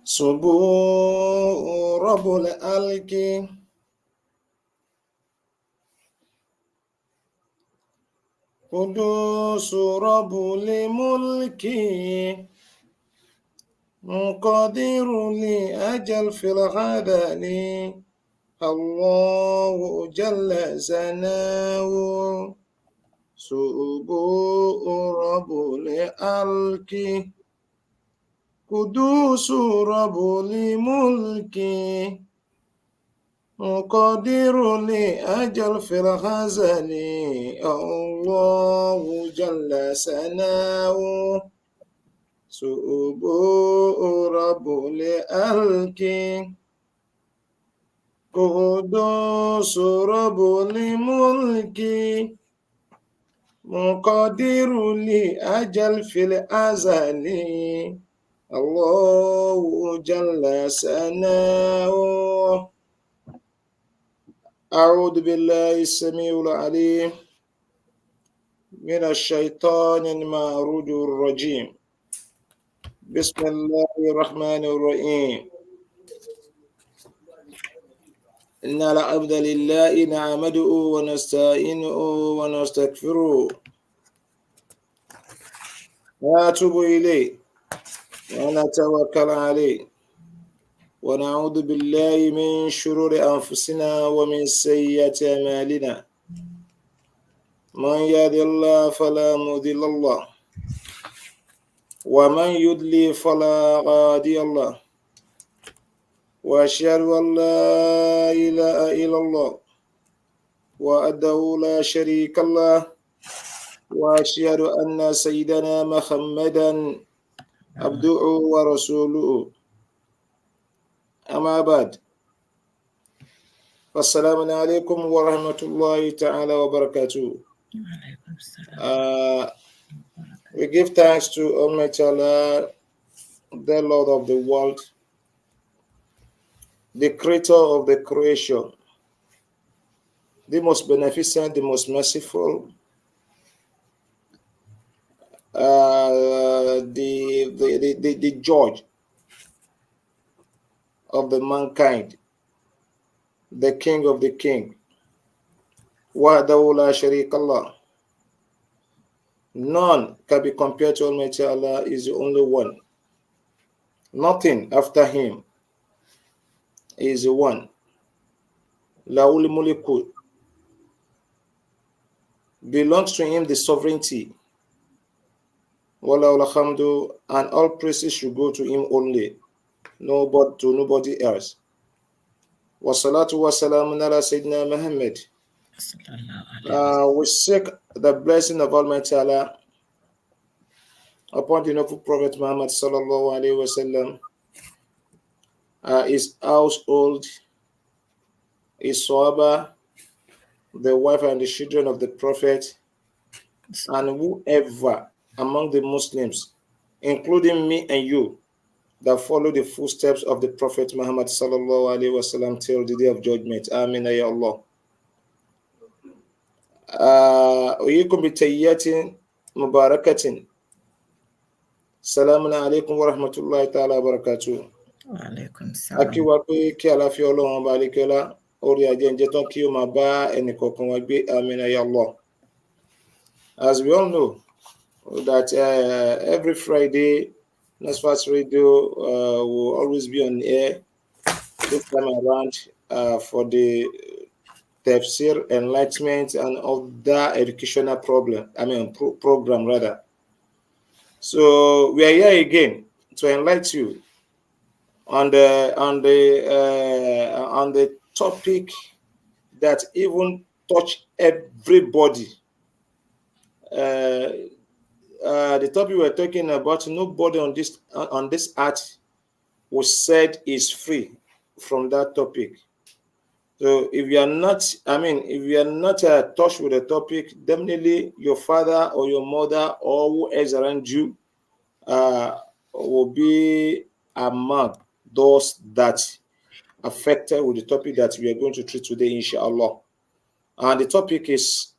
سبو رب الألك قدوس رب الملك مقدر لأجل في الغدل الله جل ثناؤه سبو رب الألك قدوس رب الملك مقدر لأجل في الغزل الله جل ثناؤه سبوء رب الألك قدوس رب الملك مقدر لأجل في الأزل الله جل ثناؤه أعوذ بالله السميع العليم من الشيطان المعروج الرجيم بسم الله الرحمن الرحيم إن العبد لله نعمده ونستعينه ونستغفره ونتوب إليه ونتوكل عليه ونعوذ بالله من شرور أنفسنا ومن سيئات أعمالنا من يهد الله فلا مضل له ومن يضلل فلا هادي له وأشهد أن لا إله إلا الله وحده لا شريك له وأشهد أن سيدنا محمدا عبده ورسوله أما بعد فالسلام عليكم ورحمة الله تعالى وبركاته. We give thanks to Almighty Allah, the Lord of the world, the creator of the creation, the most beneficent, the most merciful, the judge of the mankind, the king of the king. Wahdahu la sharika Allah. None can be compared to Almighty Allah, is the only one. Nothing after him is the one. Lahul mulku. Belongs to him the sovereignty. Wallahu alhamdu, and all praises should go to him only, to nobody else. Wassalatu wassalamu ala Sayyidina Muhammad. We seek the blessing of Almighty Allah upon the noble Prophet Muhammad sallallahu alaihi wasallam, his household, his Sahaba, the wife and the children of the Prophet, and whoever among the Muslims, including me and you, that follow the footsteps of the Prophet Muhammad sallallahu alaihi wasallam till the day of judgment. Amin ya Allah. Uyukum bi tayyatin mubarakatin. Salamun alaikum wa rahmatullahi ta'ala wa barakatuh. Wa alaikum salam. Akiwa pé kí àlàáfíà Ọlọ́run bá lékẹ́lá orí ajẹ́njẹ́ tán kí ó máa bá ẹnì kọ̀ọ̀kan wa gbé. Amin ya Allah. As we all know that every Friday, Nasfat Radio will always be on air this time around for the tafsir, enlightenment, and other educational program rather. So we are here again to enlighten you on the topic that even touch everybody. The topic we're talking about, nobody on this earth was said is free from that topic. So if you are not touched with the topic, definitely your father or your mother or who is around you will be among those that affected with the topic that we are going to treat today, inshallah. And the topic is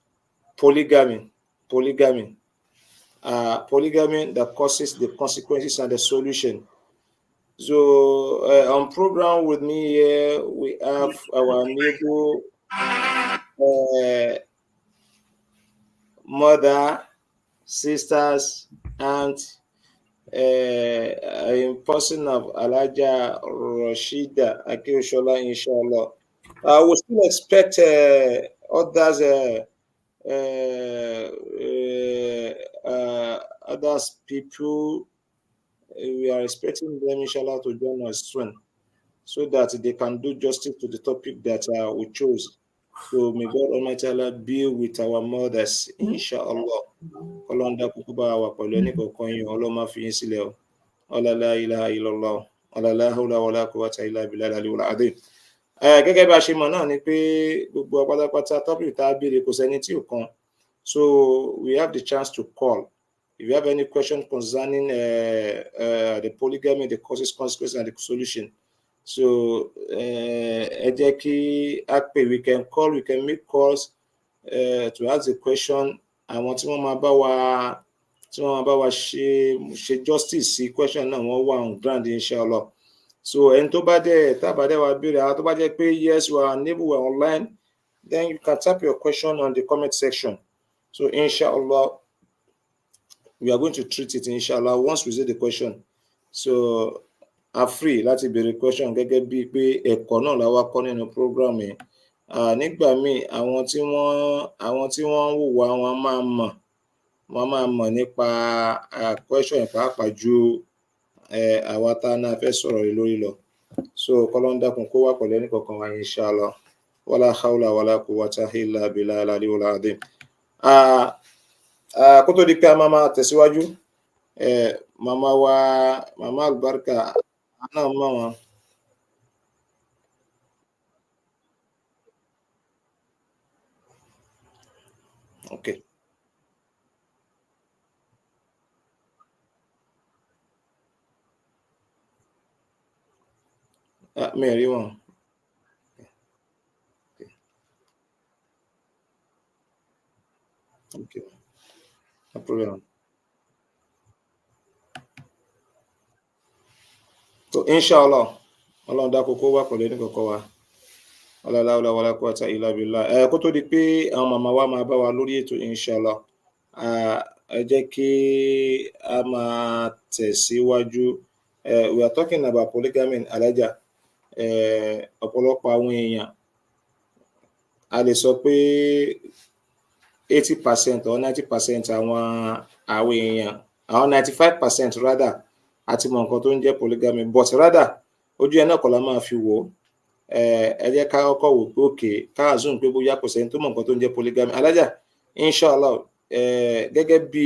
polygamy. Polygamy, the causes, the consequences, and the solution. So on program with me here, we have our new uh, mother, sisters, and in person of Alaja Rashida Akioshola, inshallah. We still expect others, others people. We are expecting them, inshallah, to join us soon, so that they can do justice to the topic that we chose. So may God Almighty Allah be with our mothers, inshallah. Ọlọ́run dákun kó bá wa pẹ̀lú ẹnì kọ̀ọ̀kan yín, Ọlọ́run má fi yín sílẹ̀ o. Ọlá la ilaha illallah, ọlá la hawla wala quwwata illa billahi al-aliyyil azim. Gẹ́gẹ́ bí a ṣe mọ̀ náà ni pé gbogbo wa pátápátá topic tá a béèrè kò sẹ́ni tí ò kan. So we have the chance to call. If you have any question concerning the polygamy, the causes, consequences, and the solution, so ẹ jẹ́ kí a pè, we can call, we can make calls to ask the question. Àwọn tí wọ́n máa bá wa ṣe justice sí question náà wọ́n wà on ground, inshallah. So ẹni tó bá dẹ̀ tábà dẹ̀ wá béèrè, àwọn tó bá jẹ́ pé yes, we are unable, we are online, then you can type your question on the comment section. So inshallah, we are going to treat it, inshallah, once we see the question. So are free láti béèrè question gẹ́gẹ́ bíi pé ẹ̀kọ́ náà la wá kọ́ nínú program yẹn. Nígbà míì àwọn tí wọ́n ń wò wá wọ́n máa mọ̀ nípa question pàápàá ju àwa tá a náà fẹ́ sọ̀rọ̀ rẹ̀ lórí lọ. So kọ́lọ́n dákun kó wà pẹ̀lú ẹnìkọ̀ọ̀kan wa, inshallah. Wala hawla wala quwwata illa billahi al-aliyyil azim. Kó tó di pé a máa tẹ̀síwájú, màmá Albarka náà mọ̀ wọn. Okay. Mi ò rí wọn. Okay. No problem. So inshallah, Ọlọ́run dákun kó wà pẹ̀lú ẹnìkọ̀ọ̀kan wa. Wala hawla wala quwwata illa billah. Kó tó di pé àwọn màmá wa máa bá wa lórí ètò, inshallah, ẹ jẹ́ kí a máa tẹ̀síwájú. We are talking about polygamy, Alaja. Ọ̀pọ̀lọpọ̀ àwọn èèyàn, a lè sọ pé 80% or 90% àwọn èèyàn, àwọn 95% rather, àti mọ̀ nǹkan tó ń jẹ́ polygamy, but rather ojú ẹ̀ náà kọ́ la máa fi wò ó. Ẹ jẹ́ ká kọ́kọ́ wò pé òkè, ká assume pé bóyá kò sẹ́ni tó mọ̀ nǹkan tó ń jẹ́ polygamy. Alájà, inshallah, gẹ́gẹ́ bí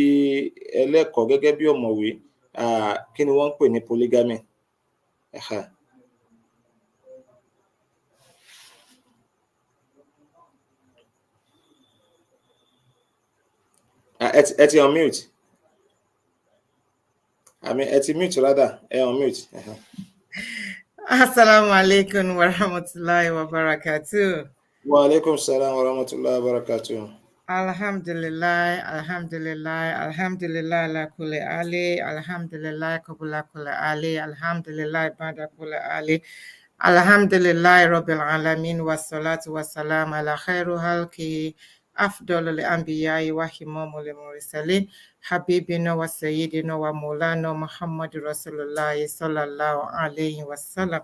ẹlẹ́kọ̀ọ́, gẹ́gẹ́ bí ọ̀mọ̀wé, kí ni wọ́n ń pè ní polygamy? Ẹ ti unmute. Ẹ ti mute rather, ẹ unmute. Assalamu alaikum wa rahmatullahi wa barakatuh. Wa alaikum salam wa rahmatullahi wa barakatuh. Alhamdulillah, la kulli ali, alhamdulillah, qabla kulli ali, alhamdulillah, ba'da kulli ali, alhamdulillah, rabbil alamin, wassalatu wassalam ala khairu halki, afdalul anbiya'i wa imamul mursalin, habibina wa sayyidina wa maulana Muhammad Rasulullah sallallahu alayhi wa sallam.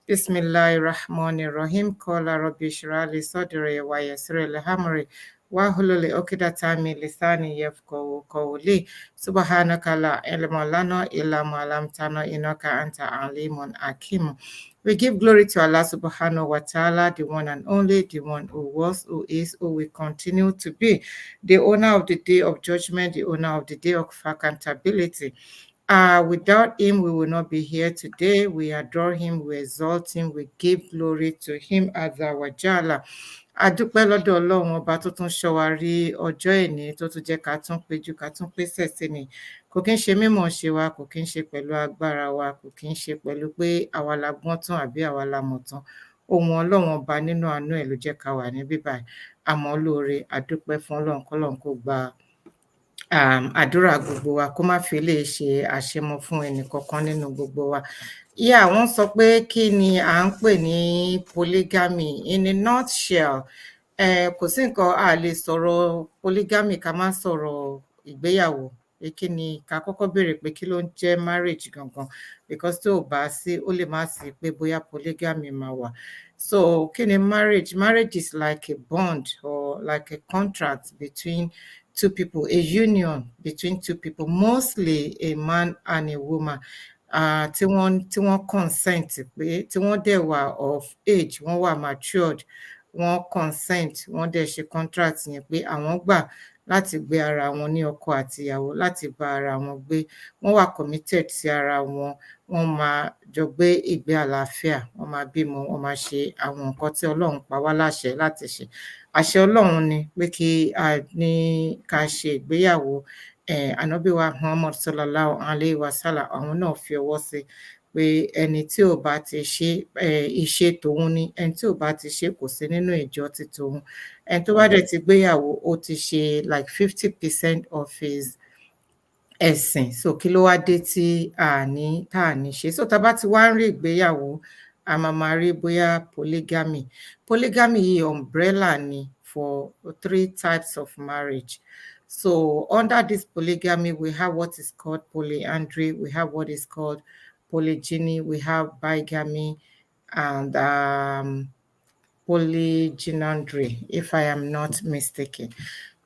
Bismillahirrahmanirrahim. Qala rabbi shrah li sadri wa yassir li amri wahlul uqdatan min lisani yafqahu qawli. Subhanaka la ilma lana illa ma 'allamtana innaka anta alimun hakim. We give glory to Allah subhanahu wa ta'ala, the one and only, the one who was, who is, who will continue to be, the owner of the day of judgment, the owner of the day of accountability. Without him, we will not be here today. We adore him, we exalt him, we give glory to him as our Jalla. A dúpẹ́ lọ́dọ̀ Ọlọ́run ọba tó tún ṣọ́ wa rí ọjọ́ ìní, tó tún jẹ́ ká tún péjú, ká tún pèsè sí ni. Kò kí ń ṣe mímọ̀ ṣe wa, kò kí ń ṣe pẹ̀lú agbára wa, kò kí ń ṣe pẹ̀lú pé àwa la gbọ́n tán àbí àwa la mọ̀ tán. Ohun Ọlọ́run ọba nínú àánú ẹ̀ ló jẹ́ ká wà ní bíbáyìí. Àmọ́ lóore, a dúpẹ́ fún Ọlọ́run, k'Ọlọ́run kó gba àdúrà gbogbo wa kó má fi lè ṣe àṣemọ fún ẹnìkankan nínú gbogbo wa. Wọ́n sọ pé kí ni à ń pè ní polygamy in a nutshell. Kò sí nǹkan a lè sọ̀rọ̀ polygamy ká má sọ̀rọ̀ ìgbéyàwó. Pé kí ni ká kọ́kọ́ béèrè pé kí ló ń jẹ́ marriage gangan, because tí ò bá sí ó lè má sí pé bóyá polygamy máa wà. So kí ni marriage? Marriage is like a bond or like a contract between two people, a union between two people, mostly a man and a woman. Tí wọ́n consent pé tí wọ́n dẹ̀ wà of age, wọ́n wà matured, wọ́n consent, wọ́n dẹ̀ ṣe contract yẹn pé àwọn gbà láti gbé ara wọn ní ọkọ àti ìyàwó, láti bá ara wọn gbé, wọ́n wà committed sí ara wọn, wọ́n máa jọ gbé ìgbé àlàáfíà, wọ́n máa bímọ, wọ́n máa ṣe àwọn nǹkan tí Ọlọ́run pa wá láṣẹ láti ṣe. Àṣẹ Ọlọ́run ni pé kí a ní ká ṣe ìgbéyàwó. Ànábì wa Muhammad sallallahu alayhi wa sallam, àwọn náà fi ọwọ́ sí pé ẹni tí ò bá ti ṣe ìṣe tòun ni, ẹni tí ò bá ti ṣe kò sí nínú ìjọ ti tòun. Ẹni tó bá dẹ̀ ti gbéyàwó ó ti ṣe like 50% of his ẹ̀sìn. So kí ló wá dé tí tá à ní ṣe? So tá bá ti wá ń rí ìgbéyàwó, a máa rí bóyá polygamy. Polygamy yìí umbrella ni for 3 types of marriage. So under this polygamy, we have what is called polyandry, we have what is called polygyny, we have bigamy, and polygynandry, if I am not mistaken.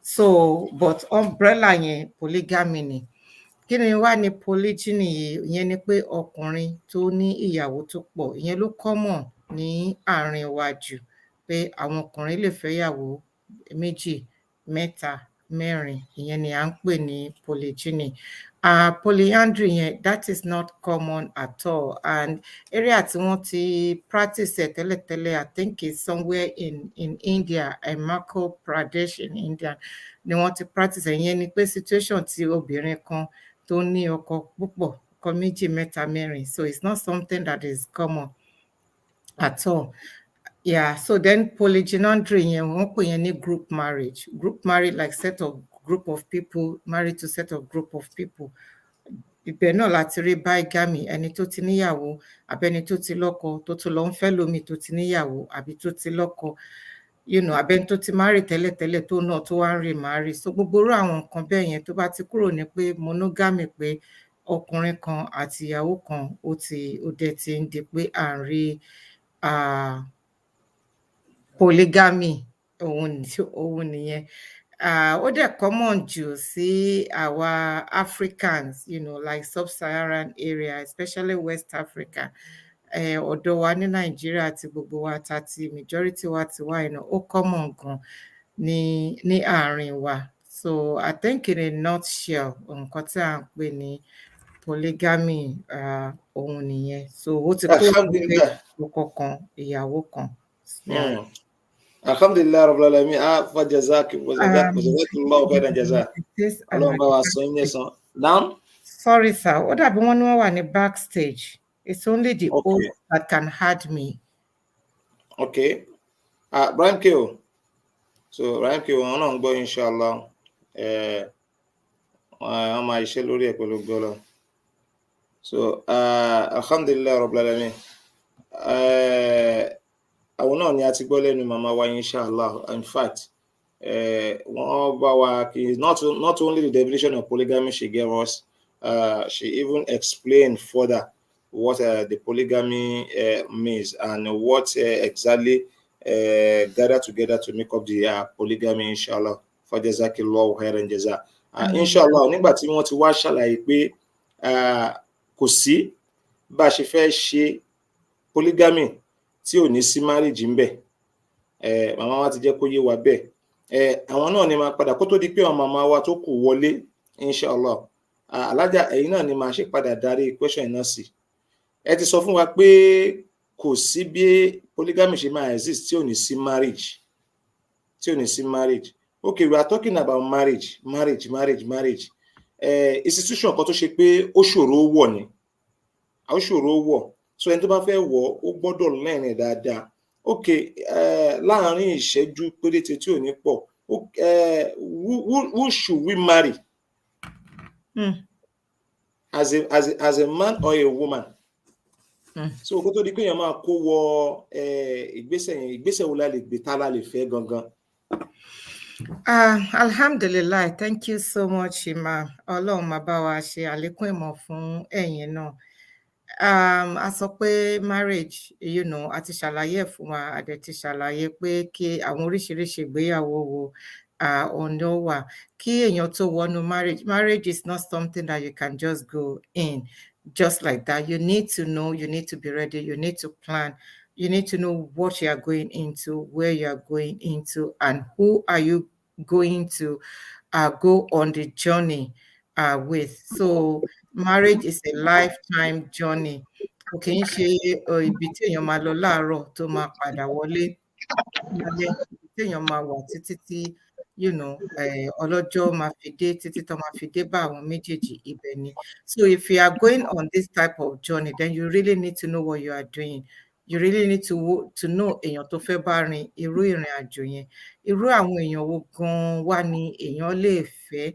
So but umbrella yẹn polygamy ni. Kí ni wá ní polygyny yìí? Ìyẹn ni pé ọkùnrin tó ní ìyàwó tó pọ̀. Ìyẹn ló common ní àárín wa jù, pé àwọn ọkùnrin lè fẹ́ ìyàwó 2, 3, 4. Ìyẹn ni à ń pè ní polygyny. Polyandry yẹn, that is not common at all, and area tí wọ́n ti practice ẹ̀ tẹ́lẹ̀tẹ́lẹ̀, I think it's somewhere in India, Himachal Pradesh in India ni wọ́n ti practice ẹ̀. Ìyẹn ni pé situation tí obìnrin kan tó ní ọkọ púpọ̀, ọkọ 2, 3, 4. So it's not something that is common at all. So then polygynandry yẹn wọ́n pè yẹn ní group marriage. Group marriage, like group of people married to set of group of people. Ibẹ̀ náà láti rí bigamy, ẹni tó ti níyàwó àbẹ́ni tó ti lọ́kọ tó tún lọ ń fẹ́ lómi tó ti níyàwó àbí tó ti lọ́kọ, àbẹ́ni tó ti marry tẹ́lẹ̀tẹ́lẹ̀ tó náà tó wá ń remarry. So gbogbo irú àwọn nǹkan bẹ́ẹ̀ yẹn tó bá ti kúrò ní pé monogamy, pé ọkùnrin kan àti ìyàwó kan ó dẹ̀ ti ń di pé à ń rí polygamy, òun nìyẹn. Ó dẹ̀ common jù sí àwa Africans, like sub-Saharan area, especially West Africa. Ọ̀dọ̀ wa ní Nàìjíríà àti gbogbo wa tàti majority wa ti wá ó common gan ní àárín wa. So I think in a nutshell, nǹkan tí à ń pè ní polygamy òun nìyẹn. So ó ti kó ọkọ kan, ìyàwó kan. Alhamdulillah rabbil alamin. Fa jazakallahu khairan jaza. Ọlọ́run bá wa sọ yín lẹ́san. Now, sorry sir, ó dàbí wọ́n ní wọ́n wà ní backstage. It's only the host that can add me. Okay. Brian Keo. So Brian Keo wọn náà ń gbọ́ inshallah. Wọ́n máa iṣẹ́ lórí ẹ̀ pẹ̀lú gbọ́lọ́. So alhamdulillah rabbil alamin. Àwọn náà ni a ti gbọ́ lẹ́nu màmá wa inshallah. In fact, wọ́n bá wa kí not only the definition of polygamy she gave us, she even explained further what the polygamy means and what exactly gather together to make up the polygamy inshallah. Fa jazakillahu khairan jaza. Inshallah, nígbà tí wọ́n ti wá ṣàlàyé pé kò sí bá a ṣe fẹ́ ṣe polygamy tí ò ní sí marriage ń bẹ, màmá wa ti jẹ́ kó yé wa bẹ́ẹ̀. Àwọn náà ni máa padà kó tó di pé àwọn màmá wa tó kù wọlé inshallah. Alájà ẹ̀yin náà ni máa ṣe padà darí question náà sí. Ẹ ti sọ fún wa pé kò sí bí polygamy ṣe máa exist tí ò ní sí marriage. Okay, we are talking about marriage. Institution kan tó ṣe pé ó ṣòro wọ̀ ni. Ó ṣòro wọ̀. So ẹni tó bá fẹ́ wọ̀ ó gbọ́dọ̀ learn dáadáa. Okay, láàárín ìṣẹ́jú péréte tí ò ní pọ̀, who should we marry Mm. as a man or a woman. Mm. So kó tó di pé èèyàn máa kó wọ ìgbésẹ̀ wo la lè gbé tá la lè fẹ́ gangan. Alhamdulillah, thank you so much, Ima. Ọlọ́run máa bá wa ṣe àlékún ìmọ̀ fún ẹ̀yin náà. A sọ pé marriage, a ti ṣàlàyé ẹ̀ fún wa, a dẹ̀ ti ṣàlàyé pé kí àwọn oríṣiríṣi ìgbéyàwó wo òun ló wà. Kí èèyàn tó wọnú marriage is not something that you can just go in just like that. You need to know, you need to be ready, you need to plan, you need to know what you are going into, where you are going into, and who are you going to go on the journey with. So marriage is a lifetime journey. Kò kì í ṣe ibi tí èèyàn máa lọ láàárọ̀ tó máa padà wọlé lálẹ́, ibi tí èèyàn máa wà títí tí ọlọ́jọ́ máa fi dé, títí tó máa fi dé bá àwọn méjèèjì, ibẹ̀ ni. So if you are going on this type of journey, then you really need to know what you are doing. You really need to know èèyàn tó fẹ́ bá rin irú ìrìn àjò yẹn. Irú àwọn èèyàn wo gan-an wá ni èèyàn lè fẹ́.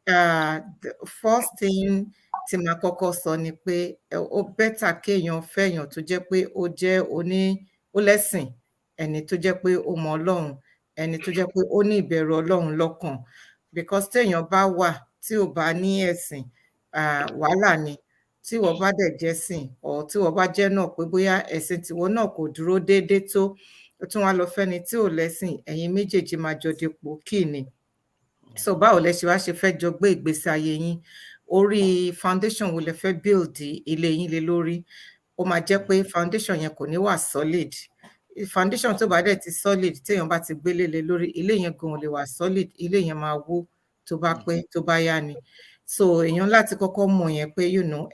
The first thing tí màá kọ́kọ́ sọ ni pé ó better kéèyàn fẹ́yàn tó jẹ́ pé ó lẹ́sìn, ẹni tó jẹ́ pé ó mọ Ọlọ́run, ẹni tó jẹ́ pé ó ní ìbẹ̀rù Ọlọ́run lọ́kàn. Because téèyàn bá wà tí ò bá ní ẹ̀sìn, wàhálà ni. Tí ìwọ bá dẹ̀ jẹ́sìn, or tí ìwọ bá jẹ́ náà pé bóyá ẹ̀sìn tìwọ náà kò dúró déédéé tó, ó tún wá lọ fẹ́ni tí ò lẹ́sìn, ẹ̀yin méjèèjì máa jọ dipò kí ni. So báwo lẹ ṣe wá ṣe fẹ́ jọ gbé ìgbésí ayé yín? Orí foundation wo lẹ fẹ́ build ilé yín lé lórí? Ó máa jẹ́ pé foundation yẹn kò ní wà solid. Foundation tó bá dẹ̀ ti solid, téèyàn bá ti gbélé lé lórí, ilé yẹn gan ò lè wà solid, ilé yẹn máa wó tó bá pẹ́, tó bá yá ni. So èèyàn láti kọ́kọ́ mọ̀ yẹn pé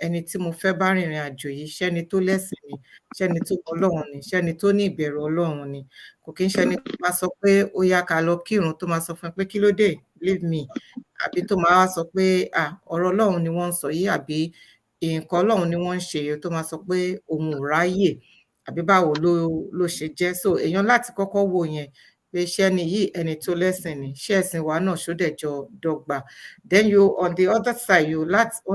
ẹni tí mo fẹ́ bá rìnrìn àjò yìí, ṣẹ́ni tó lẹ́sìn ni, ṣẹ́ni tó mọ Ọlọ́run ni, ṣẹ́ni tó ní ìbẹ̀rù Ọlọ́run ni. Kò kí ń ṣẹni tó máa sọ pé ó yá ká lọ kírun, tó máa sọ fún ẹ pé kí ló dé, leave me. Àbí tó máa wá sọ pé ọ̀rọ̀ Ọlọ́run ni wọ́n ń sọ yìí, àbí nǹkan Ọlọ́run ni wọ́n ń ṣe yìí, tó máa sọ pé òun ò ráyè, àbí báwo ló ṣe jẹ́. So èèyàn láti kọ́kọ́ wò yẹn pé ṣẹ́ni yìí ẹni tó lẹ́sìn ni, ṣé ẹ̀sìn wa náà ṣó dẹ̀ jọ dọ́gba. Then you on the other side,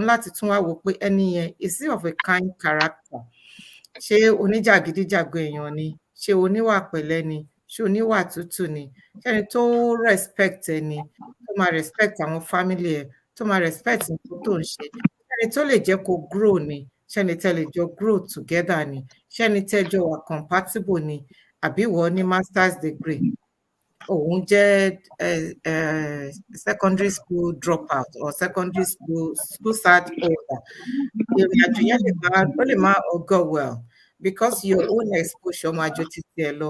láti tún wá wò pé ẹni yẹn is he of a kind character. Ṣé oníjàgídíjàgan èèyàn ni? Ṣé oníwà pẹ̀lẹ́ ni? Ṣé oníwà tútù ni? Ṣẹ́ni tó respect ẹni, tó máa respect àwọn family ẹ̀, tó máa respect nǹkan tó ń ṣe. Ṣẹ́ni tó lè jẹ́ kó grow ni? Ṣẹ́ni tẹ́ lè jọ grow together ni? Ṣẹ́ni tẹ́ jọ wà compatible ni? Àbí ìwọ ní master's degree, òun jẹ́ secondary school dropout or secondary school cert holder. Ìrìn àjò yẹn lè máa go well because your own exposure máa ju títí ẹ lọ,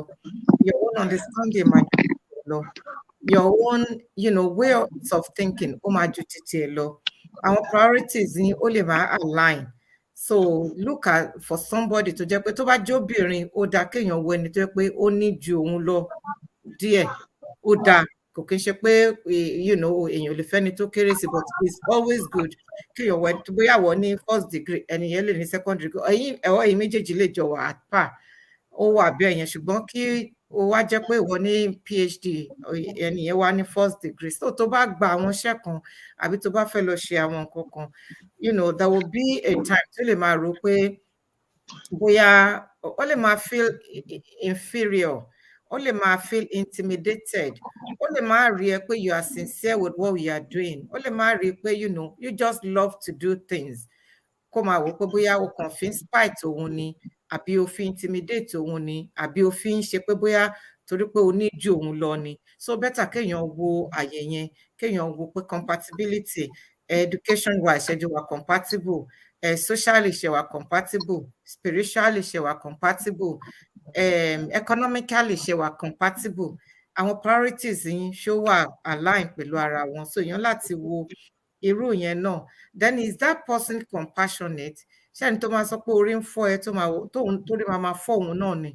your own understanding máa ju títí ẹ lọ, your own way of thinking ó máa ju títí ẹ lọ. Àwọn priorities yín ó lè máa align. So look for somebody tó jẹ́ pé tó bá jóbìnrin, ó dáa kéèyàn wo ẹni tó jẹ́ pé ó ní ju òun lọ díẹ̀, ó dáa. Kò kí ń ṣe pé èèyàn ò lè fẹ́ni tó kéré sí, but it's always good kéèyàn wọ ẹni bóyá wọ ní first degree, ẹni yẹn lè ní second degree, ẹ̀yin méjèèjì lè jọ wà at par, ó wà bẹ́ẹ̀ yẹn. Ṣùgbọ́n kí ó wá jẹ́ pé ìwọ ní PhD, ẹni yẹn wá ní first degree. So tó bá gba àwọn iṣẹ́ kan, àbí tó bá fẹ́ lọ ṣe àwọn nǹkan kan, there will be a time tó lè máa rò pé bóyá ó lè máa feel inferior, ó lè máa feel intimidated, ó lè máa rí ẹ pé you are sincere with what you are doing, ó lè máa rí pé you just love to do things. Kó máa wò pé bóyá o kàn fi ń spite òun ni, àbí o fi intimidate òun ni, àbí o fi ń ṣe pé bóyá torí pé o ní ju òun lọ ni. So better kéèyàn wo àyè yẹn, kéèyàn wo pé compatibility, education wise ṣe jọ wà compatible, socially ṣe wà compatible, spiritually ṣe wà compatible, economically ṣe wà compatible. Àwọn priorities yín ṣó wà align pẹ̀lú ara wọn. So èèyàn láti wo irú yẹn náà. Then is that person compassionate? Ṣẹ́ni tó máa sọ pé orí ń fọ́ ẹ, torí máa fọ́ òun náà ni?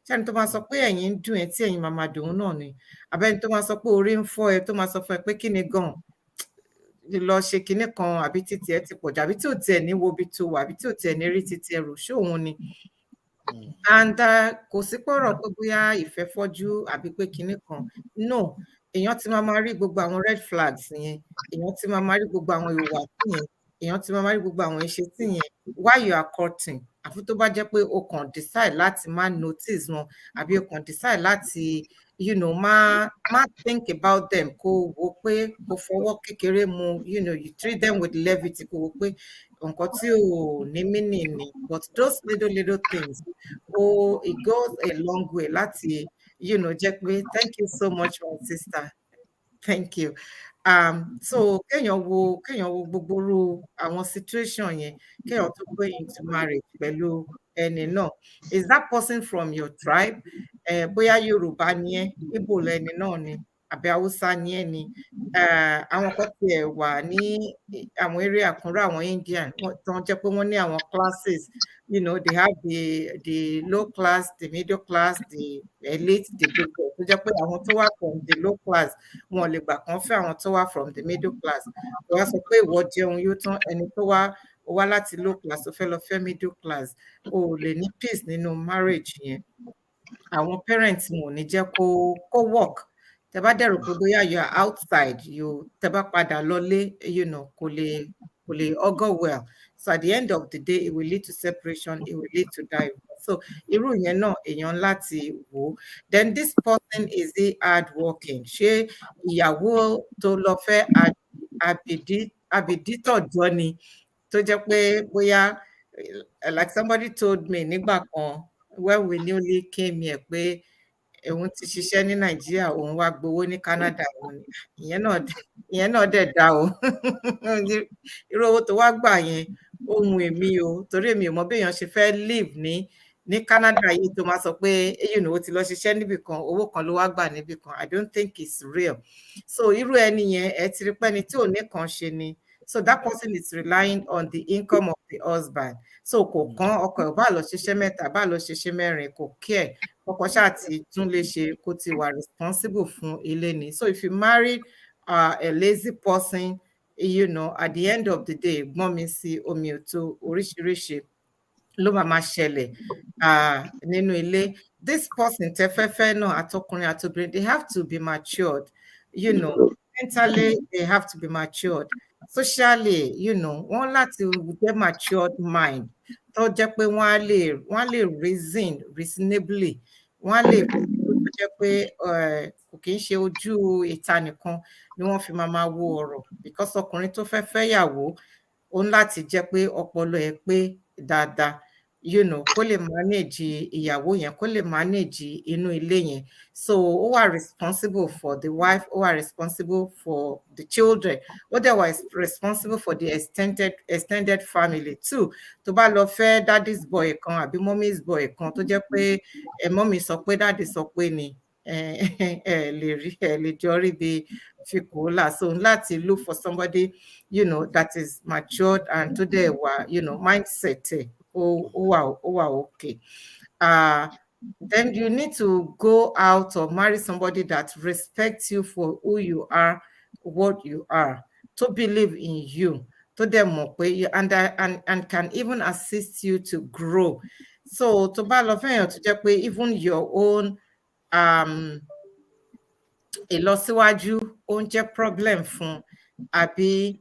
Ṣẹ́ni tó máa sọ pé ẹ̀yìn ń dùn ẹ tí ẹ̀yìn máa dùn òun náà ni? Àbẹ́ni tó máa sọ pé orí ń fọ́ ẹ, tó máa sọ fún ẹ pé kí ni gan-an, lọ ṣe kinní kan, àbí títí ẹ ti pọ̀jù, àbí tí ò tiẹ̀ ní wo ibi tó wà, àbí tí ò tiẹ̀ ní rí títí ẹ rò, ṣé òun ni? And kò sí pọ̀rọ̀ pé bóyá ìfẹ́ fọ́jú àbí pé kinní kan. No, èèyàn ti máa rí gbogbo àwọn red flags yẹn, èèyàn ti máa rí gbogbo àwọn ìhùwàsí yẹn, èèyàn ti máa rí gbogbo àwọn ìṣesí yẹn while you are courting. Àfi tó bá jẹ́ pé o kàn decide láti má notice wọn, àbí o kàn decide láti má think about them, kó wo pé kó fọwọ́ kékeré mu, you treat them with levity, kó wo pé nǹkan tí ò ní meaning ni. But those little things, it goes a long way láti jẹ́ pé thank you so much my sister. Thank you. So kéèyàn wo gbogbo irú àwọn situation yẹn kéèyàn tó go into marriage pẹ̀lú ẹni náà. Is that person from your tribe? Bóyá Yorùbá ni ẹ́, Ìgbò lẹni náà ni, àbí Haúsá ni ẹ́ ni. Àwọn kan tiẹ̀ wà ní àwọn area kan rú àwọn Indian tán jẹ́ pé wọ́n ní àwọn classes. They have the low class, the middle class, the elite, the gbogbo tó jẹ́ pé àwọn tó wà from the low class wọn ò lè gbà kán fẹ́ àwọn tó wà from the middle class. Wọ́n á sọ pé ìwọ jẹun yó tán, ẹni tó wá láti low class ó fẹ́ lọ fẹ́ middle class, o ò lè ní peace nínú marriage yẹn. Àwọn parents wọn ò ní jẹ́ kó work. Tẹ bá dẹ̀ rò pé bóyá you are outside, tẹ bá padà lọlé, kò lè augur well. So at the end of the day, it will lead to separation, it will lead to divorce. So irú yẹn náà èèyàn láti wò. Then this person, is he hard working? Ṣé ìyàwó tó lọ fẹ́ àbìdítọ̀jọ́ ni, tó jẹ́ pé bóyá like somebody told me nígbà kan when we newly came here pé òun ti ṣiṣẹ́ ní Nàìjíríà, òun wá gbowó ní Canada. Ìyẹn náà dẹ̀ dá o. Irú owó tó wá gbà yẹn ohun èmi o, torí èmi ò mọ bí èèyàn ṣe fẹ́ live ní Canada yìí tó máa sọ pé ó ti lọ ṣiṣẹ́ níbì kan, owó kan ló wá gbà níbì kan. I don't think it's real. So irú ẹni yẹn ẹ ti rí pé ẹni tí ò ní kan ṣe ni. So that person is relying on the income of the husband. So kò kán ọkọ ẹ̀ bá lọ ṣiṣẹ́ mẹ́ta, bá lọ ṣiṣẹ́ mẹ́rin, kò care. Ọkọ ṣáà ti tún lè ṣe, kó ti wà responsible fún ilé ni. So if you marry a lazy person, at the end of the day, gbọ́n mi sí omi ò tó, oríṣiríṣi ló máa ṣẹlẹ̀ nínú ilé. This person tẹ fẹ́fẹ́ náà, àtọkùnrin àtobìnrin, they have to be matured. Mentally they have to be matured. Socially, wọ́n láti get matured mind tó jẹ́ pé wọ́n á lè reasonably, wọ́n á lè tó jẹ́ pé kò kí ń ṣe ojú ìta nìkan ni wọ́n fi máa wo ọ̀rọ̀. Because ọkùnrin tó fẹ́ fẹ́yàwó ó ń láti jẹ́ pé ọpọlọ ẹ̀ pé dáadáa, kó lè manage ìyàwó yẹn, kó lè manage inú ilé yẹn. So ó wà responsible for the wife, ó wà responsible for the children, ó dẹ̀ wà responsible for the extended family too. Tó bá lọ fẹ́ daddy's boy kan àbí mommy's boy kan tó jẹ́ pé mommy sọ pé daddy sọ pé ni, lè jọ rí bí fi kòólà. So láti look for somebody that is matured and tó dẹ̀ wà mindset ó wà okay. Then you need to go out or marry somebody that respects you for who you are, what you are, to believe in you, to dẹ̀ mọ̀ pé and can even assist you to grow. So tó bá lọ fẹ́yàn tó jẹ́ pé even your own ìlọsíwájú ó ń jẹ́ problem fún, àbí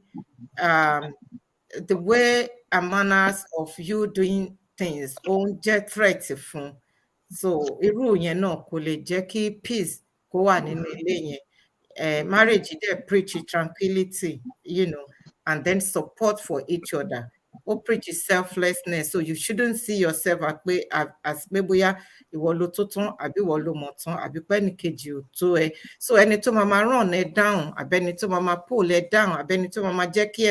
the way and manners of you doing things ó ń jẹ́ threat fún. So irú yẹn náà kò lè jẹ́ kí peace kó wà nínú ilé yẹn. Marriage dẹ̀ preach tranquility, and then support for each other. Ó preach selflessness. So you shouldn't see yourself as pé bóyá ìwọ ló tó tán, àbí ìwọ ló mọ̀ tán, àbí pé ẹnìkejì ò tó ẹ. So ẹni tó máa run ẹ down, àbẹ́ni tó máa pull ẹ down, àbẹ́ni tó máa jẹ́ kí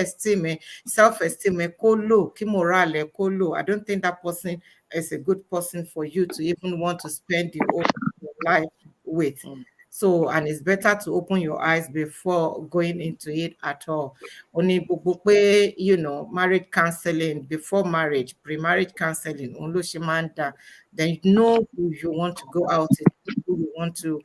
self-esteem ẹ kó low, kí morale ẹ kó low, I don't think that person is a good person for you to even want to spend the whole life with. So, and it's better to open your eyes before going into it at all. Only gbogbo pé, marriage counseling before marriage, pre-marriage counseling, òun ló ṣe máa ń dá. Then you know who you want to go out with, who you want to,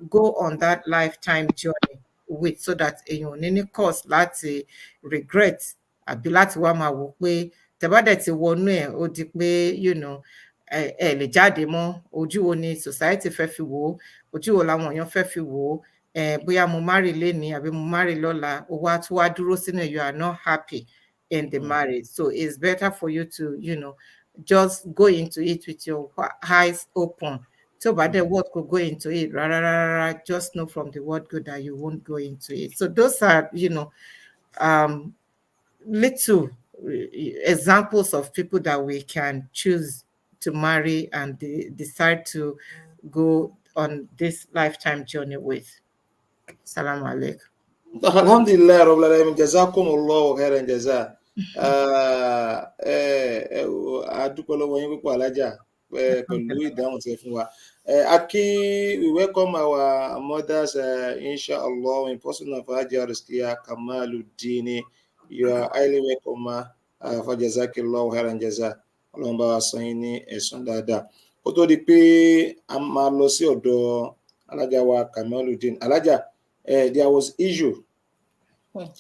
go on that lifetime journey with, so that èèyàn ní ní cause láti regret, àbí láti wá máa wò pé tẹ́ bá dẹ̀ ti wọnú ẹ̀ ó di pé, ẹ lè jáde mọ́, ojú wo ni society fẹ́ fi wò ó, ojú wo làwọn èèyàn fẹ́ fi wò ó, bóyá mo marry lénìí àbí mo marry lọ́la, ó wá tún wá dúró sínú you are not happy in the marriage. So it's better for you to, just go into it with your eyes open. So by the word could go into it, just know from the word good that you won't go into it. So those are, little examples of people that we can choose to marry and decide to go on this lifetime journey with. Salam alaikum. Alhamdulillah rabbil alamin, jazakumullahu khairan jaza. Adúpẹ́ lọ́wọ́ yín púpọ̀ alájà pẹ̀lú ìdáhùn tí ẹ fún wa. We welcome our mothers, inshallah, in person of Hajiya Rizkiya Kamaluddin. You are highly welcome, for jazakillahu khairan jaza. Ọlọ́run bá wa san yín ní ẹ̀san dáadáa. Kó tó di pé a máa lọ sí ọ̀dọ̀ alájà wa Kamaluddin. Alájà, there was issue.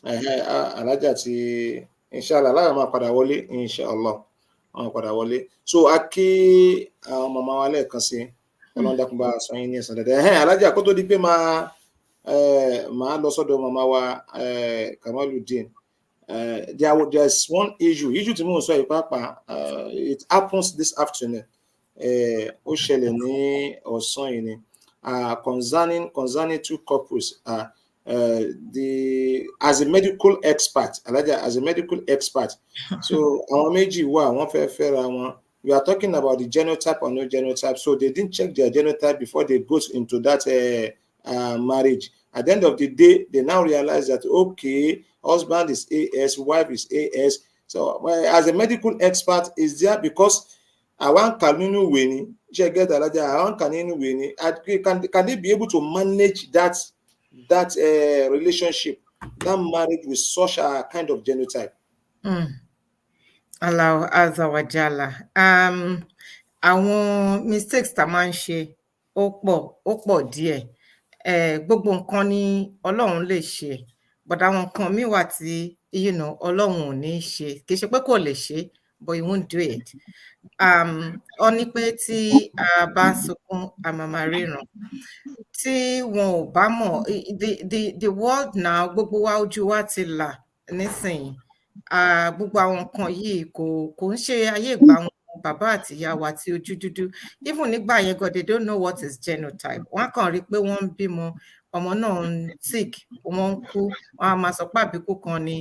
Alájà tí inshallah alájà máa padà wọlé, inshallah máa padà wọlé. So a kí àwọn màmá wa lẹ́ẹ̀kan sí, Ọlọ́run dákun bá sọ yín ní ẹ̀san dáadáa. Alájà, kó tó di pé máa lọ sọ́dọ̀ màmá wa Kamaluddin. There's one issue tí mò ń sọ yìí pàápàá, it happens this afternoon. Ó ṣẹlẹ̀ ní ọ̀sán yìí ni, concerning two couples. As a medical expert, Alaja, as a medical expert, so àwọn méjì wà wọ́n fẹ́ fẹ́ra wọn. We are talking about the genotype or no genotype, so they didn't check their genotype before they go into that marriage. At the end of the day, they now realize that, okay, husband is AS, wife is AS. So as a medical expert, is there because àwọn kanínú ìwé ni, ṣe get Alaja, àwọn kanínú ìwé ni, can they be able to manage that relationship, that marriage with such a kind of genotype? Allah Azza wa Jalla. Àwọn mistakes tá máa ń ṣe ó pọ̀ díẹ̀. Gbogbo nǹkan ni Ọlọ́run lè ṣe, but àwọn nǹkan míì wà tí Ọlọ́run ò ní ṣe. Kì í ṣe pé kò lè ṣe, but he won't do it. Ó ní pé tí a bá ń sunkún, a máa máa ríran. Tí wọn ò bá mọ̀, the world now, gbogbo wa ojú wa ti là nísìnyí. Gbogbo àwọn nǹkan yìí kò ń ṣe ayé ìgbà wọn bàbá àti ìyá wa tí ojú dúdú. Even nígbà yẹn gan, they don't know what is genotype. Wọ́n kàn rí pé wọ́n ń bímọ, ọmọ náà ń sick, wọ́n ń kú, wọ́n á máa sọ pé àbíkú kan ni,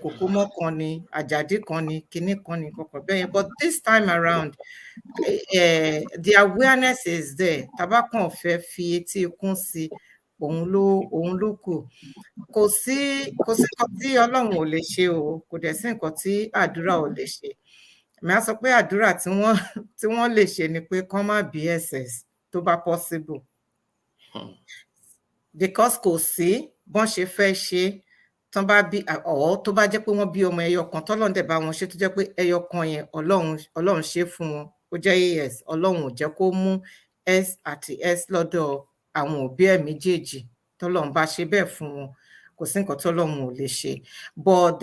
kòkómọ́ kan ni, àjàdí kan ni, kinní kan ni, kankan bẹ́ẹ̀ yẹn. But this time around, the awareness is there. Tàbá kàn fẹ́ fi etí ikún sí, òun ló kù. Kò sí nǹkan tí Ọlọ́run ò lè ṣe o, kò dẹ̀ sí nǹkan tí àdúrà ò lè ṣe. Èmi á sọ pé àdúrà tí wọ́n lè ṣe ni pé kán má bí SS tó bá possible. Because kò sí bọ́n ṣe fẹ́ ṣe tán bá bí, tó bá jẹ́ pé wọ́n bí ọmọ ẹyọ kan tọ́lọ́run dẹ̀ bá wọn ṣe tó jẹ́ pé ẹyọ kan yẹn Ọlọ́run ṣe fún wọn, ó jẹ́ AS, Ọlọ́run ò jẹ́ kó mú S àti S lọ́dọ̀ àwọn òbí ẹ̀ méjèèjì, tọ́lọ́run bá ṣe bẹ́ẹ̀ fún wọn, kò sí nǹkan tọ́lọ́run ò lè ṣe. But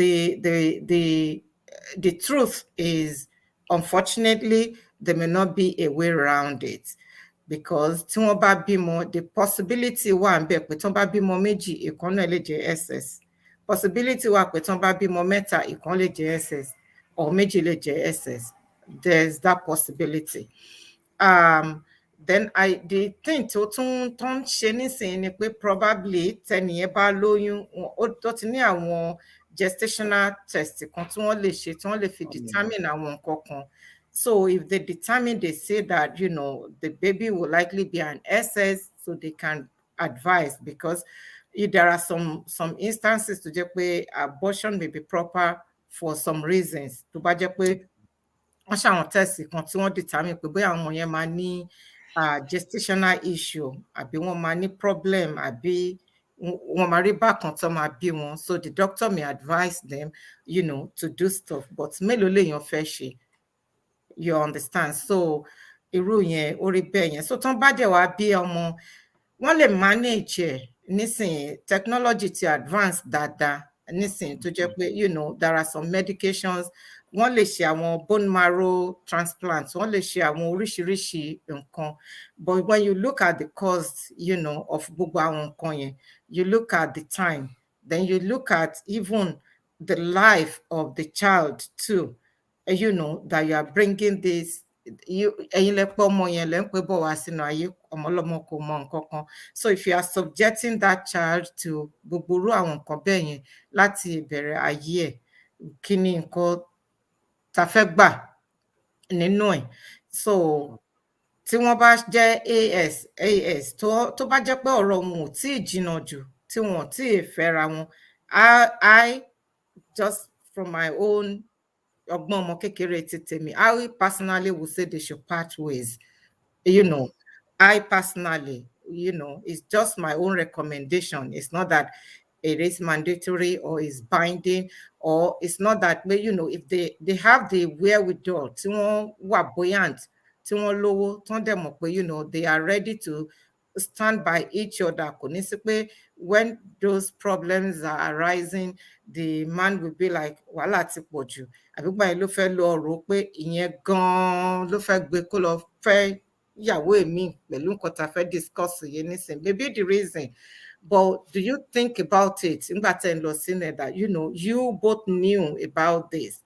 the truth is, unfortunately, there may not be a way around it. Because tí wọ́n bá bímọ, the possibility wà ń bẹ pé tí wọ́n bá bímọ méjì, ìkan náà lè jẹ́ SS. Possibility wà pé tí wọ́n bá bímọ mẹ́ta, ìkan lè jẹ́ SS, or méjì lè jẹ́ SS. There's that possibility. Then the thing tó tún ń ṣe nísìnyí ni pé probably tẹnìyẹn bá lóyún, ó ti ní àwọn gestational test kan tí wọ́n lè ṣe, tí wọ́n lè fi determine àwọn nǹkan kan. So if they determine, they say that, the baby will likely be an SS, so they can advise, because there are some instances to jẹ́ pé abortion may be proper for some reasons. Tó bá jẹ́ pé wọ́n ṣàwọn test kan tí wọ́n determine pé bóyá àwọn yẹn máa ní gestational issue, àbí wọ́n máa ní problem, àbí wọ́n máa rí bákan tó máa bí wọn. So the doctor may advise them, to do stuff. But mélòó lèèyàn fẹ́ ṣe? You understand? So irú yẹn ó rí bẹ́ẹ̀ yẹn. So tán bá dẹ̀ wá bí ọmọ, wọ́n lè manage ẹ̀ nísìnyí. Technology ti advance dáadáa nísìnyí tó jẹ́ pé, there are some medications wọ́n lè ṣe àwọn bone marrow transplant, wọ́n lè ṣe àwọn oríṣiríṣi nǹkan. But when you look at the cost, you know, of gbogbo àwọn nǹkan yẹn, you look at the time, then you look at even the life of the child too, you know, that you are bringing this. Ẹ̀yin lẹ pé ọmọ yẹn lẹ ń pé bọ̀ wá sínú ayé, ọmọ ọlọ́mọ kò mọ nǹkan kan. So if you are subjecting that child to gbogbo irú àwọn nǹkan bẹ́ẹ̀ yẹn láti ìbẹ̀rẹ̀ ayé ẹ̀, kí ni nǹkan tá fẹ́ gbà nínú ẹ̀? So tí wọ́n bá jẹ́ AS tó bá jẹ́ pé ọ̀rọ̀ wọn ò tíì jìnnà jù, tí wọn ò tíì fẹ́ra wọn, I just from my own ọgbọ́n ọmọ kékeré ti tèmi, I personally would say they should part ways. You know, I personally, you know, it's just my own recommendation. It's not that it is mandatory or is binding, or it's not that, you know, if they have the wherewithal, tí wọ́n wà buoyant, tí wọ́n lówó, tí wọ́n dẹ̀ mọ̀ pé, you know, they are ready to stand by each other. Kò ní sí pé when those problems are arising, the man will be like, wàhálà ti pọ̀ jù, àbí gbà yẹn ló fẹ́ lọ rò pé ìyẹn gan-an ló fẹ́ gbé kó lọ fẹ́ ìyàwó èmi pẹ̀lú nǹkan tá a fẹ́ discuss yẹn nísìnyí. Maybe the reason. But do you think about it nígbà tẹ́ ń lọ sílẹ̀ that, you know, you both knew about this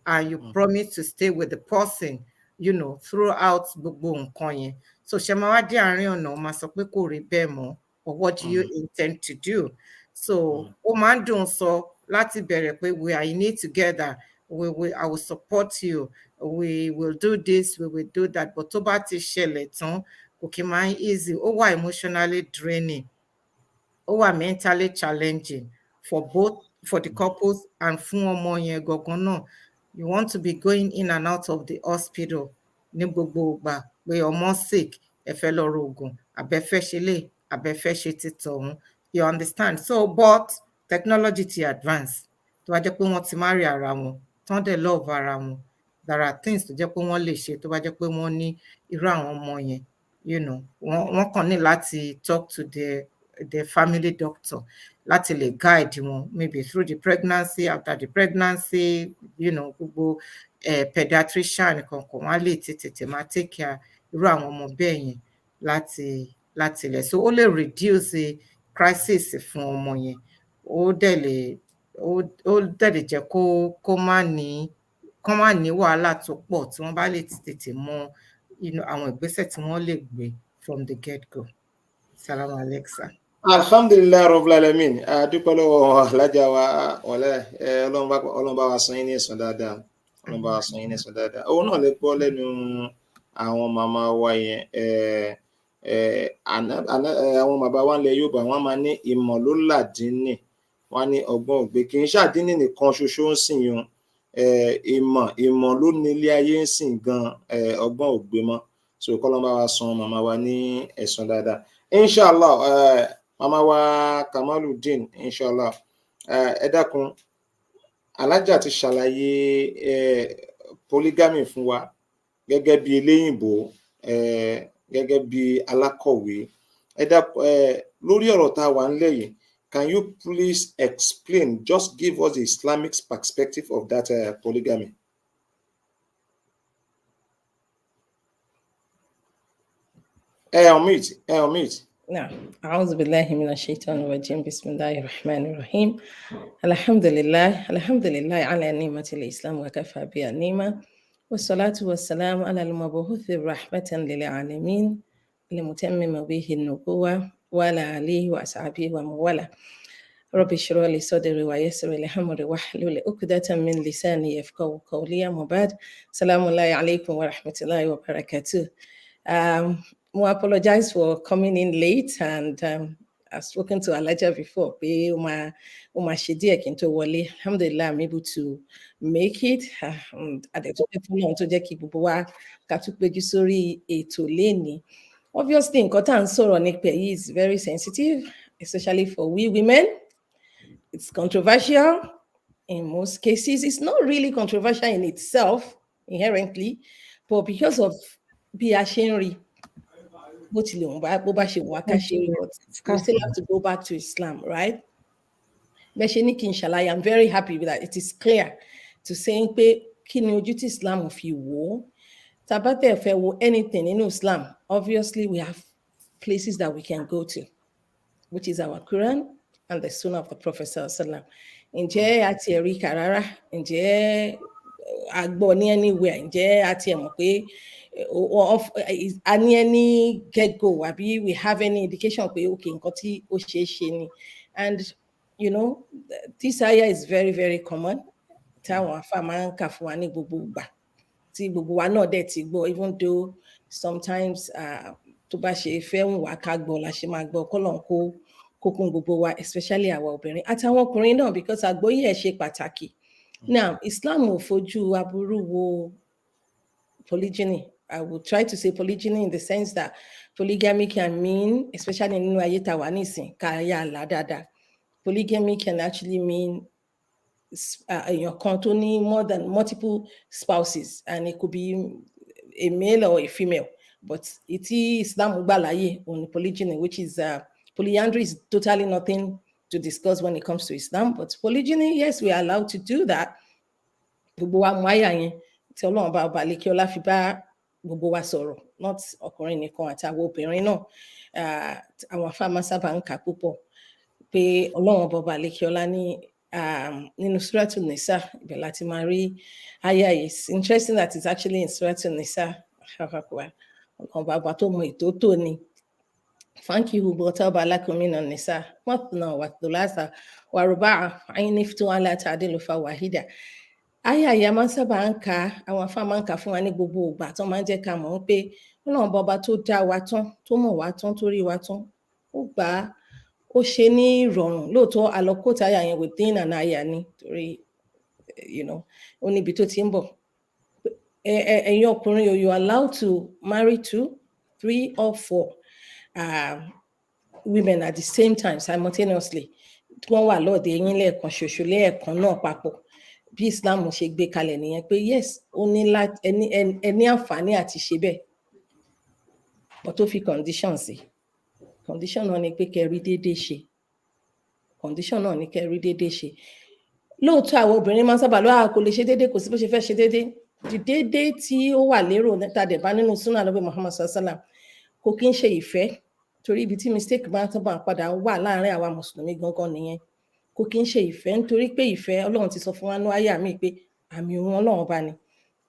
and you promised to stay with the person, you know, throughout gbogbo nǹkan yẹn? So ṣe máa wá dé àárín ọ̀nà ó máa sọ pé kò rí bẹ́ẹ̀ mọ́, or what do you intend to do? So ó máa ń dùn sọ láti bẹ̀rẹ̀ pé we are in it together, I will support you, we will do this, we will do that. But tó bá ti ṣẹlẹ̀ tán, kò kí máa ń easy, ó wà emotionally draining, ó wà mentally challenging for the couples and fún ọmọ yẹn gangan náà. You want to be going in and out of the hospital ní gbogbo ìgbà pé ọmọ sick, ẹ fẹ́ lọ ra oògùn, àbẹ́ fẹ́ ṣe lè, àbẹ́ fẹ́ ṣe títọ̀ ọ̀hún. You understand? So, but technology ti advance. Tó bá jẹ́ pé wọ́n ti marry ara wọn, tán dẹ̀ love ara wọn, there are things tó jẹ́ pé wọ́n lè ṣe tó bá jẹ́ pé wọ́n ní irú àwọn ọmọ yẹn, you know, wọ́n kàn ní láti talk to their family doctor láti lè guide wọn, maybe through the pregnancy, after the pregnancy, you know, gbogbo pediatrician kankan wọn á lè tètè máa take care irú àwọn ọmọ bẹ́ẹ̀ yẹn láti lẹ̀. So ó lè reduce crisis fún ọmọ yẹn, ó dẹ̀ lè jẹ́ kó má ní wàhálà tó pọ̀ tí wọ́n bá lè tètè mọ, you know, àwọn ìgbésẹ̀ tí wọ́n lè gbé from the get-go. Salaam Alexa. Alhamdulillah Rabbil Alamin. Dúpẹ́ lọ́wọ́ alájà wa ọ̀lẹ́, Ọlọ́run bá wa san yín ní ẹ̀san dáadáa. Ọlọ́run bá wa san yín ní ẹ̀san dáadáa. Òun náà lè gbọ́ lẹ́nu àwọn màmá wa yẹn. Àwọn bàbá wa ńlẹ̀ Yorùbá wọ́n máa ní ìmọ̀ ló làdínì, wọ́n ní ọgbọ́n ògbé. Kì í ṣàdínì nìkan ṣoṣo ń sìn yun. Ìmọ̀ ló ní ilé ayé ń sìn gan, ọgbọ́n ògbé mọ́. So kọ́lọ́run bá wa san màmá wa ní ẹ̀san dáadáa. Inshallah, màmá wa Kamaludeen, inshallah, ẹ dákun, alájà ti ṣàlàyé polygamy fún wa gẹ́gẹ́ bí eléyìnbó, gẹ́gẹ́ bí alákọ̀wé. Ẹ dákun, lórí ọ̀rọ̀ tá a wà ńlẹ̀ yìí, can you please explain, just give us the Islamic perspective of that polygamy? On mute. نعم أعوذ بالله من الشيطان الرجيم بسم الله الرحمن الرحيم الحمد لله على نعمة الإسلام وكفى بها نعمة والصلاة والسلام على المبعوث رحمة للعالمين المتمم به النبوة وعلى آله وأصحابه ومن والاه رب اشرح لي صدري ويسر لي أمري واحلل عقدة من لساني يفقهوا قولي. أما بعد السلام عليكم ورحمة الله وبركاته. I apologize for coming in late, and I've spoken to Alaja before. Alhamdulillah, I'm able to make it. Obviously, nǹkan is very sensitive, especially for we women. It's controversial. In most cases, it's not really controversial in itself, inherently, but because of Biashenri, we still have to go back to Islam, right? I'm very happy with that. It is clear to saying kí ni ojú tí Islam fi wò ó. Tá bá dẹ̀ fẹ́ wo anything nínú Islam, obviously we have places that we can go to, which is our Quran and the Sunnah of the Prophet sallam. Ǹjẹ́ a ti rí kà rárá? Ǹjẹ́ a gbọ́ ní anywhere? Ǹjẹ́ a ti mọ̀ pé a ní any get go àbí we have any indication pé okay nǹkan tí ó ṣeé ṣe ni? And you know, this ayah is very very common. Táwọn àfáà máa ń kà fún wa ní gbogbo ìgbà tí gbogbo wa náà dẹ̀ ti gbọ́, even though sometimes tó bá ṣe fẹ́ ń wà ká gbọ́ la ṣe máa gbọ́, kọ́lọ́n kó kún gbogbo wa, especially àwa obìnrin àtàwọn ọkùnrin náà, because àgbọ́yé ẹ̀ ṣe pàtàkì. Now, Islam ò fojú aburú wo polygyny. I will try to say polygyny in the sense that polygamy can mean, especially nínú ayé tá wà nísìn, ká yà là dáadáa. Polygamy can actually mean èèyàn kan tó ní more than multiple spouses, and it could be a male or a female. But ìtí Islam gbà láyé òun ni polygyny, which is polyandry is totally nothing to discuss when it comes to Islam. But polygyny, yes, we are allowed to do that. Gbogbo wa mú àyà yẹn tí Ọlọ́run bá ọba lékè ọlá fi bá gbogbo wa sọ̀rọ̀, not ọkùnrin nìkan àtàwọn obìnrin náà. Àwọn afáàmà sábà ń kà púpọ̀ pé Ọlọ́run bá lékè ọlá ní nínú Suratul Nisa, ibẹ̀ láti máa rí àyà yìí. It's interesting that it's actually in Suratul Nisa. Ọlọ́run bá tó mọ ètò tó ni. فانكحوا ما طاب لكم من النساء مثنى وثلاث ورباع فإن خفتم ألا تعدلوا فواحدة. Àyà yìí a máa ń sábà ń kà, àwọn afá máa ń kà fún wa ní gbogbo ìgbà tó máa ń jẹ́ ká mọ̀ pé Ọlọ́run bọba tó dá wa tán, tó mọ̀ wá tán, tó rí wa tán, ó gbà á, ó ṣe ní ìrọ̀rùn. Lóòótọ́ àlọ́kòtà àyà yẹn within an àyà ni, torí ó níbi tó ti ń bọ̀. Ẹ̀yin ọkùnrin, you are allowed to marry 2, 3 or 4 women at the same time, simultaneously. Wọ́n wà lọ́ọ̀dẹ̀ yín lẹ́ẹ̀kan ṣoṣo, lẹ́ẹ̀kan náà papọ̀. Bí Islam ṣe gbé kalẹ̀ nìyẹn pé yes, ó ní ẹni àǹfààní àti ṣe bẹ́ẹ̀, but tó fi condition sí. Condition náà ni pé kẹ́rí déédéé ṣe. Condition náà ni kẹ́rí déédéé ṣe. Lóòótọ́ àwọn obìnrin máa ń sábà lọ́wọ́ kò lè ṣe déédéé, kò sí bó ṣe fẹ́ ṣe déédéé. Di déédéé tí ó wà lérò tàdé bá nínú Sunnah Ànábì Muhammad sallam kò kí ń ṣe ìfẹ́, torí ibi tí mistake máa ń padà wà láàárín àwa mùsùlùmí gangan nìyẹn. Kò kí ń ṣe ìfẹ́, nítorí pé ìfẹ́ Ọlọ́run ti sọ fún wa ní àyà mi pé àmì òun Ọlọ́run bá ní.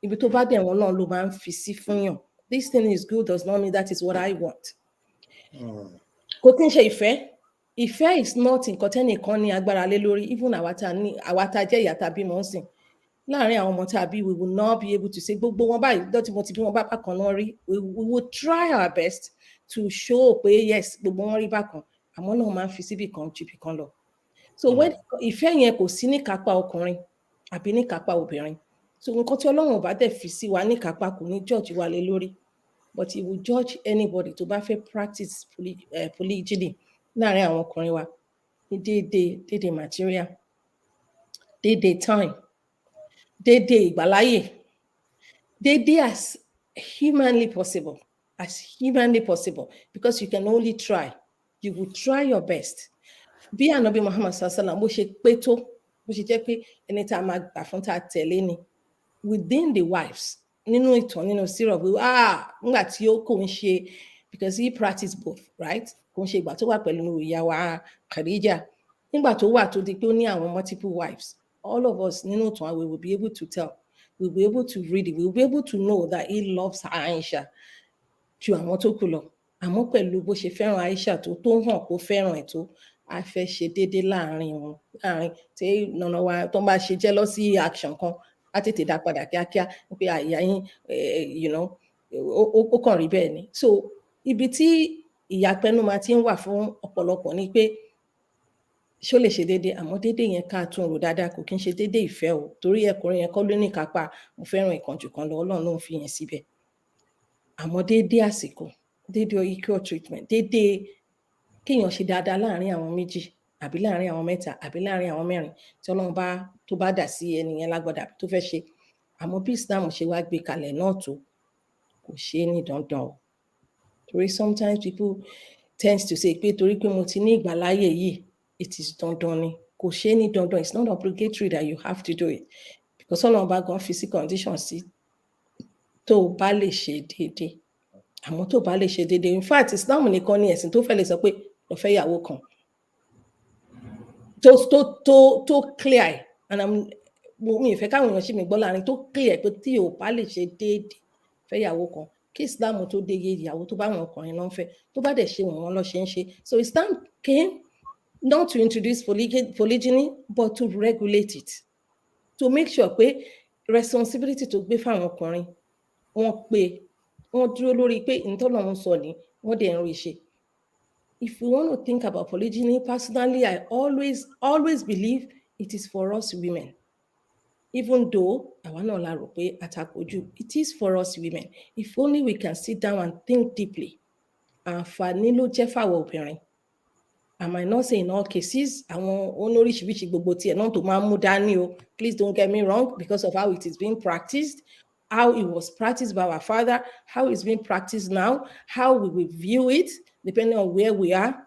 Ibi tó bá dẹ̀ wọ́n náà ló máa ń fi sí fún yàn. This thing is good does not mean that is what I want. Kò kí ń ṣe ìfẹ́. Ìfẹ́ is not nǹkan tẹ́nìkan ní agbára lé lórí. Even àwa tá jẹ́ ìyá tá bímọ ń sìn. Láàárín àwọn ọmọ tá a bí, we will not be able to say gbogbo wọn báyìí dọ́tí mo ti bí wọn bá bákan náà rí. We will try our best to show pé yes, gbogbo wọn rí bákan, àmọ́ náà máa ń fi síbì kan ju ibì kan lọ. So when ìfẹ́ yẹn kò sí ní kápá ọkùnrin àbí ní kápá obìnrin. So nǹkan tí Ọlọ́run bá dẹ̀ fi sí wa ní kápá kò ní judge wa lé lórí, but he will judge anybody tó bá fẹ́ practice polygyny láàárín àwọn ọkùnrin wa ní déédéé material, déédéé time, déédéé ìgbàláyè, déédéé as humanly possible, because you can only try. You will try your best. Bí Ànábì Muhammad sallam bó ṣe pé tó, bó ṣe jẹ́ pé ẹni tá a máa gbà fún tá a tẹ̀lé ni within the wives, nínú ìtàn, nínú sírọ̀ pé nígbà tí ó kò ń ṣe, because he practiced both, right? Kò ń ṣe ìgbà tó wà pẹ̀lú ìyàwó Khadija, nígbà tó wà tó di pé ó ní àwọn multiple wives. All of us nínú ìtàn, we will be able to tell, we will be able to read it, we will be able to know that he loves Aisha ju àwọn tó kù lọ. Àmọ́ pẹ̀lú bó ṣe fẹ́ràn Aisha tó hàn kó fẹ́ràn ẹ̀ tó, a fẹ́ ṣe déédéé láàárín wọn, láàárín tí nànà wa tó bá ṣe jealousy action kan á tètè dá padà kíákíá pé àyà yín ó kàn rí bẹ́ẹ̀ ni. So ibi tí ìyàpẹnu máa ti ń wà fún ọ̀pọ̀lọpọ̀ ni pé ṣó lè ṣe déédéé, àmọ́ déédéé yẹn ká tún rò dáadáa, kò kí ń ṣe déédéé ìfẹ́ o, torí ẹkùnrin yẹn kọ́ ló ní kápá mo fẹ́ràn ìkànjù kan lọ, Ọlọ́run ló ń fi yẹn síbẹ̀. Àmọ́ déédéé àsìkò, déédéé equal treatment, déédéé kéèyàn ṣe dáadáa láàárín àwọn méjì àbí láàárín àwọn mẹ́ta àbí láàárín àwọn mẹ́rin tí Ọlọ́run tó bá dà sí ẹnìyẹn lágbọ́dá tó fẹ́ ṣe. Àmọ́ bí Islam ṣe wá gbé kalẹ̀ náà tó, kò ṣe é ní dandan o. Torí sometimes people tend to say pé torí pé mo ti ní ìgbàláyè yìí, it is dandan ni. Kò ṣe é ní dandan. It's not obligatory that you have to do it. because Ọlọ́run bá gan fi sí condition sí tó o bá lè ṣe déédéé àmọ́ tó o bá lè ṣe déédéé in fact Islam nìkan ni ẹ̀sìn tó fẹ́ lè sọ pé lọ fẹ́ ìyàwó kan tó clear ẹ̀ and mi ìfẹ́ káwọn èèyàn ṣì mí gbọ́ láàrin tó clear pé tí o bá lè ṣe déédéé fẹ́ ìyàwó kan kí Islam tó dé iye ìyàwó tó bá wọn ọkùnrin ló ń fẹ́ tó bá dẹ̀ ṣe wọn lọ ṣe ń ṣe so Islam came not to introduce polygyny but to regulate it to make sure pé responsibility tó gbé fáwọn ọkùnrin wọ́n pé wọ́n dúró lórí pé ìtọ́lọ́run sọ ní wọ́n dẹ̀ ń rí ṣe. If we want to think about polygyny, personally, I always believe it is for us women. Even though àwa náà la rò pé àtàkójú, it is for us women. If only we can sit down and think deeply. Àǹfààní ló jẹ́ fáwọn obìnrin. I might not say in all cases, àwọn oníríṣiríṣi gbogbo tiẹ̀ náà tó máa ń mú dání o. Please don't get me wrong because of how it is being practiced, how it was practiced by our father, how it's being practiced now, how we will view it, depending on where we are.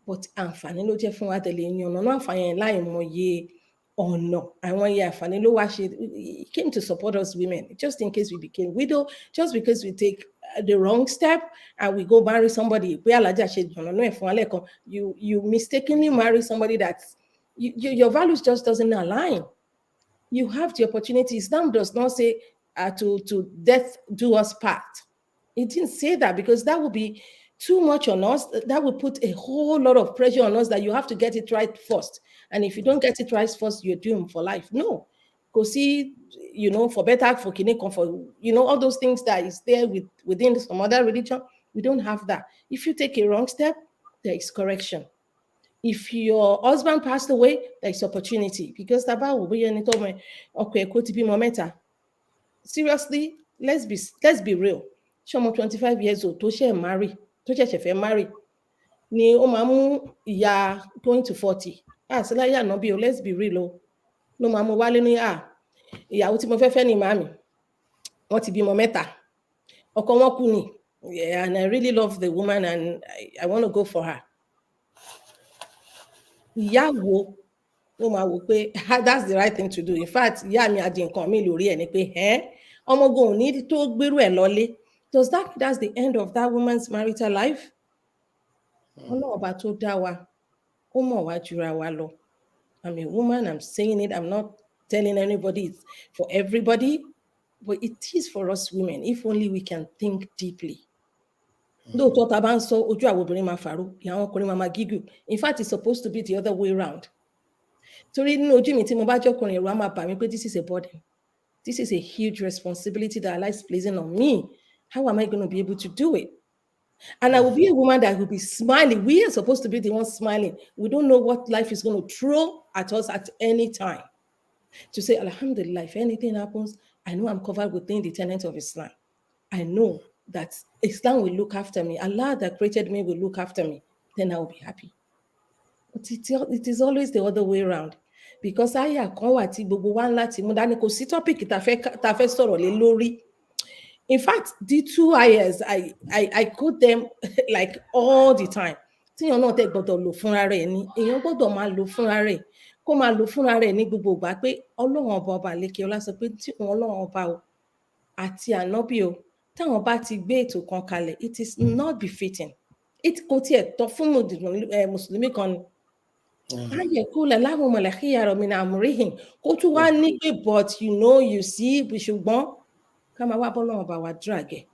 But àǹfààní ló jẹ́ fún wa tẹ̀lé ní ọ̀nà náà àǹfààní yẹn láì mọye ọ̀nà àwọn iye àǹfààní ló wá ṣe. It came to support us women, just in case we became widow, just because we take the wrong step and we go marry somebody. Pé alájà ṣe ọ̀nà náà fún alẹ́ kan, you mistakenly marry somebody that your values just doesn't align. You have the opportunity. Islam does not say to death do us part. It didn't say that because that would be too much on us. That would put a whole lot of pressure on us that you have to get it right first. And if you don't get it right first, you're doomed for life. No. Because see, for better, for kine, for, all those things that is there within some other religion, we don't have that. If you take a wrong step, there is correction. If your husband passed away, there is opportunity. Because seriously, let's be real. Ṣọmọ 25 years old tó ṣe marry, tó ṣẹ̀ṣẹ̀ fẹ́ marry, ni ó máa mú ìyá going to 40. Sí láyé ànábì o, let's be real o. Ló máa mú wálé ní ìyàwó tí mo fẹ́ ní màmí. Wọ́n ti bímọ mẹ́ta. Ọkọ wọn kú ni. Yeah, and I really love the woman and I want to go for her. Ìyá wo ló máa wò pé that's the right thing to do. In fact, ìyá mi àdì nǹkan mi lórí ẹ̀ ni pé ọmọgùn ò ní tó gbérú ẹ̀ lọ́lé. Does that's the end of that woman's marital life? Ọlọ́run ọba tó dá wa, ó mọ̀ wá jura wa lọ. I'm a woman, I'm saying it, I'm not telling anybody it's for everybody, but it is for us women, if only we can think deeply. Lóòótọ́ tá a bá ń sọ ojú àwọn obìnrin máa fàrú, ìyàwó ọkùnrin máa gígùn. In fact, it's supposed to be the other way around. Torí nínú ojú mi tí mo bá jọkùnrin ẹ̀rù á máa bà mí pé this is a burden. This is a huge responsibility that Allah is placing on me. How am I going to be able to do it? And I will be a woman that will be smiling. We are supposed to be the ones smiling. We don't know what life is going to throw at us at any time. To say, Alhamdulillah, if anything happens, I know I'm covered within the tenets of Islam. I know that Islam will look after me. Allah that created me will look after me. Then I will be happy. But it is always the other way around. Because àyà kan wà tí gbogbo wa láti mú dání kò sí topic tá fẹ́ sọ̀rọ̀ lé lórí. In fact, the 2 ayahs, I quote them like all the time. Tíyàn náà tẹ́ gbọ́dọ̀ lò fúnra rẹ̀ ni, èèyàn gbọ́dọ̀ máa lò fúnra rẹ̀, kó máa lò fúnra rẹ̀ ní gbogbo ìgbà pé Ọlọ́run ọba lékè ọlá sọ pé tí Ọlọ́run ọba o àti ànábì o táwọn bá ti gbé ètò kan kalẹ̀, it is not befitting. It kò tiẹ̀ tọ́ fún mùsùlùmí kan ni. Ayẹ̀kúlẹ̀ láwọn mọ̀lẹ́kí yàrá mi náà múríhìn kó tún wá ní pé but you see ṣùgbọ́n ká máa wá bọ́lọ́run ọba wa drag ẹ̀.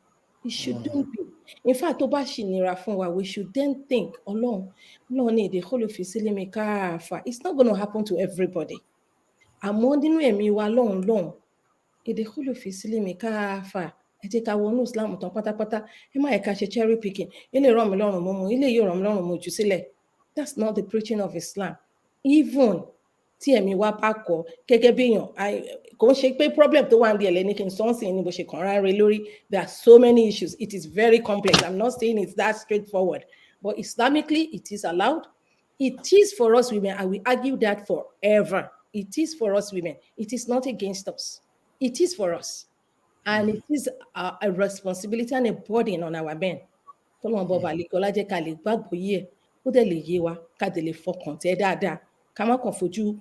It shouldn't be. In fact, tó bá ṣì nira fún wa, we should then think, Ọlọ́run ní èdè kólófì sílé mi káàfà. It's not going to happen to everybody. Àmọ́ nínú ẹ̀mí wa lọ́hùn, èdè kólófì sílé mi káàfà. Ẹ jẹ́ ká wọnú Islam tán pátápátá. Ẹ má yẹ ká ṣe cherry picking. Ilé rọ̀ mí lọ́rùn mú, ilé yóò rọ̀ mí lọ́rùn mú jù sílẹ̀. That's not the preaching of Islam. Even tí ẹ̀mí wa bá kọ̀ gẹ́gẹ́ bí èèyàn, kò ń ṣe pé problem tó wà ní ẹ̀lẹ́ ní kí n sọ́nsìn ní bó ṣe kàn rárẹ̀ lórí. There are so many issues. It is very complex. I'm not saying it's that straightforward. But Islamically, it is allowed. It is for us women. I will argue that forever. It is for us women. It is not against us. It is for us. And it is a responsibility and a burden on our men. Tọ́lọ́run bọ̀ bàlẹ̀ kọ́lá jẹ́ ká lè gbàgbọ́ yé ó dẹ̀ lè yé wa ká dẹ̀ lè fọkàn tẹ́ dáadáa ká má kàn fojú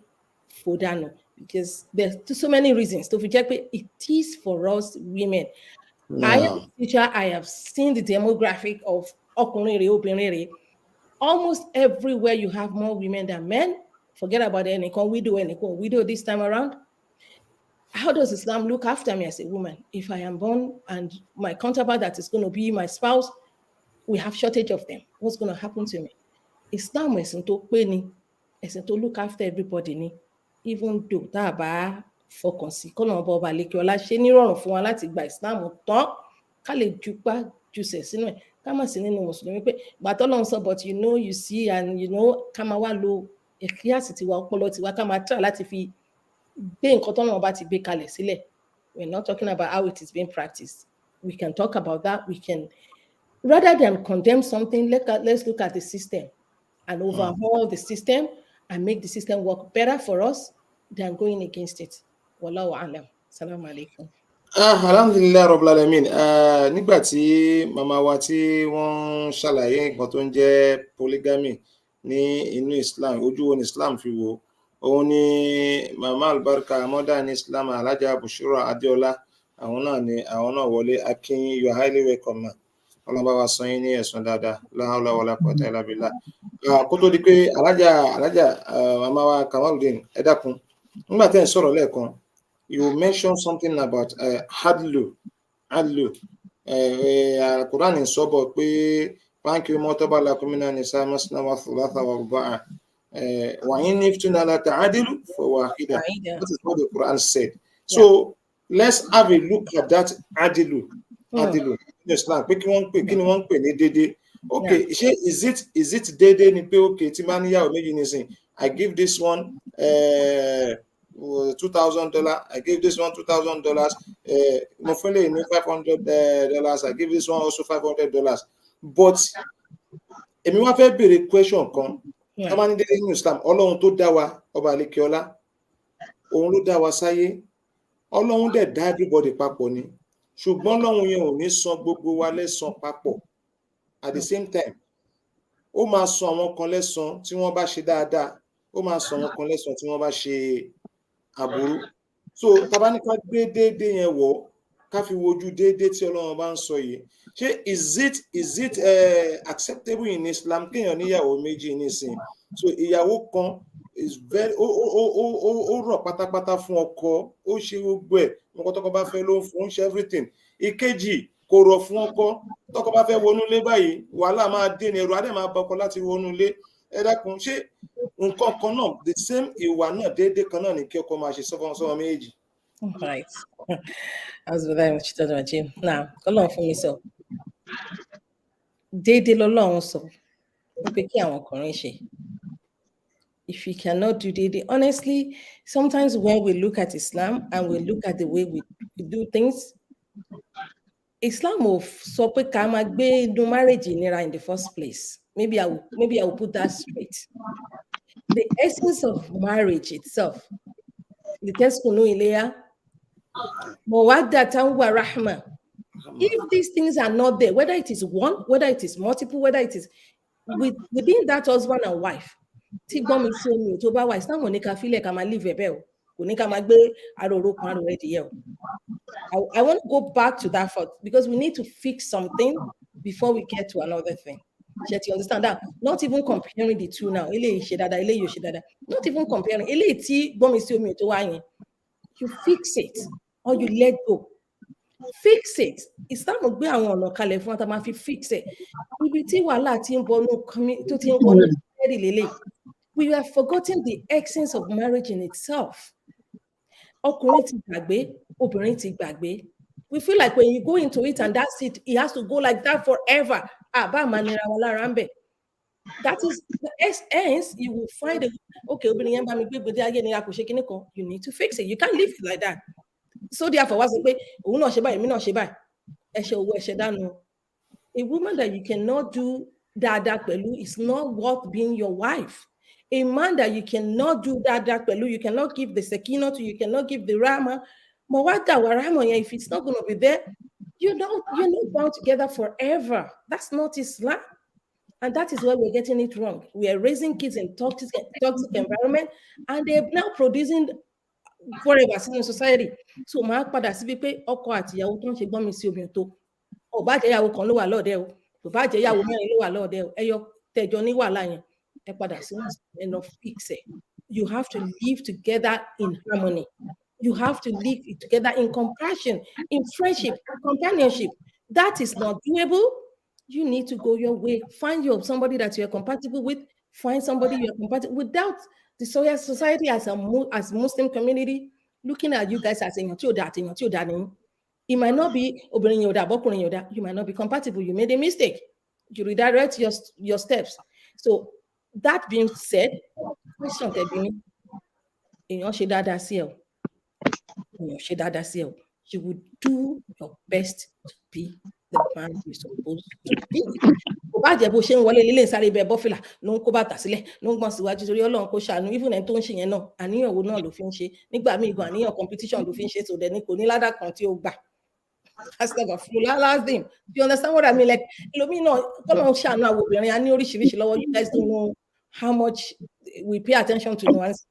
fò dànù because there's so many reasons. So if you check it is for us women. I am Now, a teacher. I have seen the demographic of ọkùnrin rè, obìnrin rè. Almost everywhere you have more women than men. Forget about ẹnìkan widow this time around. How does Islam look after me as a woman? If I am born and my counterpart that is going to be my spouse, we have shortage of them. What's going to happen to me? Islam ẹ̀sìn tó pé ni, ẹ̀sìn tó look after everybody ni. Even though tá a bá fọkàn sí kọ́nà ọba àlekè ọlá ṣe nírọ̀rùn fún wa láti gba Islam tán ká lè jupá jùsẹ̀ sínú ẹ̀ ká má sí nínú mùsùlùmí pé gbàtọ́ lọ́n sọ but you see and ká máa wá lo ẹ̀kíyàsí tiwa ọpọlọ tiwa ká máa try láti fi gbé nǹkan tọ́nà ọba ti gbé kalẹ̀ sílẹ̀. We're not talking about how it is being practiced. We can talk about that. We can, rather than condemn something, let's look at the system and overhaul the system and make the system work better for us than going against it. Wallahu a'lam. Assalamu alaikum. Alhamdulillah Rabbil Alamin. Nígbà tí màmá wa tí wọ́n ń ṣàlàyé nǹkan tó ń jẹ́ polygamy ní inú Islam, ojú wo ni Islam fi wò, òun ni màmá Albarka Modern Islam Alhaja Bushra Adeola, àwọn náà wọlé. Akin, you are highly welcome ma. Ọlọ́run wa san yín ní ẹ̀san dáadáa. La hawla wala quwwata illa billah. Kó tó di pé Alhaja màmá wa Kamaludin, ẹ dákun, nígbà tẹ́ ń sọ̀rọ̀ lẹ́ẹ̀kan, you mentioned something about adlu. Quran ń sọ bọ̀ pé fankihu ma taba lakum minan nisa masna wa thulatha wa ruba'a wa in khiftum alla ta'dilu fawahida. That is what the Quran said. So let's have a look at that adilu in Islam. Pé kí ni wọ́n ń pè ní dédé. Okay, is it dédé ni pé okay tí máa níyàwó méjì nísìn, I give this one $2,000, I give this one $2,000, mo fún lè ní $500, I give this one also $500. But èmi wá fẹ́ béèrè question kan. Ká máa ní dédé ní Islam, Ọlọ́run tó dá wa, ọba àlekè ọlá, òun ló dá wa sáyé, Ọlọ́run dẹ̀ dá everybody papọ̀ ni, ṣùgbọ́n Ọlọ́run yẹn ò ní san gbogbo wa lẹ́san papọ̀ at the same time. Ó máa san àwọn kan lẹ́san tí wọ́n bá ṣe dáadáa, ó máa san àwọn kan lẹ́san tí wọ́n bá ṣe aburú. So tá bá ní ká gbé déédé yẹn wọ̀, ká fi wojú déédé tí Ọlọ́run bá ń sọ yìí, ṣé is it acceptable in Islam kéèyàn níyàwó méjì nísìn? So ìyàwó kan is very ó rọ̀ pátápátá fún ọkọ, ó ṣe gbogbo ẹ̀, nǹkan tọ́kọ bá fẹ́ ló ń fún, ṣe everything. Ìkejì kò rọ̀ fún ọkọ, tọ́kọ bá fẹ́ wọnú ilé báyìí wàhálà máa dé ní, ẹrù á dẹ̀ máa bá ọkọ láti wọnú ilé. Ẹ dákun, ṣé nǹkan kan náà, the same ìwà náà, déédé kan náà ni kí ọkọ máa ṣe sọ́wọ́ méjì? Right. As with that, now, Ọlọ́run fún mi sọ. Déédé lọ́lọ́run sọ pé kí àwọn ọkùnrin ṣe. If you cannot do déédé, honestly, sometimes when we look at Islam and we look at the way we do things, Islam will sọ pé ká máa gbé inú marriage nira in the first place. Maybe I will put that straight. The essence of marriage itself, the teskunu ileya, mawaddatan wa rahma. If these things are not there, whether it is one, whether it is multiple, whether it is within that husband and wife, tí gbọ́n mi sí omi ò tó bá wà, Islam ò ní ká fílẹ̀ ká máa live ẹ̀bẹ̀ o, kò ní ká máa gbé àròrò kan àròrò ẹ̀dìyẹ o. I want to go back to that thought because we need to fix something before we get to another thing. You understand that? Not even comparing the two now. Not even comparing. You fix it or you let go. Fix it. It's not going to fix it. We have forgotten the essence of marriage in itself. We feel like when you go into it and that's it, it has to go like that forever. That is the essence. You will find it. Okay, you need to fix it. You can't leave it like that. So therefore, what's the a woman that you cannot do that is not worth being your wife. A man that you cannot do that you cannot give the sekina to, you cannot give the rama. If it's not going to be there, you're not bound together forever. That's not Islam. And that is why we're getting it wrong. We are raising kids in toxic environment, and they're now producing forever sínú society. So máa padà síbi pé ọkọ àti ìyàwó tó ń ṣe gbọ́n mi sí omi tó ò bá jẹ́ ìyàwó kan ló wà lọ́ọ̀dẹ o kò bá jẹ́ ìyàwó mẹ́rin ló wà lọ́ọ̀dẹ o ẹyọ tẹjọ ní wàhálà yẹn ẹ padà sínú ẹ fix ẹ. You have to live together in harmony. You have to live together in compassion, in friendship, companionship. That is not doable. You need to go your way. Find somebody that you're compatible with. Find somebody you're compatible without the society as Muslim community looking at you guys as it might not be you might not be compatible. You made a mistake. You redirect your steps. So that being said, question you would do your best to be the man you're supposed to be. Bá jẹ́ bó ṣe ń wọlé lílé sáré bẹ́ẹ̀ bọ́fìlà ló ń kó bàtà sílẹ̀ ló ń gbọ́n síwájú torí Ọlọ́run kó ṣàánú even ẹni tó ń ṣe yẹn náà àníyàn wo náà ló fi ń ṣe nígbà míì gan àníyàn competition ló fi ń ṣe so dẹ̀ ni kò ní ládà kan tí ó gbà. Last thing, do you understand what I mean? Like ẹlòmíì náà kọ́nà ṣàánú àwọn obìnrin a ní oríṣiríṣi lọ́wọ́. You guys don't know how much we pay attention to nuance.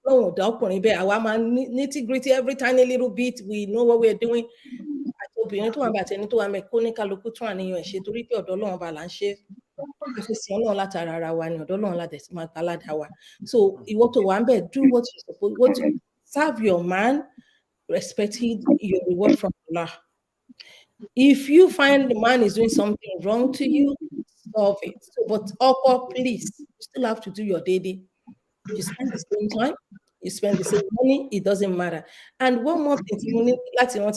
Lọ́wọ́ ọ̀dà ọkùnrin bẹ́ẹ̀ àwa máa nitty gritty every tiny little bit we know what we're doing. Obìnrin tó wà bàtẹ ní tó wà mẹ́ kó ní kálukú tún àníyàn ẹ̀ ṣe torí pé ọ̀dọ̀ Ọlọ́run bá là ń ṣe àfẹsẹ̀ Ọlọ́run látara ara wa ni ọ̀dọ̀ Ọlọ́run láti máa gbà ládàá wa. So ìwọ tó wà ń bẹ̀ do what you suppose what to serve your man, respecting your reward from Allah. If you find the man is doing something wrong to you, solve it. So, but please, you still have to do your daily. You spend the same time, you spend the same money, it doesn't matter. And one more thing,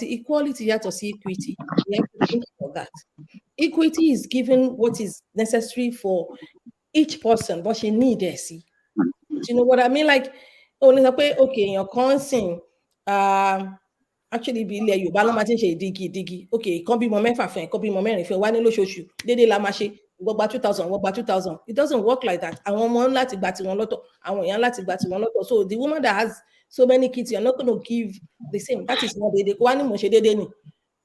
equality to see equity. You have to think about that. Equity is given what is necessary for each person, what she needs. See, you know what I mean? Like, okay, your consent, actually bí ilẹ̀ Yorùbá ló máa ti ń ṣe ìdígi okay kan bímọ mẹ́fà fún ẹ kan bímọ mẹ́rin fún ẹ wá ní lóṣooṣù déédéé la máa ṣe wọ́n gba 2000 wọ́n gba 2000. It doesn't work like that. Àwọn ọmọ láti gba tiwọn lọ́tọ̀ àwọn èèyàn láti gba tiwọn lọ́tọ̀. So the woman that has so many kids, you're not going to give the same. That is not déédéé. Kó wá ní mo ṣe déédéé ni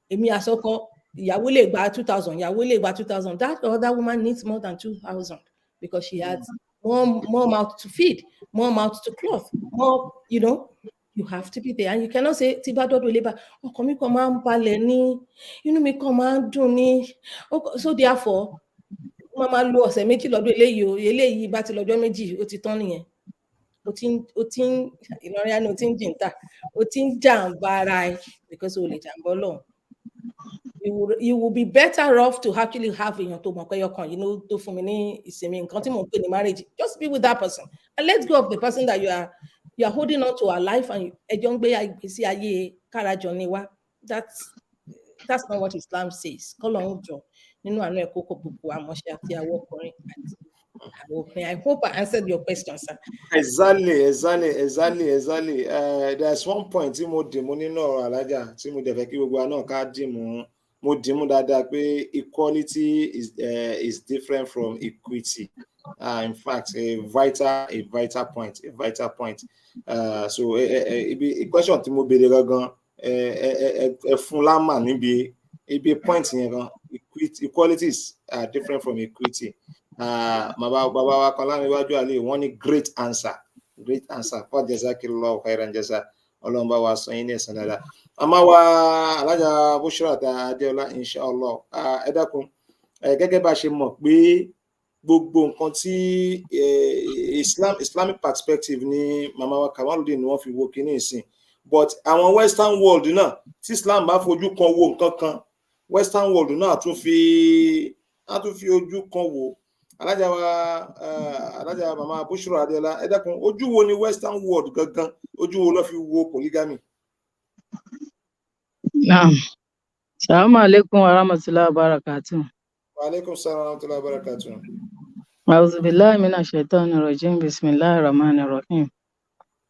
èmi àsọkọ ìyàwó lè gba 2000 ìyàwó lè gba 2000. That other woman needs more than 2000 because she has more mouth to feed, more mouth to clothe, more, you know. You have to be there, and you cannot say tí bá dọ́dọ̀ ilé bá ọkàn mi kàn máa ń balẹ̀ ní inú mi kàn máa ń dùn ní. So therefore wọ́n máa lo ọ̀sẹ̀ méjì lọ́dọ̀ eléyìí bá ti lọ́jọ́ méjì ó ti tán nìyẹn. Ó ti ń ìlọrin àná ó ti ń jìntà ó ti ń jàǹbá ara ẹ because ó lè jàǹbá Ọlọ́run. You will be better off to actually have èèyàn tó mọ̀ pé ọkàn yìí ló tó fún mi ní ìsinmi nǹkan tí mò ń pè ní marriage. Just be with that person and let go of the person that you are holding on to our life and ẹjọ́ ń gbé ìgbésí ayé kárajọ ni wá. That's not what Islam says. Kọ́lọ́run jọ nínú àánú ẹ̀kọ́ kò gbogbo àmọ́ṣe àti àwọn ọkùnrin àti àwọn obìnrin. I hope I answered your question, sir. Exactly. There's one point tí mo dì mú nínú ọ̀rọ̀ alájà tí mo dẹ̀ fẹ́ kí gbogbo wa náà ká dì mú. Mo dì mú dáadáa pé equality is different from equity. In fact, a vital point. So a question tí mo béèrè gangan ẹ fún lámà níbi ibi point yẹn gan. Equalities are different from equity. Bàbá wa kan láàrin iwájú àlè wọ́n ní great answer fún jazakillahu khairan jaza Ọlọ́run bá wa sọ yín ní ẹ̀san dáadáa. Àmọ́ wa alájà Bushra Adéọlá inshallah ẹ dákun gẹ́gẹ́ bá ṣe mọ̀ pé gbogbo nǹkan tí Islamic perspective ní màmá wa Kamaludin ni wọ́n fi wo kíní ìsìn, but àwọn western world náà tí Islam bá fojú kan wo nǹkan kan western world náà tún fi ojú kan wo. Alájà màmá Bushra Adéọlá ẹ dákun ojú wo ni western world gangan ojú wo ló fi wo polygamy? Naam. Assalamu alaikum wa rahmatullahi wa barakatuh. Wa alaikum salam wa rahmatullahi wa barakatuh. A'udhu billahi minash shaitanir rajim. Bismillahir rahmanir rahim.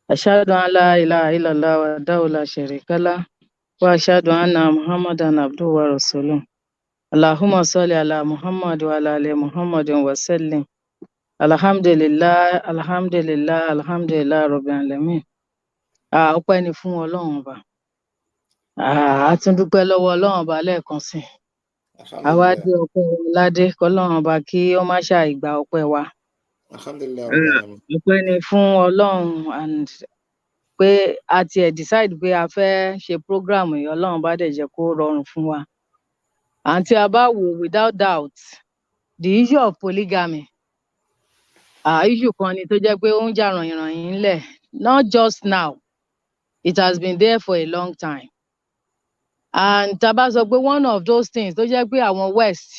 Ashhadu an la ilaha illallah wahdahu la sharika lah wa ashhadu anna Muhammadan abduhu wa rasuluh. Allahumma salli ala Muhammad wa ala ali Muhammadin wa sallim. Alhamdulillah rabbil alamin. Ọpẹ́ ni fún Ọlọ́run Ọba. A tún dúpẹ́ lọ́wọ́ Ọlọ́run Ọba lẹ́ẹ̀kan sí. Àwa dé ọpẹ́ ládé kọ́lọ́run Ọba kí ó má ṣàì gba ọpẹ́ wa. Alhamdulillah. Ọpẹ́ ni fún Ọlọ́run and pé a tiẹ̀ decide pé a fẹ́ ṣe program yìí Ọlọ́run bá dẹ̀ jẹ́ kó rọrùn fún wa. And tí a bá wò without doubt, the issue of polygamy, issue kan ni tó jẹ́ pé ó ń jà rànyìnrànyìn ńlẹ̀, not just now, it has been there for a long time. And tá a bá sọ pé one of those things tó jẹ́ pé àwọn West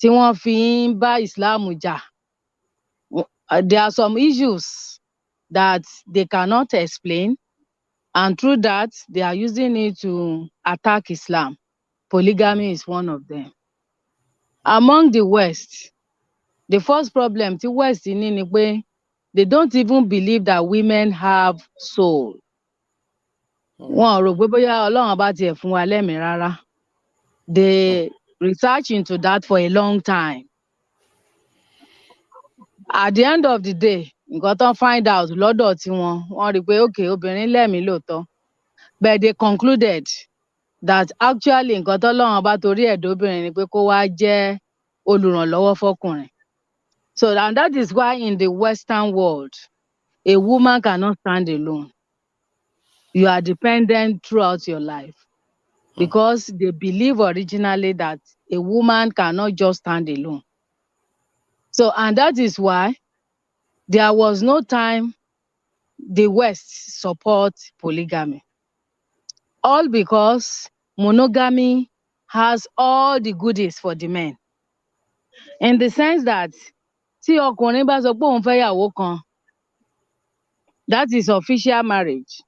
tí wọ́n fi ń bá Islam jà, there are some issues that they cannot explain, and through that they are using it to attack Islam. Polygamy is one of them. Among the West, the first problem tí West ní ni pé they don't even believe that women have soul. Wọn ò rò pé bóyá Ọlọ́run bá tiẹ̀ fún wa lẹ́mìí rárá. They research into that for a long time. At the end of the day, nǹkan tán find out lọ́dọ̀ tiwọn, wọ́n rí i pé okay, obìnrin lẹ́mìí lóòótọ́. But they concluded that actually nǹkan tọ́lọ́run bá torí ẹ̀dá obìnrin ni pé kó wá jẹ́ olùrànlọ́wọ́ fọ́kùnrin. So and that is why in the Western world, a woman cannot stand alone. You are dependent throughout your life because they believe originally that a woman cannot just stand alone. So, and that is why there was no time the West support polygamy. All because monogamy has all the goodies for the men. In the sense that tí ọkùnrin bá sọ pé òun fẹ́ yàwó kan, that is official marriage.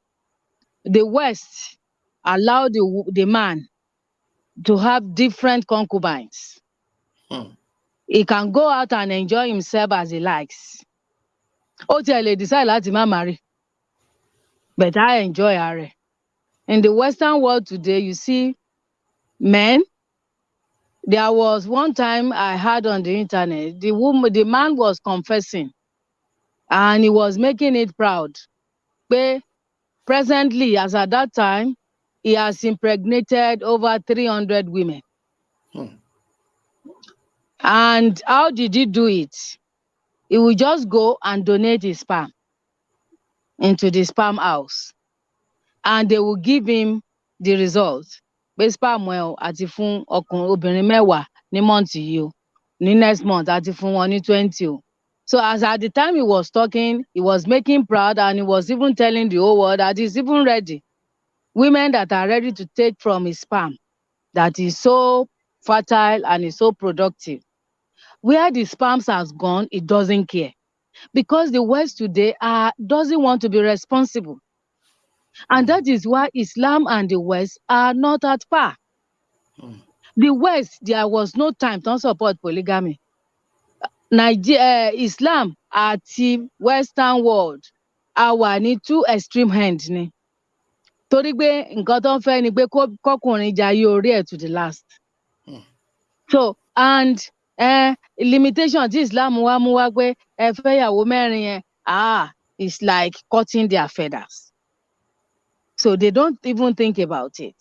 The West allow the man to have different concubines. He can go out and enjoy himself as he likes. Ó tiẹ̀ lè decide láti má marry, but I enjoy her. In the Western world today, you see men. There was one time I heard on the internet, the man was confessing, and he was making it proud. But presently, as at that time, he has impregnated over 300 women. And how did he do it? He will just go and donate his sperm into the sperm house, and they will give him the results. Pé sperm ẹ o àti fún obìnrin mẹ́wàá ní month yìí o, ní next month àti fún wọn ní 20 o. So as at the time he was talking, he was making proud, and he was even telling the whole world that he's even ready. Women that are ready to take from his sperm, that is so fertile and is so productive. Where the sperms has gone, it doesn't care. Because the West today doesn't want to be responsible. And that is why Islam and the West are not at par. The West, there was no time to support polygamy. Islam àti Western world, àwa ní two extreme ends ni. Torí pé nǹkan tó ń fẹ́ ni pé kọ́kùnrin jayé orí ẹ̀ to the last. So, and limitation tí Islam wá mú wá pé ẹ fẹ́ yàwó mẹ́rin yẹn, it's like cutting their feathers. So they don't even think about it.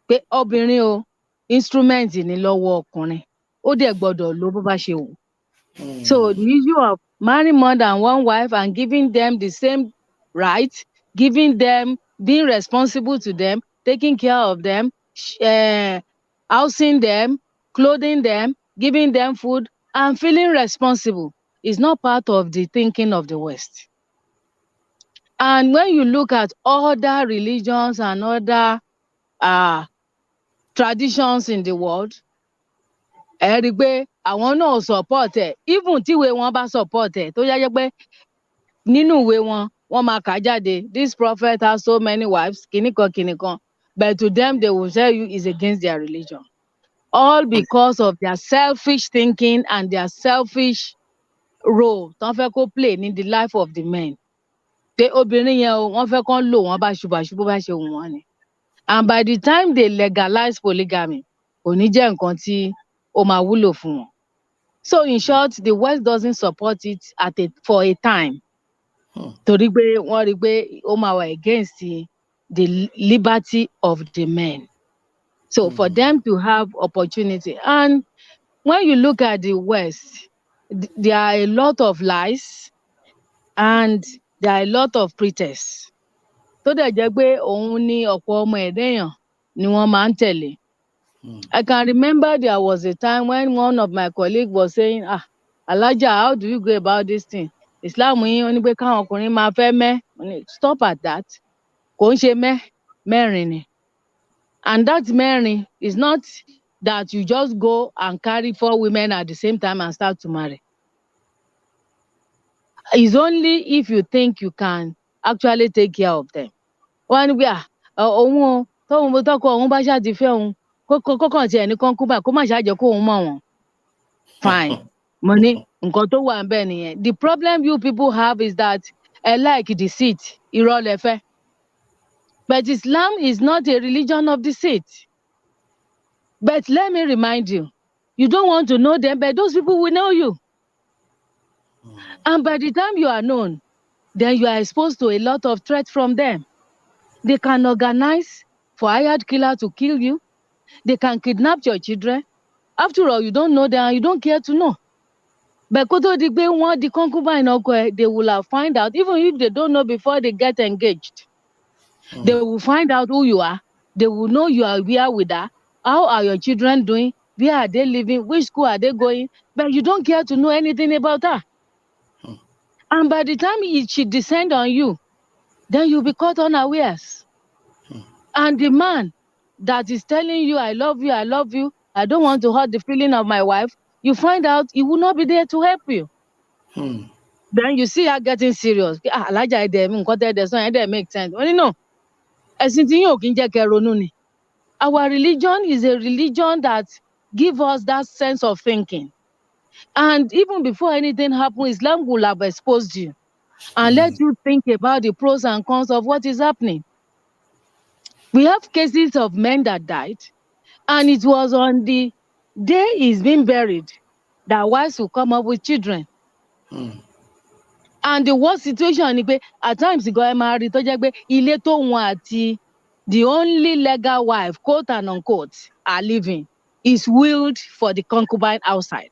Pé obìnrin o, instrument ni lọ́wọ́ ọkùnrin, ó dẹ̀ gbọ́dọ̀ lò bó bá ṣe wù. So the issue of marrying more than one wife and giving them the same rights, giving them, being responsible to them, taking care of them, housing them, clothing them, giving them food, and feeling responsible is not part of the thinking of the West. And when you look at other religions and other traditions in the world, ẹ rí i pé àwọn náà support ẹ̀, even tíwèé wọn bá support ẹ̀, tó yẹ pé nínú ìwé wọn, wọ́n máa kà jáde, this prophet has so many wives, kìnìkan, but to them they will tell you it's against their religion. All because of their selfish thinking and their selfish role tán fẹ́ kó play in the life of the men. Pé obìnrin yẹn o, wọ́n fẹ́ kán lò wọ́n báṣubàṣu bó bá ṣe wù wọ́n ni. And by the time they legalize polygamy, kò ní jẹ́ nǹkan tí ó máa wúlò fún wọn. So in short, the West doesn't support it for a time. Torí pé wọ́n rí pé ó máa wà against the liberty of the men. So for them to have opportunity. And when you look at the West, there are a lot of lies and there are a lot of pretense. tó dẹ̀ jẹ́ pé òun ni ọ̀pọ̀ ọmọ ẹ̀dá èèyàn ni wọ́n máa ń tẹ̀lé. I can remember there was a time when one of my colleagues was saying, Alhaja, how do you go about this thing? Islam yín ó ní pé káwọn ọkùnrin máa fẹ́ stop at that. Kò ń ṣe mẹ́rin ni. And that mẹ́rin is not that you just go and carry 4 women at the same time and start to marry. It's only if you think you can actually take care of them. Wọ́n ní pé òun tóun tọkọ òun bá ṣáà ti fẹ́ òun kókàn tiẹ̀ ní concubine kó má ṣáà jẹ́ kó òun mọ̀ wọ́n. Fine. Mo ní nǹkan tó wà níbẹ̀ nìyẹn. The problem you people have is that like deceit, irọ́ lẹ fẹ́. But Islam is not a religion of deceit. But let me remind you, you don't want to know them, but those people will know you. And by the time you are known, then you are exposed to a lot of threats from them. They can organize for hired killer to kill you. They can kidnap your children. After all, you don't know them and you don't care to know. But the concubine, they will have find out, even if they don't know before they get engaged. They will find out who you are. They will know you are here with her. How are your children doing? Where are they living? Which school are they going? But you don't care to know anything about her. And by the time she descend on you, then you'll be caught unawares. And the man that is telling you, I love you, I don't want to hurt the feeling of my wife, you find out he will not be there to help you. Then you see her getting serious. Alhaja, it makes sense. Only no. Our religion is a religion that gives us that sense of thinking. And even before anything happens, Islam will have exposed you and let you think about the pros and cons of what is happening. We have cases of men that died, and it was on the day he's been buried that wives will come up with children. And the worst situation is at times he got married the only legal wife, quote and unquote, are living is willed for the concubine outside.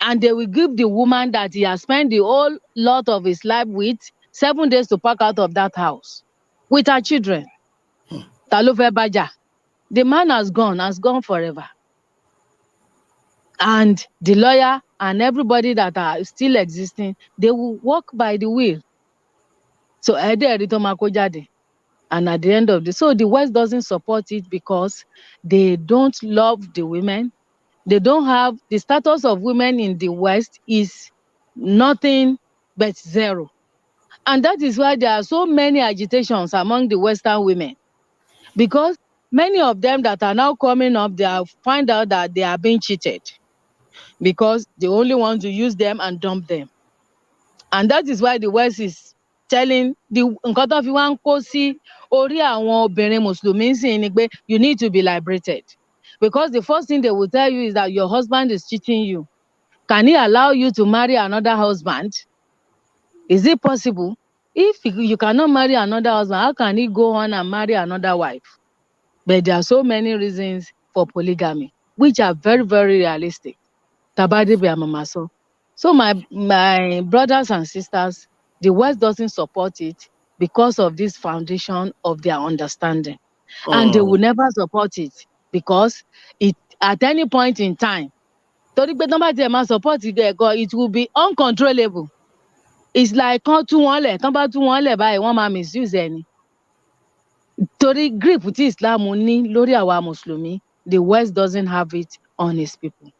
And they will give the woman that he has spent the whole lot of his life with 7 days to pack out of that house with her children. The man has gone forever. And the lawyer and everybody that are still existing, they will walk by the will. So and at the end of so the West doesn't support it because they don't love the women. They don't have the status of women in the West is nothing but 0. And that is why there are so many agitations among the Western women. Because many of them that are now coming up, they find out that they are being cheated. Because they only want to use them and dump them. And that is why the West is telling the you need to be liberated. Because the first thing they will tell you is that your husband is cheating you. Can he allow you to marry another husband? Is it possible? If you cannot marry another husband, how can he go on and marry another wife? But there are so many reasons for polygamy, which are very, very realistic. So my brothers and sisters, the West doesn't support it because of this foundation of their understanding. And they will never support it because at any point in time, it will be uncontrollable. It's like misuse any. Grip with Islam lórí àwa Mùsùlùmí, the West doesn't have it on its people.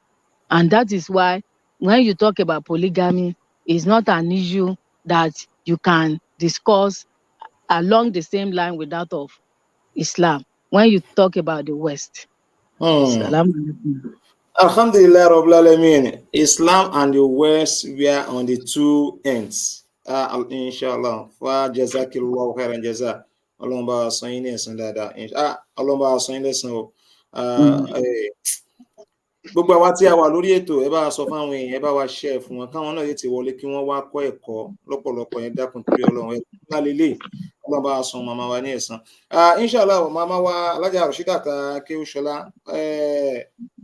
And that is why when you talk about polygamy, it's not an issue that you can discuss along the same line with that of Islam when you talk about the West. Alhamdulillah Rabbil Alameen. Islam and the West were on the two ends. Inshallah. Fa jazakillahu khairan jaza. Ọlọ́run bá wa san yín ní ẹ̀san dáadáa. Ọlọ́run bá wa san yín lẹ́san o. Gbogbo àwa tí a wà lórí ètò, ẹ bá wa sọ fún àwọn èèyàn, ẹ bá wa share fún wọn káwọn náà lè ti wọlé kí wọ́n wá kọ́ ẹ̀kọ́ lọ́pọ̀lọpọ̀ yẹn dákun torí Ọlọ́run ẹ ńlá lélẹ̀. Ọlọ́run bá wa san màmá wa ní ẹ̀san. Inshallah màmá wa Alájà Rasheedat Akéwúṣọlá,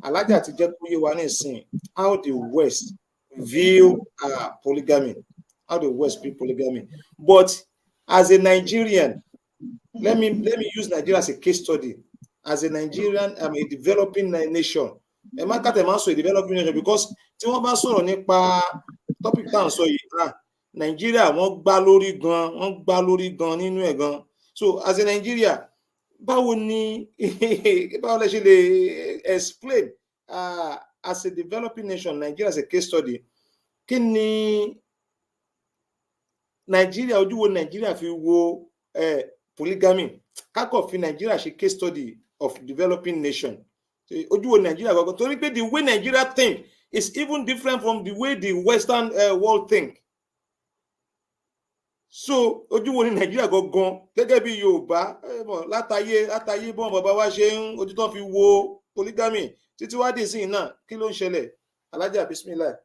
Alájà ti jẹ́ kó yé wa ní ìsìn how the West view polygamy. How the West view polygamy. But As a Nigerian, let me use Nigeria as a case study. As a Nigerian, I'm a developing nation. Ẹ má kàtẹ́ máa sọ a developing nation because tí wọ́n bá sọ̀rọ̀ nípa topic tá à ń sọ yìí, Nigeria wọ́n gbá lórí gan nínú ẹ̀ gan. So as a Nigeria, báwo lẹ ṣe lè explain as a developing nation, Nigeria as a case study, kí ni Nigeria, ojú wo Nigeria fi wo polygamy? Kákọ̀ fi Nigeria ṣe case study of developing nation. Ojú wo Nigeria gbogbo, torí pé the way Nigeria think is even different from the way the Western world think. So ojú wo ni Nigeria gangan gẹ́gẹ́ bí Yorùbá látayé bọ́n bàbá wa ṣe ń ojú tán fi wo polygamy títí wá dé sí náà, kí ló ń ṣẹlẹ̀? Alájà bismillah.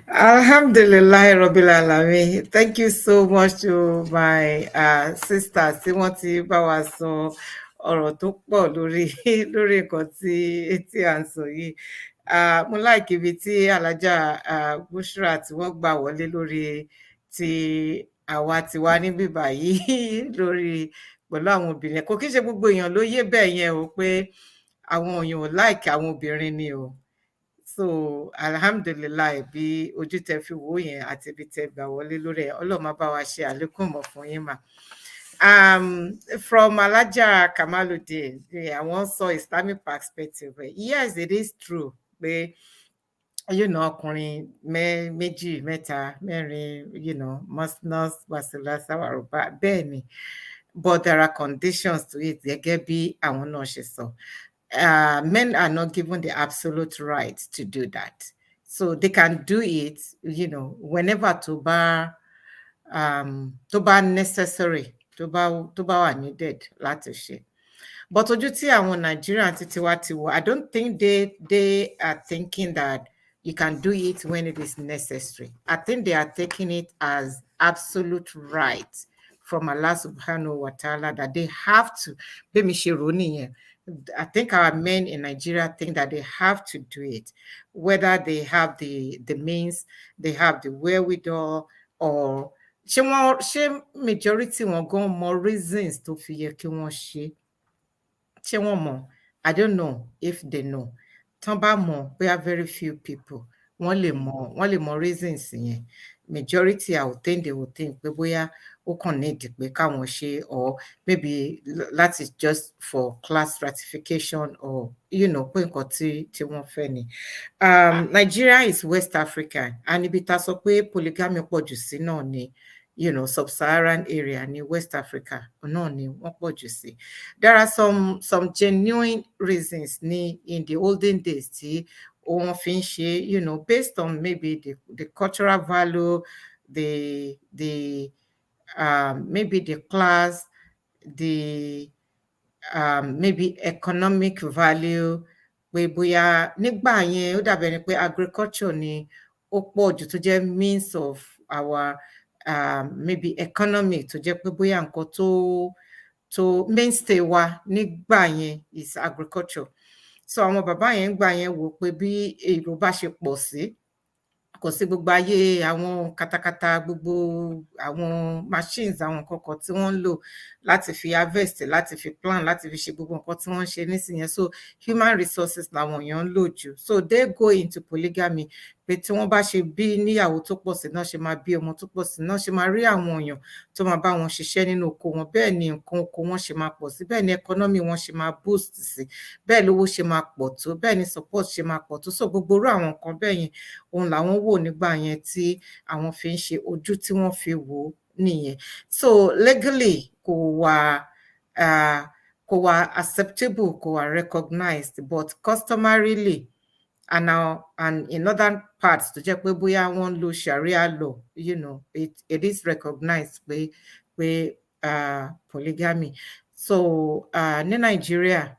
Alhamdulillah Rabbil Alamin. Thank you so much to my sisters tí wọ́n ti bá wa sọ ọ̀rọ̀ tó pọ̀ lórí nǹkan tí à ń sọ yìí. Mo like ibi tí Alájà Bushra tí wọ́n gbà wọlé lórí ti àwa tiwa níbí báyìí lórí pẹ̀lú àwọn obìnrin. Kò kí ṣe gbogbo èèyàn ló yé bẹ́ẹ̀ yẹn o, pé àwọn èèyàn ò like àwọn obìnrin ni o. So alhamdulillah, bí ojú tẹ fi wò yẹn àti ibi tẹ gbà wọlé lórí ẹ̀, Ọlọ́run máa bá wa ṣe àlékún mọ̀ fún yín mà. From Alájà Kamaluddin, àwọn sọ Islamic perspective. Yes, it is true pé ọkùnrin méjì mẹ́ta mẹ́rin musnad wasulasa waruba, bẹ́ẹ̀ ni, but there are conditions to it gẹ́gẹ́ bí àwọn náà ṣe sọ. Men are not given the absolute right to do that. So they can do it, whenever tó bá necessary, tó bá wà needed láti ṣe. But ojú tí àwọn Nigerian ti tiwa ti wò, I don't think they are thinking that you can do it when it is necessary. I think they are taking it as absolute right from Allah subhanahu wa ta'ala that they have to. I think our men in Nigeria think that they have to do it, whether they have the means, they have the wherewithal, or ṣé majority wọn gan mọ reasons tó fi yẹ kí wọ́n ṣe. Ṣé wọ́n mọ̀? I don't know if they know. Tán bá mọ̀, bóyá very few people wọ́n lè mọ̀ reasons yẹn. Majority, I would think they would think pé bóyá ó kàn need pé káwọn ṣe, or maybe that is just for class stratification, or pé nǹkan tí wọ́n fẹ́ ni. Nigeria is West Africa, and ibi tá sọ pé polygamy pọ̀ jù sí náà ni sub-Saharan area ní West Africa náà ni wọ́n pọ̀ jù sí. There are some genuine reasons in the olden days tí wọ́n fi ń ṣe, based on maybe the cultural value, the maybe the class, the maybe economic value, pé bóyá nígbà yẹn ó dàbẹ̀ ni pé agriculture ni ó pọ̀ jù tó jẹ́ means of our maybe economy, tó jẹ́ pé bóyá nǹkan tó mainstay wa nígbà yẹn is agriculture. So àwọn bàbá yẹn gbà yẹn wò pé bí èrò bá ṣe pọ̀ sí, kò sí gbogbo ayé àwọn katakata, gbogbo àwọn machines, àwọn kọ̀ọ̀kan tí wọ́n ń lò láti fi harvest, láti fi plant, láti fi ṣe gbogbo nǹkan tí wọ́n ń ṣe nísìnyẹn. So human resources làwọn èèyàn ń lò jù. So they go into polygamy, pé tí wọ́n bá ṣe bí níyàwó tó pọ̀ sí náà ṣe máa bí ọmọ tó pọ̀ sí náà ṣe máa rí àwọn èèyàn tó máa bá wọn ṣiṣẹ́ nínú oko wọn, bẹ́ẹ̀ ni nǹkan oko wọn ṣe máa pọ̀ sí, bẹ́ẹ̀ ni economy wọn ṣe máa boost sí, bẹ́ẹ̀ lówó ṣe máa pọ̀ tó, bẹ́ẹ̀ ni support ṣe máa pọ̀ tó. So gbogbo irú àwọn nǹkan bẹ́ẹ̀ yẹn òun làwọn wò nígbà yẹn tí àwọn fi ń ṣe, ojú tí wọ́n fi wò ó nìyẹn. So legally kò wà acceptable, kò wà recognized, but customarily and in other parts tó jẹ́ pé bóyá wọ́n ń lo Sharia law, it is recognized pé polygamy. So ní Nigeria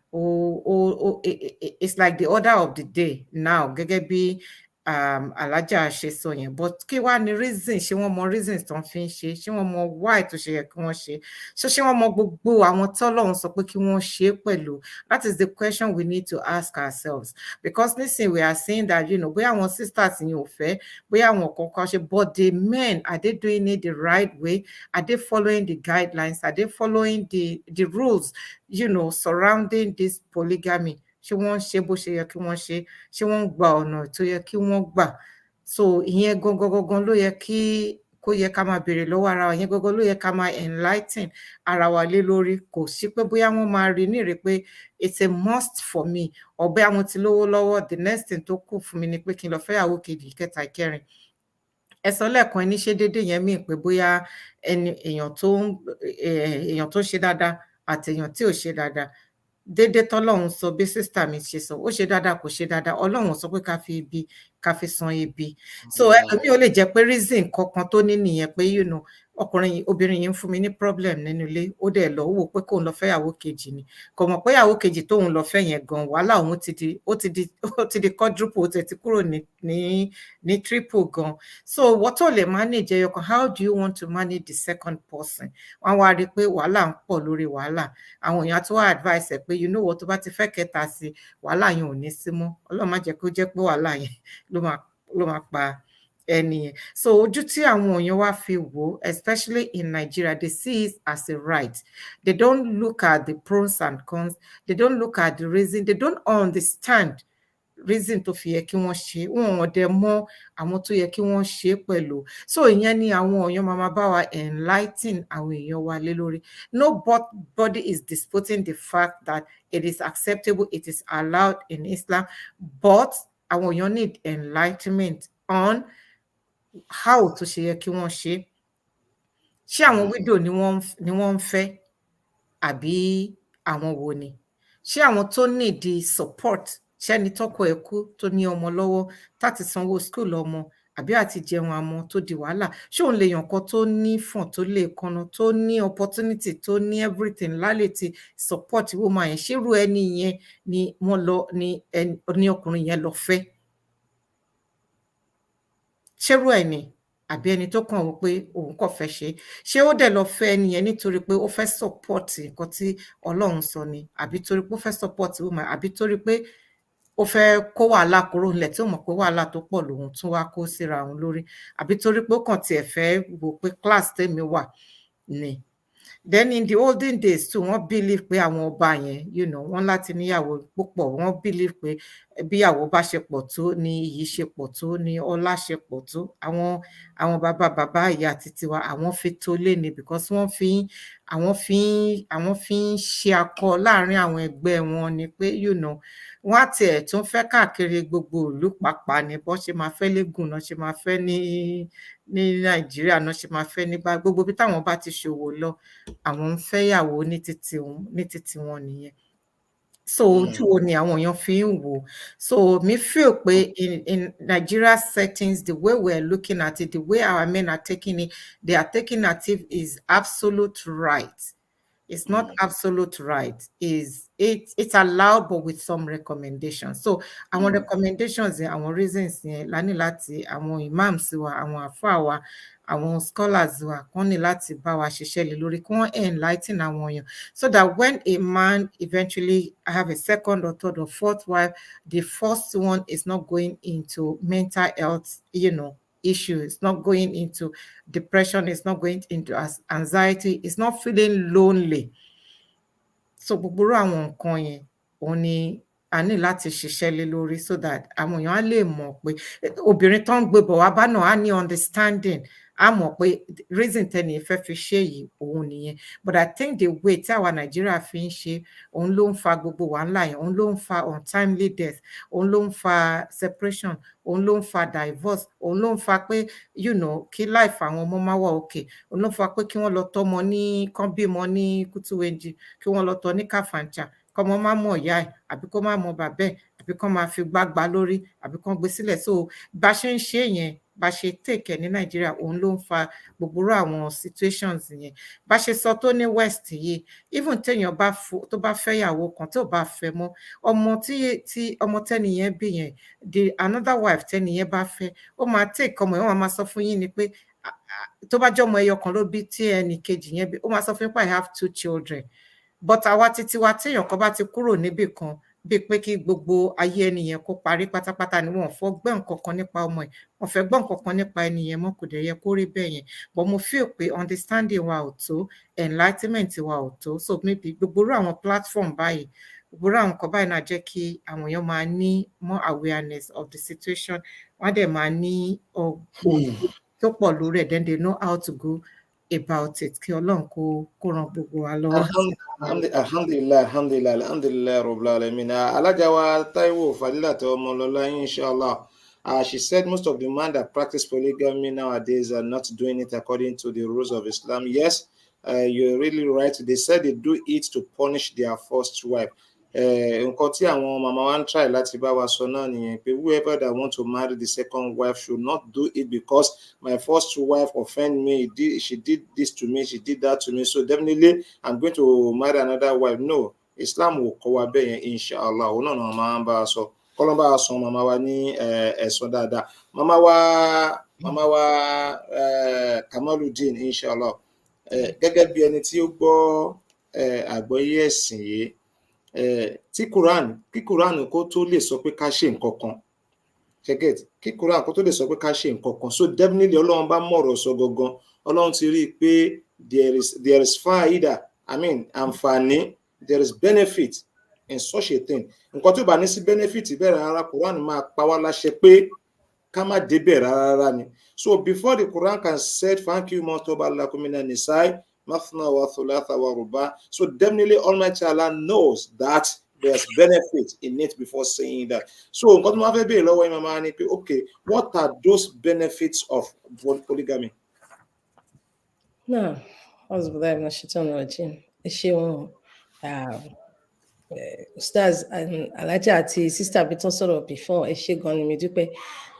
it's like the order of the day now, gẹ́gẹ́ bí alájà ṣe sọ yẹn, but kí wá ní reason, ṣé wọ́n mọ reasons tó ń fi ń ṣe, ṣé wọ́n mọ why tó ṣe yẹ kí wọ́n ṣe, ṣé wọ́n mọ gbogbo àwọn tọ́lọ́run sọ pé kí wọ́n ṣe pẹ̀lú. That is the question we need to ask ourselves, because nísìnyí we are saying that bóyá àwọn sisters yẹn ò fẹ́, bóyá àwọn kankan ṣe, but the men, are they doing it the right way? Are they following the guidelines? Are they following the rules surrounding this polygamy? Ṣé wọ́n ṣe bó ṣe yẹ kí wọ́n ṣé wọ́n gba ọ̀nà tó yẹ kí wọ́n gbà? So ìyẹn gangan ló yẹ kó yẹ ká máa béèrè lọ́wọ́ ara wa, ìyẹn gangan ló yẹ ká máa enlighten ara wa lé lórí. Kò sí pé bóyá wọ́n máa rí ní rí pé it's a must for me, or bóyá mo ti lówó lọ́wọ́, the next thing tó kù fún mi ni pé kí n lọ fẹ́yàwó kejì, ìkẹta, ìkẹrin. Ẹ sọ lẹ́ẹ̀kan ẹni ṣe déédéé yẹn mí pé bóyá èèyàn tó ṣe dáadáa àti èèyàn tí ò ṣe dáadáa. Déédéé tọ́lọ́run sọ, bí sísítà mi ṣe sọ, ó ṣe dáadáa kò ṣe dáadáa, Ọlọ́run sọ pé ká fi ibi ká fi san ibi. So ẹlòmíì ó lè jẹ́ pé reason kankan tó ní nìyẹn pé obìnrin yìí ń fún mi ní problem nínú ilé, ó dẹ̀ lọ wò pé kóun lọ fẹ́yàwó kejì ni, kò mọ̀ pé ìyàwó kejì tóun lọ fẹ́ yẹn gan wàhálà òun ti di quadruple, ó ti kúrò ní triple gan. So wọ́n tó lè manage ẹyọ kan, how do you want to manage the second person? Wọ́n wá rí i pé wàhálà ń pọ̀ lórí wàhálà. Àwọn èèyàn tó wá advice ẹ̀ pé what tó bá ti fẹ́ kẹta sí, wàhálà yẹn ò ní sí mọ́. Ọlọ́run má jẹ́ kó jẹ́ pé wàhálà yẹn ló máa pa ẹni yẹn. So ojú tí àwọn èèyàn wá fi wò, especially in Nigeria, they see it as a right. They don't look at the pros and cons. They don't look at the reason. They don't understand reason tó fi yẹ kí wọ́n ṣe. Wọn ò dẹ̀ mọ̀ àwọn tó yẹ kí wọ́n ṣe pẹ̀lú. So ìyẹn ni àwọn èèyàn máa bá wa enlighten àwọn èèyàn wa lé lórí. Nobody is disputing the fact that it is acceptable, it is allowed in Islam, but àwọn èèyàn need enlightenment on how tó ṣe yẹ kí wọ́n ṣe. Ṣé àwọn widow ni wọ́n ń fẹ́ àbí àwọn wo ni? Ṣé àwọn tó need the support, ṣẹ́ni tọ́kọ ẹ̀ kú tó ní ọmọ lọ́wọ́ láti sanwó school ọmọ àbí àti jẹun àmọ́ tó di wàhálà? Ṣé òun lè yàn kan tó ní fọ̀n, tó lè kanna, tó ní opportunity, tó ní everything lálẹ́ ti support woman yẹn? Ṣérú ẹni yẹn ni ọkùnrin yẹn lọ fẹ́? Ṣérú ẹ̀ ni àbí ẹni tó kàn wọ́n pé òun kò fẹ́ ṣé ó dẹ̀ lọ fẹ́ ẹni yẹn nítorí pé ó fẹ́ support nǹkan tí Ọlọ́run sọ ni, àbí torí pé ó fẹ́ support woman, àbí torí pé ó fẹ́ kó wàhálà kúrò nílẹ̀ tí ó mọ̀ pé wàhálà tó pọ̀ lòun tún wá kó síra òun lórí, àbí torí pé ó kàn tiẹ̀ fẹ́ wò pé class tèmi wà ni. Then in the olden days too, wọ́n believe pé àwọn ọba yẹn wọ́n láti níyàwó púpọ̀. Wọ́n believe pé bí ìyàwó bá ṣe pọ̀ tó ni iyì ṣe pọ̀ tó, ni ọlá ṣe pọ̀ tó. Àwọn bàbá ìyá títí wa, àwọn fi tó lé ni, because àwọn fi ń ṣe akọ láàrin àwọn ẹgbẹ́ wọn ni pé wọ́n á tiẹ̀ tún fẹ́ káàkiri gbogbo ìlú pàápàá ni, bọ́n ṣe máa fẹ́ lẹ́gùn náà ṣe máa fẹ́ ní Nàìjíríà náà ṣe máa fẹ́ nígbà gbogbo bí táwọn bá ti ṣòwò lọ, àwọn ń fẹ́yàwó ní títí wọn nìyẹn. So ojú wo ni àwọn èèyàn fi ń wò? So me feel pé in Nigeria settings, the way we are looking at it, the way our men are taking it, they are taking at it is absolute right. It's not absolute right. It's allowed, but with some recommendations. So àwọn recommendations yẹn, àwọn reasons yẹn la ní láti àwọn imams wa, àwọn àfáà wa, àwọn scholars wa wọ́n ní láti bá wa ṣiṣẹ́ lé lórí, kí wọ́n enlighten àwọn èèyàn, so that when a man eventually have a second or third or fourth wife, the first one is not going into mental health, issue. It's not going into depression. It's not going into anxiety. It's not feeling lonely. So gbogbo àwọn nǹkan yẹn òun ni a ní láti ṣiṣẹ́ lé lórí, so that àwọn èèyàn á lè mọ̀ pé obìnrin tó ń gbé bọ̀ wá bá náà á ní understanding, á mọ̀ pé reason tẹ́ni fẹ́ fi ṣe yìí òun nìyẹn. But I think the way tí àwa Nàìjíríà fi ń ṣe, òun ló ń fa gbogbo wàhálà yẹn, òun ló ń fa untimely death, òun ló ń fa separation, òun ló ń fa divorce, òun ló ń fa pé kí life àwọn ọmọ máa wà okay, òun ló ń fa pé kí wọ́n lọ tọ́mọ kán bímọ ní kútúwéjì, kí wọ́n lọ tọ́ ní kàfàǹchà, kọ́mọ má mọ̀ ìyá ẹ̀ àbí kó má mọ̀ bàbá ẹ̀, àbí kán máa fi gbá lórí, àbí kán gbé sílẹ̀. So bá ṣe ń ṣe yẹn, bá ṣe take ní Nàìjíríà òun ló ń fa gbogbo àwọn situations yẹn bá ṣe sọ tó ní West yìí even téèyàn tó bá fẹ́ ìyàwó kan tó bá fẹ́ mọ́ ọmọ tí ọmọ tẹ́nìyẹn bí yẹn the another wife tẹ́nìyẹn bá fẹ́ ó máa take ọmọ yẹn wọ́n máa sọ fún yín ni pé tó bá jẹ́ ọmọ ẹyọ kan ló bí tí ẹnì kejì yẹn bí ó máa sọ fún yín pé I have 2 children but àwa títí wa téèyàn kan bá ti kúrò níbì kan bíi pé kí gbogbo ayé ẹnìyẹn kó parí pátápátá ni wọn fọ gbọ́ nǹkan kan nípa ọmọ ẹ̀ wọn fẹ́ gbọ́ nǹkan kan nípa ẹnìyẹn mọ́ kò dẹ̀ yẹ kó rí bẹ́ẹ̀ yẹn but mo feel pé understanding wa ò tó enlightenment wa ò tó so maybe gbogbo irú àwọn platform báyìí gbogbo irú àwọn nǹkan báyìí náà jẹ́ kí àwọn èèyàn máa ní more awareness of the situation wọ́n á dẹ̀ máa ní ọgbọ́n tó pọ̀ lórí ẹ̀ then they know how to go about it kí Ọlọ́run kó ràn gbogbo wa lọ́wọ́. alhamdulillah rabbil alamin. Alájà wa Táíwò Fadilat Ọmọlọ́lá inshallah. She said most of the men that practice polygamy nowadays are not doing it according to the rules of Islam. Yes, you're really right. They said they do it to punish their first wife. Nǹkan tí àwọn màmá wa ń try láti bá wa sọ náà nìyẹn pé whoever that want to marry the second wife should not do it because my first wife offend me, she did this to me, she did that to me, so definitely I'm going to marry another wife. No, Islam will kọ́ wa bẹ́ẹ̀ yẹn inshallah. Òun náà máa ń bá a sọ kọ́lọ́n bá a sọ màmá wa ní ẹ̀sọ́ dáadáa. Màmá wa Kamaludin inshallah gẹ́gẹ́ bí ẹni tí ó gbọ́ àgbọ́yé ẹ̀sìn yìí tí kí Quran kó tó lè sọ pé ká ṣe nǹkan kan kí Quran kó tó lè sọ pé ká ṣe nǹkan kan so definitely Ọlọ́run bá mọ̀rọ̀ sọ gangan Ọlọ́run ti rí i pé there is faida àǹfààní there is benefit in such a thing. Nǹkan tí ó bá ní sí benefit bẹ́ẹ̀ rárá Quran máa pa wá láṣẹ pé ká má débẹ̀ rárá ni. So before the Quran can say fankihu ma taba lakum minan nisa'i mathna wa thulatha wa ruba, so definitely Almighty Allah knows that there's benefit in it before saying that. So nǹkan tó máa fẹ́ béèrè lọ́wọ́ yín màmá ni pé okay, what are those benefits of polygamy? Now, Auzubillahi minash shaitanir rajim. Ẹ ṣeun Ustaz Alhaja àti sister bí tán sọ̀rọ̀ before ẹ ṣé gan ni mi dúpẹ́.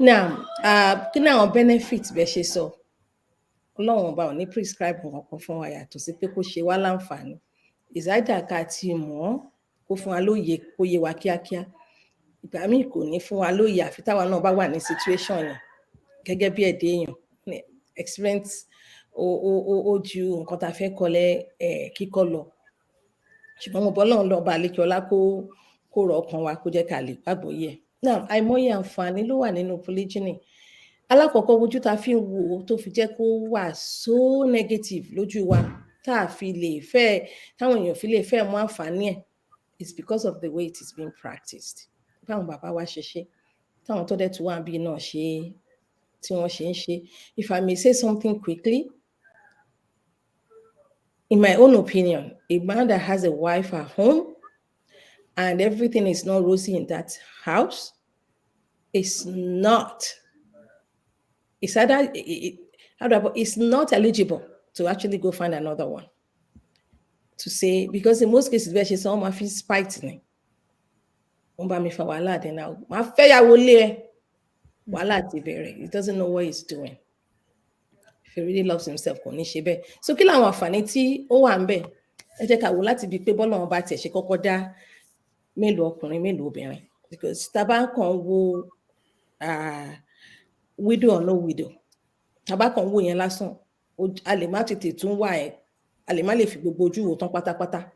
Now, kí ni àwọn benefit bẹ́ẹ̀ ṣe sọ? Ọlọ́run ọba ò ní prescribe nǹkan fún wa yàtọ̀ sí pé kó ṣe wá láǹfààní. Ìsáìdà ká ti mọ̀ kó fún wa lóye kó yé wa kíákíá. Ìgbà míì kò ní fún wa lóye àfi táwa náà bá wà ní situation yẹn gẹ́gẹ́ bí ẹ̀dá èèyàn experience ó ju nǹkan tá a fẹ́ kọ́lẹ̀ kíkọ́ lọ. Ṣùgbọ́n mo bọ́ lọ́run lọ́ba àlékè ọlá kó rọ ọkàn wa kó jẹ́ ká lè gbàgbọ́ yẹ. Now, àìmọye àǹfààní ló wà nínú polygyny. Alákọ̀ọ́kọ́ ojú ta fi ń wo tó fi jẹ́ kó wà so negative lójú wa tá a fi lè fẹ́ táwọn èèyàn fi lè fẹ́ mú àǹfààní ẹ̀ is because of the way it is being practiced. Báwọn bàbá wa ṣe ṣe táwọn tó dẹ̀ tó wà bí náà ṣe tí wọ́n ṣe ń ṣe. If I may say something quickly, in my own opinion, a man that has a wife at home and everything is not rosy in that house is not. It's either it's not eligible to actually go find another one. To say, because in most cases, where she's someone feel spite me. Then now, my fair he doesn't know what he's doing. If he really loves himself, so kí làwọn àǹfààní tí ó wà ńbẹ̀ ẹ jẹ́ ká wò láti bí pé bọ́lọ́run bá tiẹ̀ ṣe kọ́kọ́ dá mélòó ọkùnrin mélòó obìnrin, because tá bá kàn wo widow or no widow, tá bá kàn wo yẹn lásán a lè má tètè tún wà ẹ a lè má lè fi gbogbo ojú wò tán pátápátá.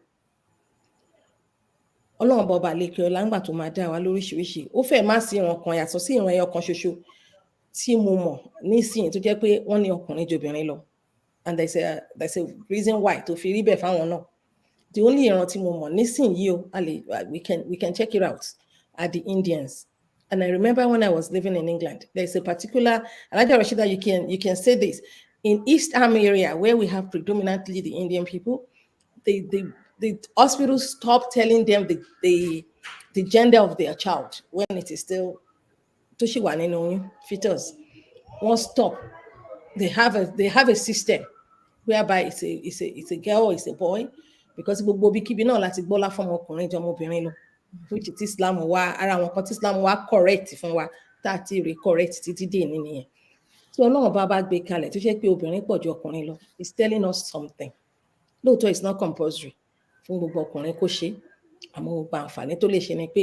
Ọlọ́run bọba lékè ọlá ńgbà tó máa dá wa lóríṣiríṣi ó fẹ́ má sí ìran kan yàtọ̀ sí ìran ẹyọ kan ṣoṣo tí mo mọ̀ nísìnyí tó jẹ́ pé wọ́n ní ọkùnrin ju obìnrin lọ, and there's a reason why tó fi rí bẹ́ẹ̀ fáwọn náà. The only ìran tí mo mọ̀ nísìnyí o we can check it out are the Indians. And I remember when I was living in England, there's a particular, Alhaja Rashida, you can say this, in East Ham area where we have predominantly the Indian people, the hospitals stop telling them the gender of their child when it is still fetus. Won't stop. They have a system whereby it's a girl or it's a boy, because which is Islam wa ara wọn kan tí Islam wa correct fún wa tá ti rí correct títí dé ní nìyẹn. tí Ọlọ́run bá gbé kalẹ̀ tó jẹ́ pé obìnrin pọ̀ ju ọkùnrin lọ, it's telling us something. Lóòótọ́ it's not compulsory fún gbogbo ọkùnrin kó ṣe, àmọ́ gbogbo àǹfààní tó lè ṣe ni pé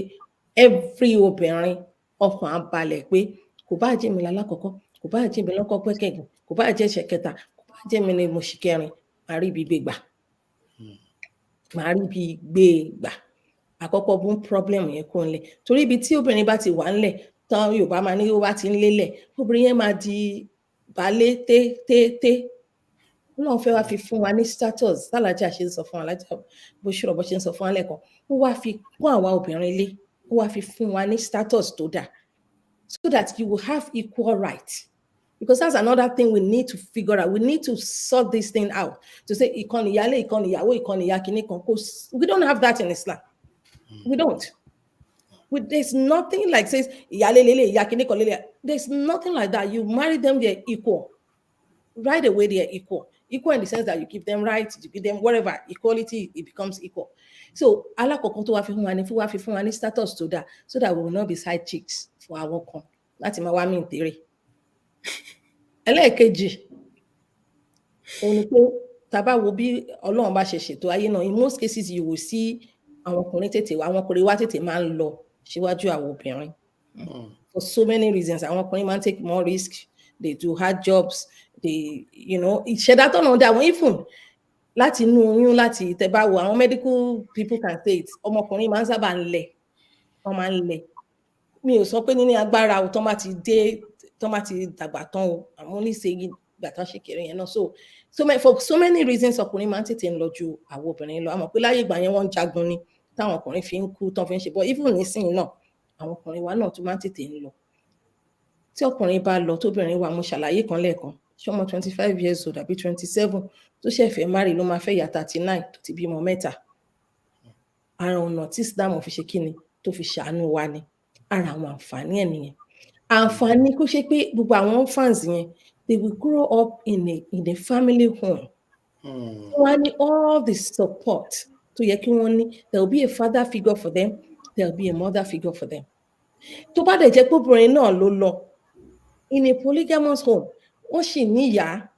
every obìnrin ọkàn á balẹ̀ pé kò bá jẹ́ mi lálákọ̀ọ́kọ́, kò bá jẹ́ mi lọ́kọ́ pẹ́kẹ̀gùn, kò bá jẹ́ ìṣẹ́ kẹta, kò bá jẹ́ mi ní mo ṣì kẹrin, màá rí ibi gbé gbà. Màá rí ibi gbé gbà. Àkọ́kọ́ bú problem yẹn kó ńlẹ̀. Torí ibi tí obìnrin bá ti wà ńlẹ̀, tán Yorùbá máa ní ó bá ti ń lélẹ̀, obìnrin yẹn máa di baálé té. Ọlọ́run fẹ́ wá fi fún wa ní status tálàjà ṣe ń sọ fún alájà bó ṣe rọ̀bọ̀ ṣe ń sọ fún alẹ́kan, ó wá fi kún àwa obìnrin lé, ó wá fi fún wa ní status tó dáa, so that you will have equal right. Because that's another thing we need to figure out. We need to sort this thing out. To say ìkànnì ìyálé, ìkànnì ìyàwó, ìkànnì ìyá kìíní kan. We don't have that in Islam. We don't. There's nothing like says ìyálé lélẹ̀, ìyá kìíní kan lélẹ̀. There's nothing like that. You marry them, they're equal. Right away, they're equal. Equal in the sense that you give them rights, you give them whatever. Equality, it becomes equal. So, alákọ̀ọ́kọ́ tó wá fi fún wa ní status tó dáa, so that we will not be side chicks for our kan láti máa wá mí ìtèrè. Ẹlẹ́ẹ̀kejì, òun ni pé tá bá wo bí Ọlọ́run bá ṣe ṣètò ayé náà, in most cases you will see àwọn ọkùnrin wá tètè máa ń lọ síwájú àwọn obìnrin. For so many reasons, àwọn ọkùnrin máa ń take more risk, they do hard jobs, ìṣẹ̀dá tọ́nà dá wọn even láti inú oyún láti tẹ́bá wo àwọn medical people can say it, ọmọkùnrin máa ń sábà ń lẹ̀, wọ́n máa ń lẹ̀. Mi ò sọ pé níní agbára ò tán bá ti dàgbà tán o, àmọ́ ní ṣe ìgbà tán ṣe kéré yẹn náà. For so many reasons ọkùnrin máa ń tètè ń lọ ju àwọn obìnrin lọ. Àmọ́ pé láyé ìgbà yẹn wọ́n ń jagun ni táwọn ọkùnrin fi ń kú tán fi ń ṣe bọ́ even nísìnyí náà àwọn ọkùnrin wa náà tún máa ń tètè ń lọ. Tí ọkùnrin bá lọ tóbìnrin wa, mo ṣàlàyé kan lẹ́ẹ̀kan, ṣọmọ 25 years old àbí 27 tó ṣẹ̀fẹ̀ marry ló máa fẹ́ ya 39 tó ti bímọ 3. Ara ọ̀nà tí Islam fi ṣe kíni tó fi ṣàánú wa ni, ara àwọn àǹfààní ẹ̀ nìyẹn. Àǹfààní kó ṣe pé gbogbo àwọn fans yẹn, they will grow up in a family home. Wọ́n ní all the support tó yẹ kí wọ́n ní. There will be a father figure for them, there will be a mother figure for them. Tó bá dẹ̀ jẹ́ pé obìnrin náà ló lọ in a polygamous home, wọ́n sì ní ìyá.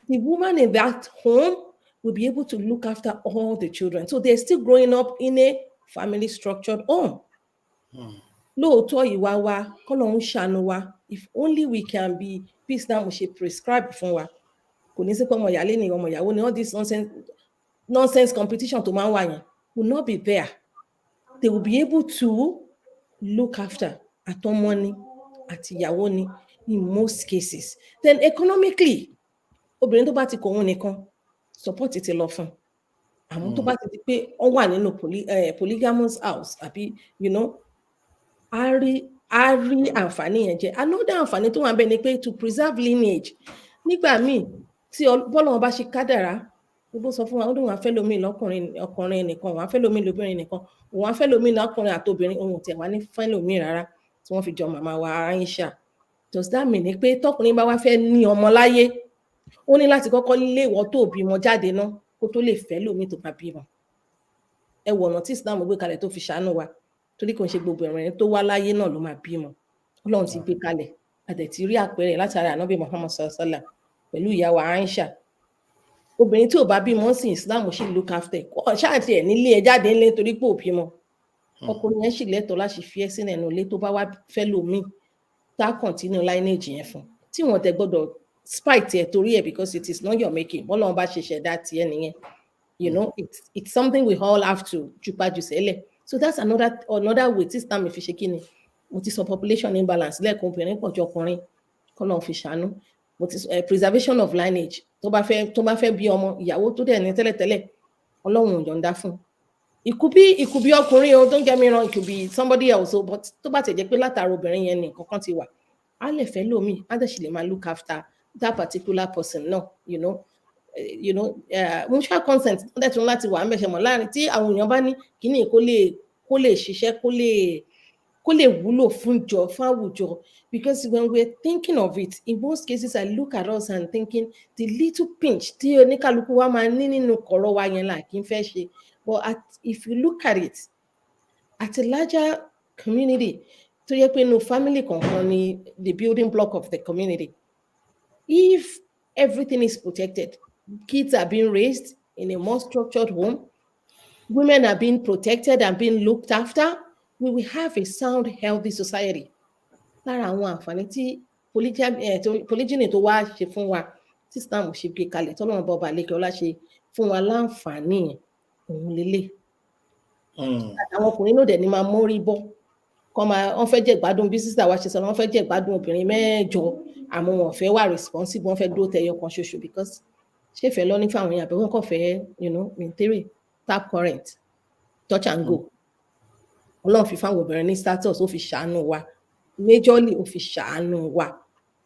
The woman in that home will be able to look after all the children. So they're still growing up in a family structured home. Lóòótọ́ ìwà wa kọ́lọ́run ṣàánú wa, if only we can be peace now we should prescribe fún wa. Kò ní sí pé ọmọ ìyálé ni ọmọ ìyàwó ni all this nonsense competition tó máa ń wà yẹn will not be there. They will be able to look after àtọmọ ni àti ìyàwó ni in most cases. Then economically, obìnrin tó bá ti kọ̀ wọ́n nìkan support ti lọ fún. Àmọ́ tó bá ti di pé ó wà nínú polygamous house àbí a rí àǹfààní yẹn jẹ. Another àǹfààní tó wà bẹ́ẹ̀ ni pé to preserve lineage. Nígbà míì tí bọ́lọ́run bá ṣe kádàrá, gbogbo sọ fún wa ó dùn wọn fẹ́ lómi ọkùnrin nìkan, wọn fẹ́ lómi lóbìnrin nìkan, wọn fẹ́ lómi lọ́kùnrin àtobìnrin, ohun tí wà ní fẹ́ lómi rárá tí wọ́n fi jọ màmá wa Aisha. Does that mean ni pé tọkùnrin bá wá fẹ́ ní ọmọ láyé, ó ní láti kọ́kọ́ lé ìwọ tó bímọ jáde náà kó tó lè fẹ́ lómi tó bá bímọ. Ẹ wo ọ̀nà tí Islam gbé kalẹ̀ tó fi ṣàánú wa, torí kò ń ṣe gbogbo ẹ̀rìn tó wá láyé náà ló máa bímọ. Ọlọ́run ti gbé kalẹ̀, a dẹ̀ ti rí àpẹẹrẹ látara Ànábì Muhammad sallallahu alaihi wasallam pẹ̀lú ìyá wa Aisha. Obìnrin tí ò bá bímọ sí Islam ṣì look after, ṣáàtì ẹ̀ nílé ẹ jáde ńlé torí pé ò bímọ. Ọkùnrin yẹn ṣì lẹ́tọ̀ọ́ láti fi ẹ́ sínú ẹnu ilé tó bá wá fẹ́ lómi tá continue lineage yẹn fún. Tí wọ́n tẹ gbọ́dọ̀ spite ẹ̀ torí ẹ̀ because it is not your making. Bọ́lọ́run bá ṣe ṣẹ̀dá tiẹ̀ nìyẹn. It's something we all have to jùpájù sẹ́lẹ̀. So that's another way tí Islam fi ṣe kíni. Mo ti sọ population imbalance lẹ́ẹ̀kan, obìnrin pọ̀ ju ọkùnrin, kọ́lọ́run fi ṣàánú. Mo ti sọ preservation of lineage. Tó bá fẹ́ bí ọmọ ìyàwó tó dẹ̀ ní tẹ́lẹ̀tẹ́lẹ̀, Ọlọ́run ò yọ̀ǹda fún. It could be ọkùnrin o, don't get me wrong, it could be somebody else o, but tó bá ti jẹ́ pé látara obìnrin yẹn ní kankan ti wà, á lè fẹ́ lómi, á dẹ̀ sì lè máa look after that particular person náà, mutual consent dẹ̀ tún láti wà mẹ́ṣẹ̀ mọ́ láàrin tí àwọn èèyàn bá ní kíní kó lè ṣiṣẹ́ kó lè wúlò fún àwùjọ. Because when we're thinking of it, in most cases I look at us and thinking the little pinch tí oníkálukú wa máa ní nínú kọ̀rọ̀ wa yẹn là kí n fẹ́ ṣe. But if you look at it at a larger community, tó yẹ pé no family kankan ni the building block of the community, If everything is protected, kids are being raised in a more structured home, women are being protected and being looked after, we will have a sound, healthy society. Lára àwọn àǹfààní tí polygyny tó wá ṣe fún wa, tí Islam ṣe gbé kalẹ̀, tọ́lọ́run bá ọba àlékè ọlá ṣe fún wa láǹfààní yẹn, òun lélẹ̀. Àwọn ọkùnrin náà dẹ̀ ni máa mórí bọ́, wọ́n fẹ́ jẹ́ ìgbádùn bí sísà wa ṣe sọ, wọ́n fẹ́ jẹ́ ìgbádùn obìnrin 8, àmọ́ wọn fẹ́ wà responsible, wọ́n fẹ́ dúró tẹyọ kan ṣoṣo, because ṣé ìfẹ́ lọ ní fáwọn èèyàn, àbí wọ́n kàn fẹ́ maintain tap current, touch and go. Ọlọ́run fi fáwọn obìnrin ní status, ó fi ṣàánú wa, majorly ó fi ṣàánú wa.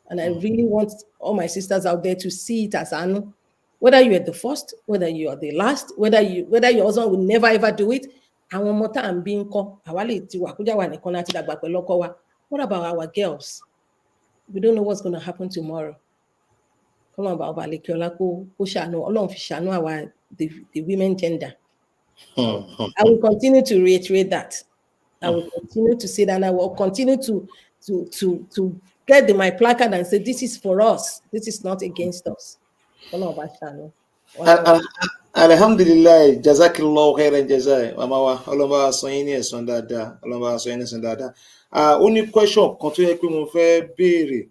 And I really want all my sisters out there to see it as àánú. Whether you are the first, whether you are the last, whether your husband will never ever do it, àwọn ọmọ tá à ń bí ń kọ́, àwa lè ti wà kújà wà nìkan láti dàgbà pẹ̀lú ọkọ wa. What about our girls? We don't know what's going to happen tomorrow. Come on, Baba Lekiola, kó ṣàánú, Ọlọ́run fi ṣàánú àwa, the women gender. I will continue to reiterate that. I will continue to say that, and I will continue to get my placard and say, this is for us. This is not against us. Alhamdulillah, jazakillahu khairan jazai. Mama wa, Ọlọ́run sọ yín ní ẹ̀san dáadáa. Ọlọ́run sọ yín ní ẹ̀san dáadáa. Ó ní question kan tó yẹ pé mo fẹ́ béèrè.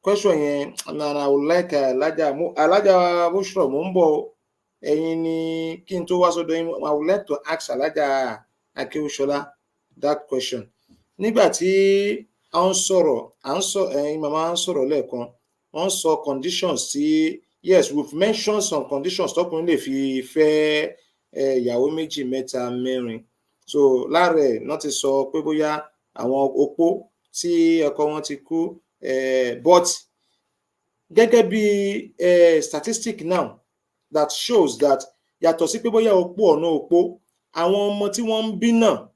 Question yẹn, and I would like Alájà Bushra mo ń bọ̀, ẹ̀yin ni kí n tó wá sọ́dọ̀ yín. I would like to ask Alájà Akéwúṣọlá that question. Nígbà tí ẹ̀yin màmá ń sọ̀rọ̀ lẹ́ẹ̀kan, wọ́n sọ conditions tí, yes, we've mentioned some conditions tọkùnrin lè fi fẹ́ ìyàwó 2, 3, 4. So láàrẹ̀ náà ti sọ pé bóyá àwọn opó tí ọkọ wọn ti kú, but gẹ́gẹ́ bí statistic now that shows that yàtọ̀ sí pé bóyá opó ọ̀nà opó, àwọn ọmọ tí wọ́n ń bí náà,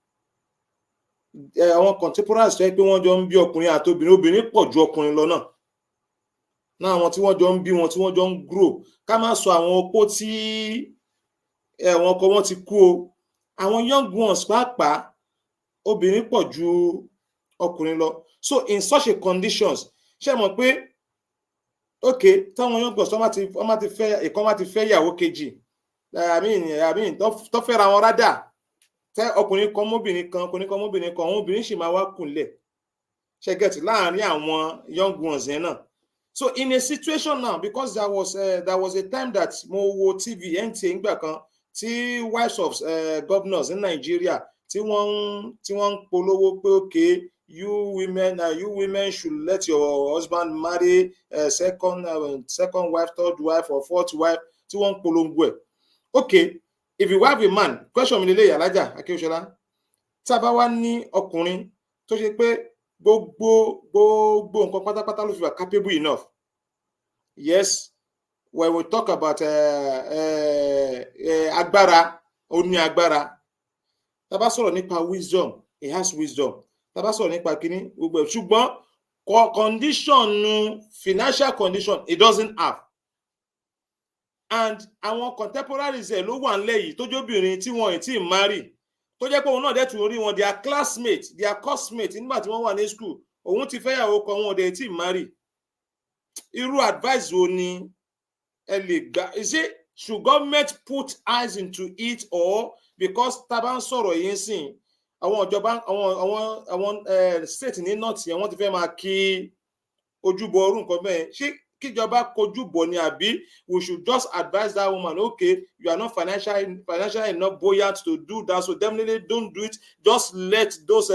àwọn contemporaries tó yẹ pé wọ́n jọ ń bí ọkùnrin àti obìnrin pọ̀ ju ọkùnrin lọ náà. Náà àwọn tí wọ́n jọ ń bí wọn, tí wọ́n jọ ń grow, ká má sọ àwọn opó tí àwọn ọkọ wọn ti kú o, àwọn young ones pàápàá obìnrin pọ̀ ju ọkùnrin lọ. So in such a conditions, ṣé mọ̀ pé okay, táwọn young ones wọ́n má ti fẹ́ ìyàwó kejì, I mean tó fẹ́ra wọn rádà, tẹ́ ọkùnrin kan mọ́bìnrin kan, ọkùnrin kan mọ́bìnrin kan, àwọn obìnrin sì máa wá kúnlẹ̀, ṣe get láàrin àwọn young ones yẹn náà. So in a situation now, because there was a time that mo wo TV NTA ìgbà kan tí wives of governors in Nigeria tí wọ́n ń polówó pé okay, you women should let your husband marry second wife, third wife or fourth wife, tí wọ́n ń polongo ẹ̀. Okay, if you have a man, question mi lélẹ́yìí Alájà Akéwúṣọlá, tá a bá wá ní ọkùnrin tó ṣe pé gbogbo nǹkan pátápátá ló fi wà capable enough. Yes, when we talk about agbára, ó ní agbára. Tá bá sọ̀rọ̀ nípa wisdom, he has wisdom. Tá bá sọ̀rọ̀ nípa kíní gbogbo ẹ̀, ṣùgbọ́n financial condition he doesn't have. And àwọn contemporaries ẹ̀ ló wà nílẹ̀ yìí tó jóbìnrin tí wọ́n ì tí ì marry, tó jẹ́ pé òun náà dẹ̀ tún rí wọn, their classmates, their coursemates nígbà tí wọ́n wà ní school, òun ti fẹ́yàwó kan, wọn ò dẹ̀ tí ì marry. Irú advice wo ni ẹ lè gbà? Is it, should government put eyes into it, or because tá bá ń sọ̀rọ̀ yìí sìn, àwọn ìjọba àwọn state ní north yẹn wọ́n ti fẹ́ máa kí ojúbọ orú nǹkan bẹ́ẹ̀, ṣé kíjọba kojú bọ̀ ni, àbí we should just advise that woman, okay, you are not financially enough buoyant to do that, so definitely don't do it. Just let those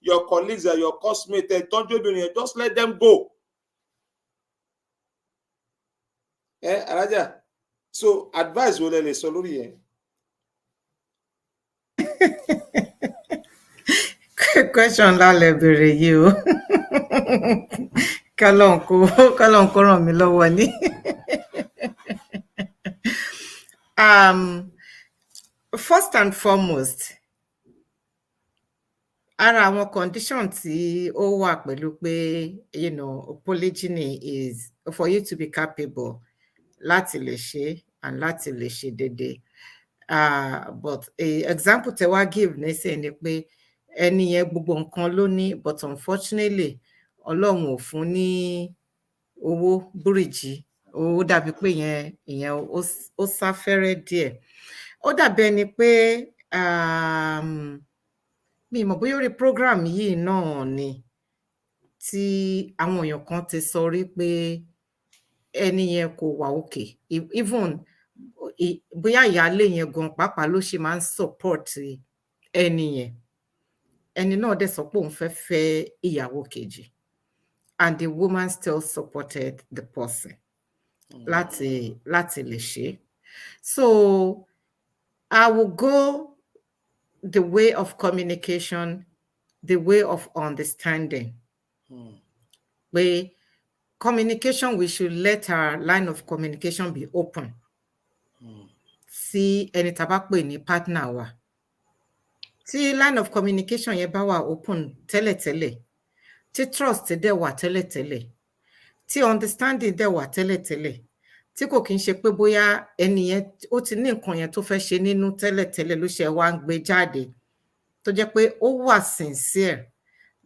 your colleagues and your classmates, just let them go. Alájà, so advice wo lẹ lè sọ lórí yẹn? Question lálẹ́ bèrè yìí o. Kọ́lọ́n kó ràn mí lọ́wọ́ ni. First and foremost, ara àwọn condition tí ó wà pẹ̀lú pé, polygyny is for you to be capable láti lè ṣe and láti lè ṣe déédéé. But example tẹ wá give nísìnyí ni pé ẹni yẹn gbogbo nǹkan ló ní, but unfortunately Ọlọ́run ò fún ní owó búrìjì ó dàbí pé ìyẹn ó sáfẹ́rẹ́ díẹ̀. Ó dàbí ẹni pé mi mọ̀ bóyá orí program yìí náà ni tí àwọn èèyàn kan ti sọ rí pé ẹni yẹn kò wà òkè, even bóyá ìyáálé yẹn gan pàápàá ló ṣe máa ń support ẹni yẹn. Ẹni náà dẹ̀ sọ pé òun fẹ́ fẹ́ ìyàwó kejì, and the woman still supported the person láti lè ṣe. So I will go the way of communication, the way of understanding. Pé communication, we should let our line of communication be open. Sí ẹni tá bá pè ní partner wa. Tí line of communication yẹn bá wà open tẹ́lẹ̀tẹ́lẹ̀, tí trust dẹ̀ wà tẹ́lẹ̀tẹ́lẹ̀, tí understanding dẹ̀ wà tẹ́lẹ̀tẹ́lẹ̀, tí kò kí ń ṣe pé bóyá ẹni yẹn ó ti ní nǹkan yẹn tó fẹ́ ṣe nínú tẹ́lẹ̀tẹ́lẹ̀ ló ṣe wá ń gbé jáde, tó jẹ́ pé ó wà sincere.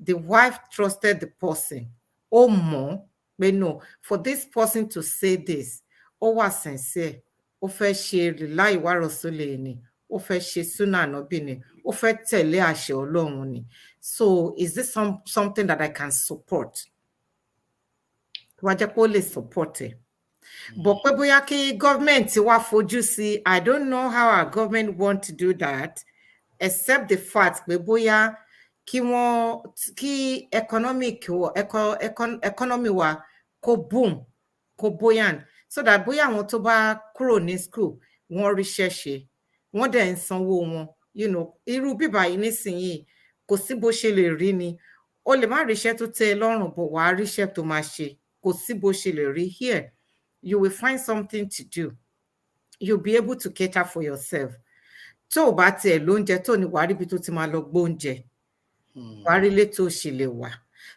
The wife trusted the person. Ó mọ̀ pé no, for this person to say this, ó wà sincere. Ó fẹ́ ṣe lillahi wa rasuli ni, ó fẹ́ ṣe sunnah Ànábì ni, ó fẹ́ tẹ̀lé àṣẹ Ọlọ́run ni. So is this something that I can support? Wá jẹ́ pé ó lè support ẹ̀. But pé bóyá kí government wá fojú sí, I don't know how our government want to do that, except the fact pé bóyá kí economy wa kó boom, kó buoyant, so that bóyá àwọn tó bá kúrò ní school wọ́n ríṣẹ́ ṣe, wọ́n dẹ̀ ń sanwó wọn, irú bíbá yìí nísìnyí kò sí bó ṣe lè rí ni. O lè má ríṣẹ́ tó tẹ́ ẹ lọ́rùn, bọ̀ wàá ríṣẹ́ tó máa ṣe. Kò sí bó ṣe lè rí. Here you will find something to do. You'll be able to cater for yourself. Tó o bá tiẹ̀ lóúnjẹ tó ní, wàá ríbi tó ti máa lọ gbóúnjẹ. Wàá rí ilé tó ṣe lè wà.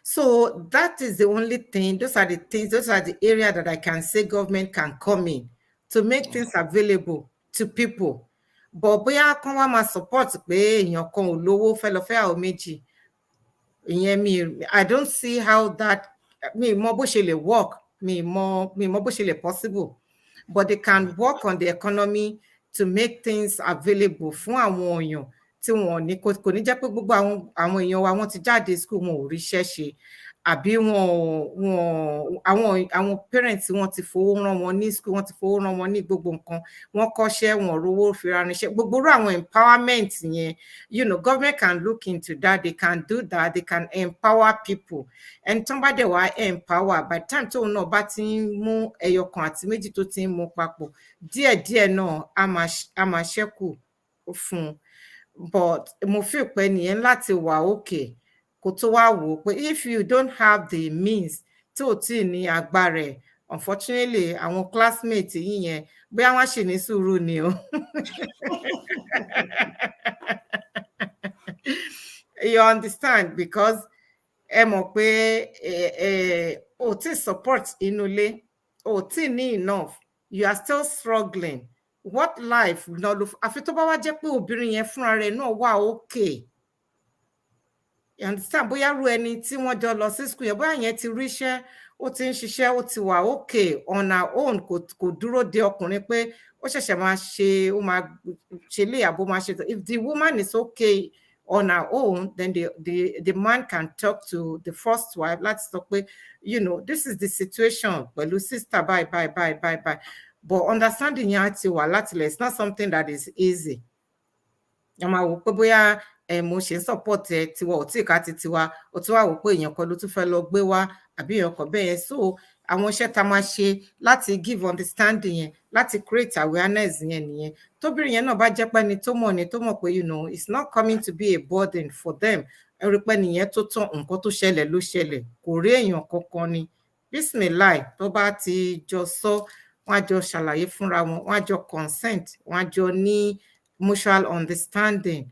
So that is the only thing. Those are the area that I can say government can come in to make things available to people. But bóyá kán wá máa support pé èèyàn kan ò lówó fẹ́ lọ fẹ́ àwọn méjì. Ìyẹn I don't see how that, mi mọ̀ bó ṣe lè work, mi mọ̀ bó ṣe lè possible. But they can work on the economy to make things available fún àwọn èèyàn tí wọ́n ní, kò ní jẹ́ pé gbogbo àwọn èèyàn wa wọ́n ti jáde school, wọn ò ríṣẹ́ ṣe, àbí àwọn parents wọn ti fowó rán wọn ní school, wọ́n ti fowó rán wọn ní gbogbo nǹkan, wọ́n kọ́ṣẹ́, wọn rówó fi ránṣẹ́. Gbogbo irú àwọn empowerment yẹn, government can look into that. They can do that. They can empower people. And tó bá dẹ̀ wá empower, by the time tóun náà bá ti ń mú ẹyọ kan àti méjì tó ti ń mú papọ̀, díẹ̀díẹ̀ náà á máa ṣẹ́kù fún un. But mo feel pé nìyẹn láti wà okay kó tó wá wò pé if you don't have the means tó tí ní agbára ẹ̀, unfortunately àwọn classmates yìí yẹn bóyá wọ́n ṣì ní sùúrù ni o. You understand? Because ẹ mọ̀ pé o tí support inú ilé, o tí ní enough, you are still struggling. What life náà ló àfi tó bá wá jẹ́ pé obìnrin yẹn fúnra rẹ̀ náà wà okay. You understand? Bóyá rú ẹni tí wọ́n jọ lọ sí school yẹn, bóyá yẹn ti ríṣẹ́, ó ti ń ṣiṣẹ́, ó ti wà okay on her own, kò dúró de ọkùnrin pé ó ṣẹ̀ṣẹ̀ máa ṣe, ó máa ṣe lé àbó máa ṣe. If the woman is okay on her own, then the man can talk to the first wife láti sọ pé, this is the situation pẹ̀lú sister bye. But understanding yẹn ti wà látilẹ̀. It's not something that is easy. Ẹ máa wò pé bóyá mo ṣe ń support ẹ tiwa ò tí ì ká ti tiwa, ó tún wá wò pé èèyàn kan ló tún fẹ́ lọ gbé wá àbí èèyàn kan bẹ́ẹ̀ yẹn. So àwọn iṣẹ́ tá máa ṣe láti give understanding yẹn, láti create awareness yẹn nìyẹn. Tóbìnrin yẹn náà bá jẹ́ pé ẹni tó mọ̀ pé it's not coming to be a burden for them. Ẹ rí pé nìyẹn tó tán, nǹkan tó ṣẹlẹ̀ ló ṣẹlẹ̀, kò rí èèyàn kankan ni. Bismillah, tó bá ti jọ sọ, wọ́n á jọ ṣàlàyé fúnra wọn, wọ́n á jọ consent, wọ́n á jọ ní mutual understanding.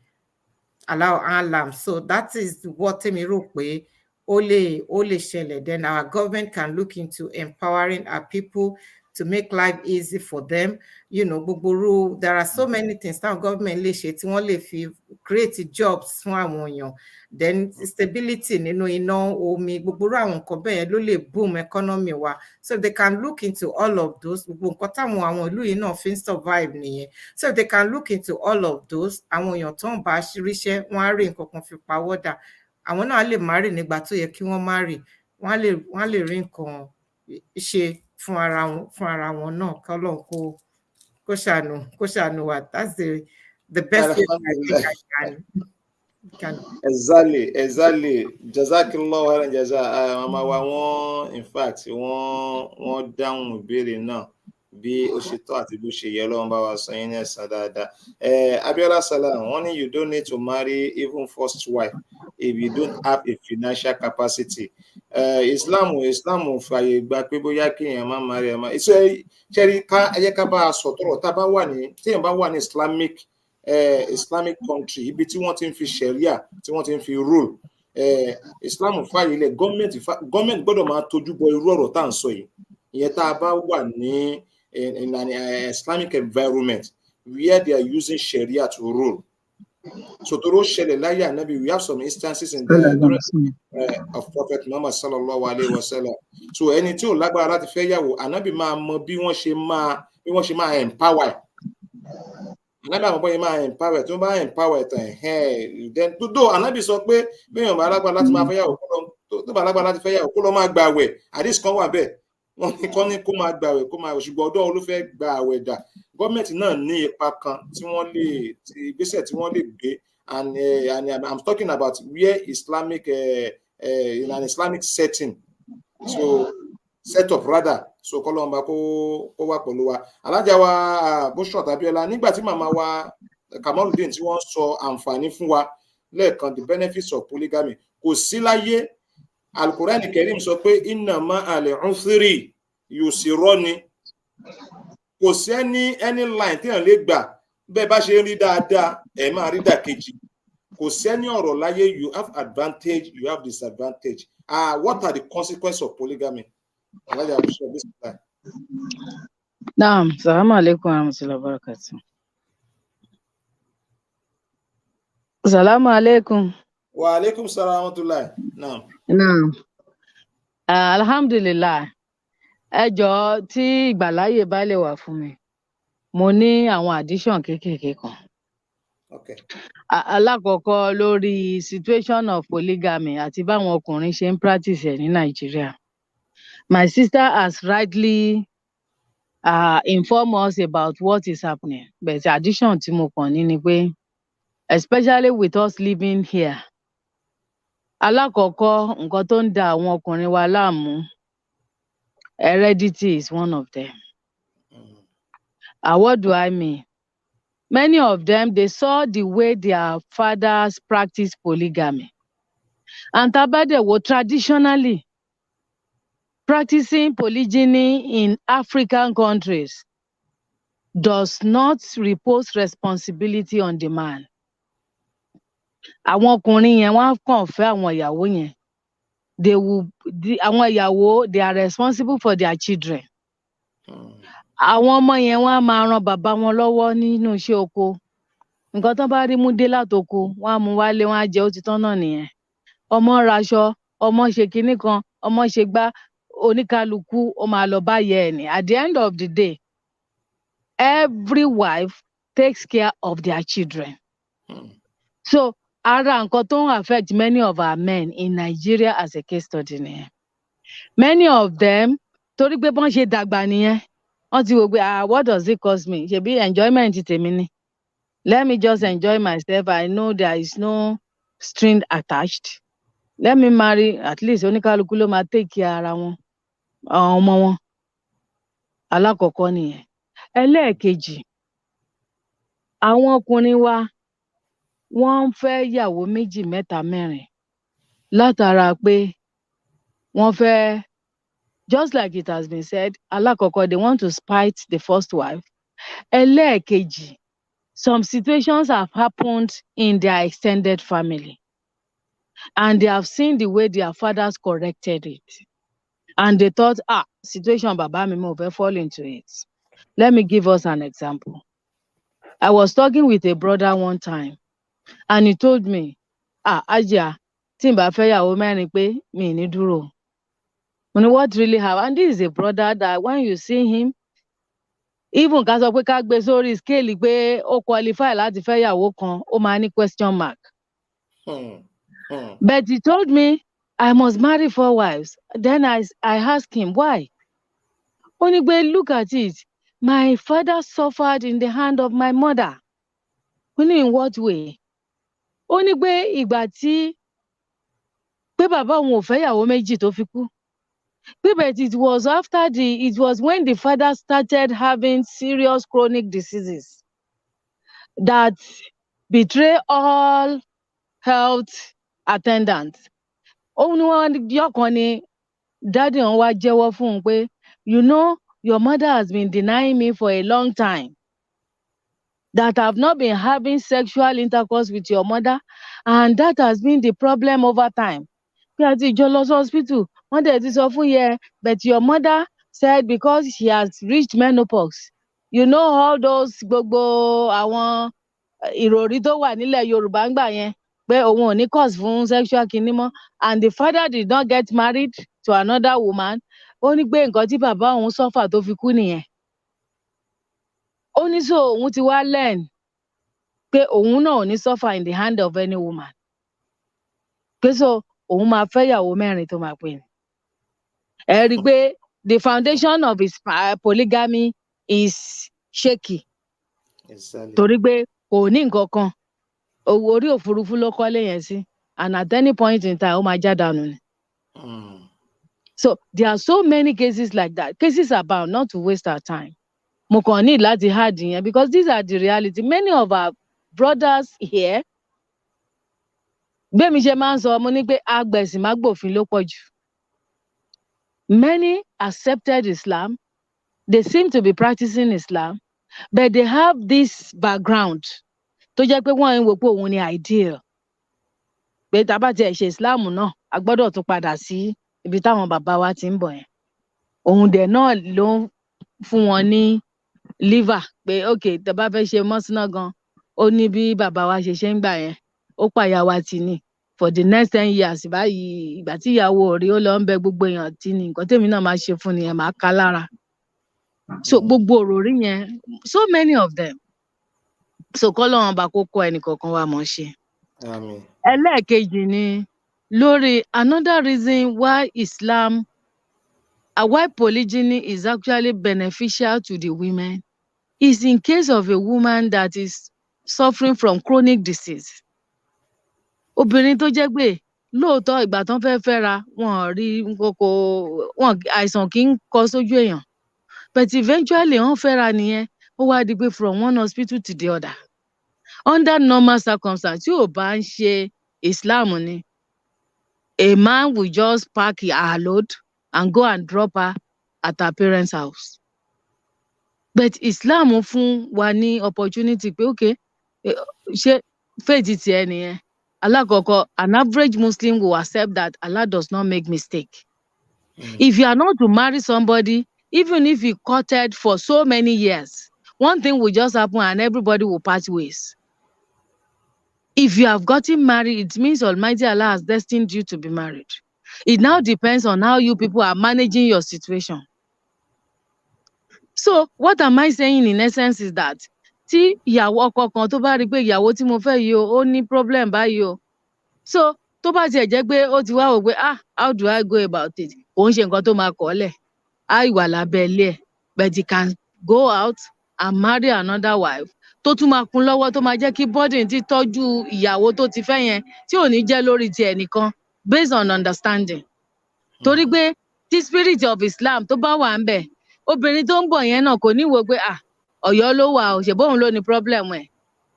Allow alam. So that is what tèmi rò pé ó lè ṣẹlẹ̀. Then our government can look into empowering our people to make life easy for them. Gbogbo there are so many things that government lè ṣe tí wọ́n lè fi create jobs fún àwọn èèyàn, then stability nínú iná, omi, gbogbo àwọn nǹkan bẹ́ẹ̀ ló lè boom economy wa. So they can look into all of those, gbogbo nǹkan táwọn àwọn ìlú yìí náà fi ń survive nìyẹn. So they can look into all of those. Àwọn èèyàn tó ń bá ríṣẹ́, wọ́n á rí nǹkan kan fi pawọ́dà. Àwọn náà lè marry nígbà tó yẹ kí wọ́n marry. Wọ́n á lè rí nǹkan ṣe fún ara wọn náà. Kọ́lọ́run kó ṣàánú wa. That's the best thing I think I can. Exactly. Jazakillah khairan jaza. Mama wa wọ́n, in fact, wọ́n dáhùn ìbéèrè náà bí ó ṣe tọ́ àti bó ṣe yẹ. Ọlọ́run bá wa sọ yín ní ẹ̀san dáadáa. Abiola Salam, wọ́n ní you don't need to marry even first wife if you don't have a financial capacity. Islam fàyè gbà pé bóyá kéèyàn má marry ẹ̀ má. Ṣẹ́rí ẹyẹ ká bá a sọ̀tọ̀rọ̀ téèyàn bá wà ní Islamic country, ibi tí wọ́n ti ń fi sharia, tí wọ́n ti ń fi rule, Islam fàyè ilẹ̀ gọ́ọ̀mẹ̀ntì gbọ́dọ̀ máa tójú bọ irú ọ̀rọ̀ tá à ń sọ yìí. Ìyẹn tá a bá wà ní in an Islamic environment where they are using sharia to rule. So toro ṣẹlẹ̀ láyé Ànábì, we have some instances in the of Prophet Muhammad sallallahu alaihi wasallam. So ẹni tí ò lágbára láti fẹ́ yàwó, Ànábì máa mọ bí wọ́n ṣe máa empower. Ànábì àwọn bọ́yẹ máa empower, tó bá empower tán then tó Ànábì sọ pé béèyàn bá lágbára láti máa fẹ́ yàwó, tó bá lágbára láti fẹ́ yàwó kó lọ máa gba àwẹ̀. Àdìs kan wà bẹ́ẹ̀, wọ́n ní kọ́ ní kó máa gba àwẹ̀, ṣùgbọ́n ọ̀dọ́ ló fẹ́ gba àwẹ̀ dà. Gọ́ọ̀mẹ̀ntì náà ní ipa kan tí wọ́n lè ìgbésẹ̀ tí wọ́n lè gbé, and I'm talking about where Islamic in an Islamic setting, so set up rather. So kọ́lọ́mbà kó wà pẹ̀lú wa. Alájà wa Bushrat Abiola, nígbà tí màmá wa Kamaludin tí wọ́n sọ àǹfààní fún wa lẹ́ẹ̀kan, the benefits of polygamy, kò sí láyé. Al-Qur'an Karim sọ pé inna ma'al usri yusrani. Kò sí any line téèyàn lè gbà bẹ́ẹ̀ bá ṣe ń rí dáadáa ẹ̀ máa rí dàkejì. Kò sí any ọ̀rọ̀ láyé, you have advantage, you have disadvantage. What are the consequences of polygamy? Naam, salamu alaikum warahmatullahi wabarakatuh. Salamu alaikum. Wa alaikum salam warahmatullahi. Naam. Alhamdulillah. Ẹ jọ̀ọ́ tí ìgbàláyè bá lè wà fún mi, mo ní àwọn addition kéékèèké kan. Okay. Alákọ̀ọ́kọ́ lórí situation of polygamy àti báwọn ọkùnrin ṣe ń practice ẹ̀ ní Nàìjíríà. My sister has rightly informed us about what is happening. But addition tí mo kàn ní ni pé, especially with us living here, alákọ̀ọ́kọ́ nǹkan tó ń da àwọn ọkùnrin wa láàmú, heredity is one of them. What do I mean? Many of them, they saw the way their fathers practiced polygamy. And tabadewo, traditionally, practicing polygyny in African countries does not repose responsibility on the man. Àwọn ọkùnrin yẹn wọ́n kàn fẹ́ àwọn ìyàwó yẹn. Àwọn ìyàwó, they are responsible for their children. Àwọn ọmọ yẹn wọ́n á máa ran bàbá wọn lọ́wọ́ nínú iṣẹ́ oko. Nǹkan tó bá rí mú dé látoko, wọ́n á mú wálé, wọ́n á jẹ, ó ti tán náà nìyẹn. Ọmọ raṣọ, ọmọ ṣe kinní kan, ọmọ ṣe gbá, oníkálukú ó máa lọ bá yẹ ẹ̀ ní. At the end of the day, every wife takes care of their children. So ara nǹkan tó ń affect many of our men in Nigeria as a case study nìyẹn. Many of them, torí pé bọ́n ṣe dàgbà nìyẹn, wọ́n ti wò pé what does it cost me? Ṣebí enjoyment tèmi ni. Let me just enjoy myself. I know there is no string attached. Let me marry, at least oníkálukú ló máa take care ara wọn, ọmọ wọn. Alákọ̀ọ́kọ́ nìyẹn. Ẹlẹ́ẹ̀kejì, àwọn ọkùnrin wa wọ́n ń fẹ́ ìyàwó méjì, mẹ́ta, mẹ́rin látara pé wọ́n fẹ́, just like it has been said, alákọ̀ọ́kọ́, they want to spite the first wife. Ẹlẹ́ẹ̀kejì, some situations have happened in their extended family, and they have seen the way their fathers corrected it. And they thought, situation bàbá mi, mo fẹ́ fall into it. Let me give us an example. I was talking with a brother one time. And he told me, Ajia, tí n bá fẹ́ yàwó mẹ́rin pé mi ní dúró. Mo ní what really happened? And this is a brother that when you see him, even ká sọ pé ká gbé sórí scale pé ó qualify láti fẹ́ yàwó kan, ó máa ní question mark. But he told me I must marry 4 wives. Then I asked him why. Ó ní pé look at it. My father suffered in the hand of my mother. Ó ní in what way? Ó ní pé ìgbà tí pé bàbá òun ò fẹ́ yàwó méjì tó fi kú. But it was when the father started having serious chronic diseases that betray all health attendants. Ó ní wọ́n yọ̀kan ni daddy òun wá jẹ́wọ́ fún un pé, you know, your mother has been denying me for a long time that I've not been having sexual intercourse with your mother, and that has been the problem over time. Pé àti ìjọ lọ sí hospital, wọ́n dẹ̀ ti sọ fún yẹ, but your mother said because she has reached menopause. You know all those gbogbo àwọn ìròrí tó wà nílẹ̀ Yorùbá ńgbà yẹn pé òun ò ní cause fún sexual kinní mọ́, and the father did not get married to another woman. Ó ní pé nǹkan tí bàbá òun suffer tó fi kú nìyẹn. Ó ní so òun ti wá learn pé òun náà ò ní suffer in the hand of any woman. Pé so òun máa fẹ́ yàwó mẹ́rin tó máa pè ní. Ẹ rí i pé the foundation of his polygamy is shaky. Exactly. Torí pé kò ní nǹkan kan. Orí òfurufú ló kọ́lé yẹn sí. And at any point in time, ó máa já dànù ni. So there are so many cases like that. Cases abound, not to waste our time. Mo kàn ní láti hard yẹn because these are the reality. Many of our brothers here, bẹ́ẹ̀ mi ṣe máa ń sọ, mo ní pé agbẹ̀sìn má gbòfin ló pọ̀ jù. Many accepted Islam. They seem to be practicing Islam, but they have this background tó jẹ́ pé wọ́n ń wò pé òun ni ideal. Pé tá bá tiẹ̀ ṣe Islam náà, a gbọ́dọ̀ tún padà sí ibi táwọn bàbá wa ti ń bọ̀ yẹn. Òun dẹ̀ náà ló ń fún wọn ní liver pé okay, tá bá fẹ́ ṣe mọ́sánná gan, ó ní bí bàbá wa ṣe ń gbà yẹn. Ó pàyà wa tì ní. For the next 10 years báyìí, ìgbà tí ìyàwó rí ó lọ ń bẹ gbogbo èèyàn tì ní. Nǹkan tèmi náà máa ṣe fún nìyẹn, máa ká lára. So gbogbo òròrí yẹn, so many of them. So k'Ọlọ́run bá kó kọ́ ẹnìkọ̀ọ̀kan wa mọ̀ ṣe. Amen. Ẹlẹ́ẹ̀kejì ni lórí another reason why why polygyny is actually beneficial to the women is in case of a woman that is suffering from chronic disease. Obìnrin tó jẹ́ pé lóòótọ́ ìgbà tán fẹ́ fẹ́ra wọn rí àìsàn kì í kọ sójú èèyàn, but eventually wọ́n fẹ́ra nìyẹn, ó wá di pé from one hospital to the other. Under normal circumstances, tí ò bá ń ṣe Islam ni, a man will just pack her load and go and drop her at her parents' house. But Islam fún wa ní opportunity pé okay, ṣé faith tiẹ̀ nìyẹn. Alákọ̀ọ́kọ́, an average Muslim will accept that Allah does not make mistake. If you are not to marry somebody, even if you courted for so many years, one thing will just happen and everybody will part ways. If you have gotten married, it means Almighty Allah has destined you to be married. It now depends on how you people are managing your situation. So what am I saying in essence is that tí ìyàwó ọkọ kan tó bá rí pé ìyàwó tí mo fẹ́ yìí ó ní problem báyìí o. So tó bá tiẹ̀ jẹ́ pé ó ti wá wò pé how do I go about it? Kò ń ṣe nǹkan tó máa kọ̀ ọ́lẹ̀. Á ìwà lábẹ́ ilé ẹ̀. But he can go out and marry another wife tó tún máa kún lọ́wọ́ tó máa jẹ́ kí burden ti tọ́jú ìyàwó tó ti fẹ́ yẹn tí ò ní jẹ́ lórí ti ẹnìkan based on understanding. Torí pé tí spirit of Islam tó bá wà ń bẹ̀, obìnrin tó ń bọ̀ yẹn náà kò ní wo pé Ọ̀yọ́ ló wà ó, ṣèbóun ló ní problem ẹ̀.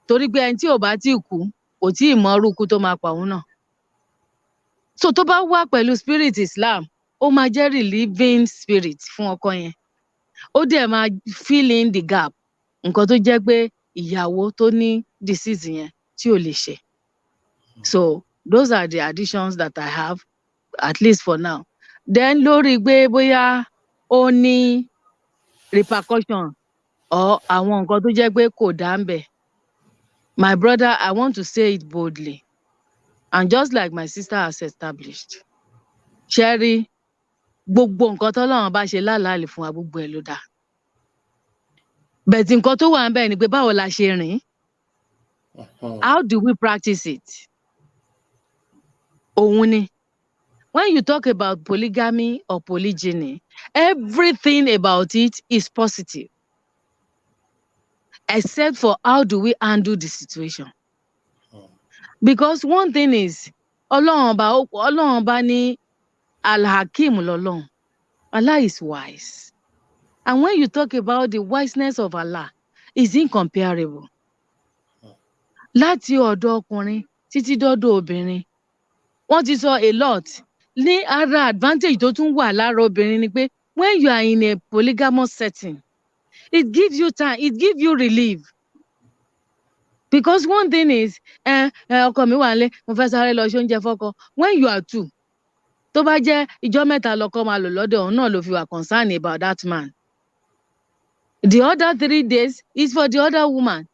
Torí pé ẹni tí ò bá tí kú kò tí ì mọ irú ikú tó máa pa òun náà. So tó bá wà pẹ̀lú spirit Islam, ó máa jẹ́ relieving spirit fún ọkọ yẹn. Ó dẹ̀ máa fill in the gap. Nǹkan tó jẹ́ pé ìyàwó tó ní disease yẹn tí ò lè ṣe. So those are the additions that I have, at least for now. Then lórí pé bóyá ó ní repercussion or àwọn nǹkan tó jẹ́ pé kò dá ń bẹ̀. My brother, I want to say it boldly, and just like my sister has established, Sherry, gbogbo nǹkan tọ́lọ́run bá ṣe lálàálì fún wa gbogbo ẹ̀ ló dáa. But nǹkan tó wà ńbẹ̀ ni pé báwo la ṣe rìn? How do we practice it? Òun ni. When you talk about polygamy or polygyny, everything about it is positive, except for how do we handle the situation. Because one thing is, Ọlọ́run ọba ní Al-Hakim lọ́lọ́run. Allah is wise. And when you talk about the wiseness of Allah, it's incomparable. Láti ọ̀dọ̀ ọkùnrin títí dọ́dọ̀ obìnrin. Wọ́n ti sọ a lot. Ní ara advantage tó tún wà lára obìnrin ni pé when you are in a polygamous setting, it gives you time, it gives you relief. Because one thing is, ọkọ mi wà nílé, mo fẹ́ sáré lọ ṣe oúnjẹ fọ́kọ. When you are two, tó bá jẹ́ ìjọ́ mẹ́ta lọ́kọ máa lò lọ́dọ̀ òun náà ló fi wà concerned about that man. The other 3 days is for the other woman.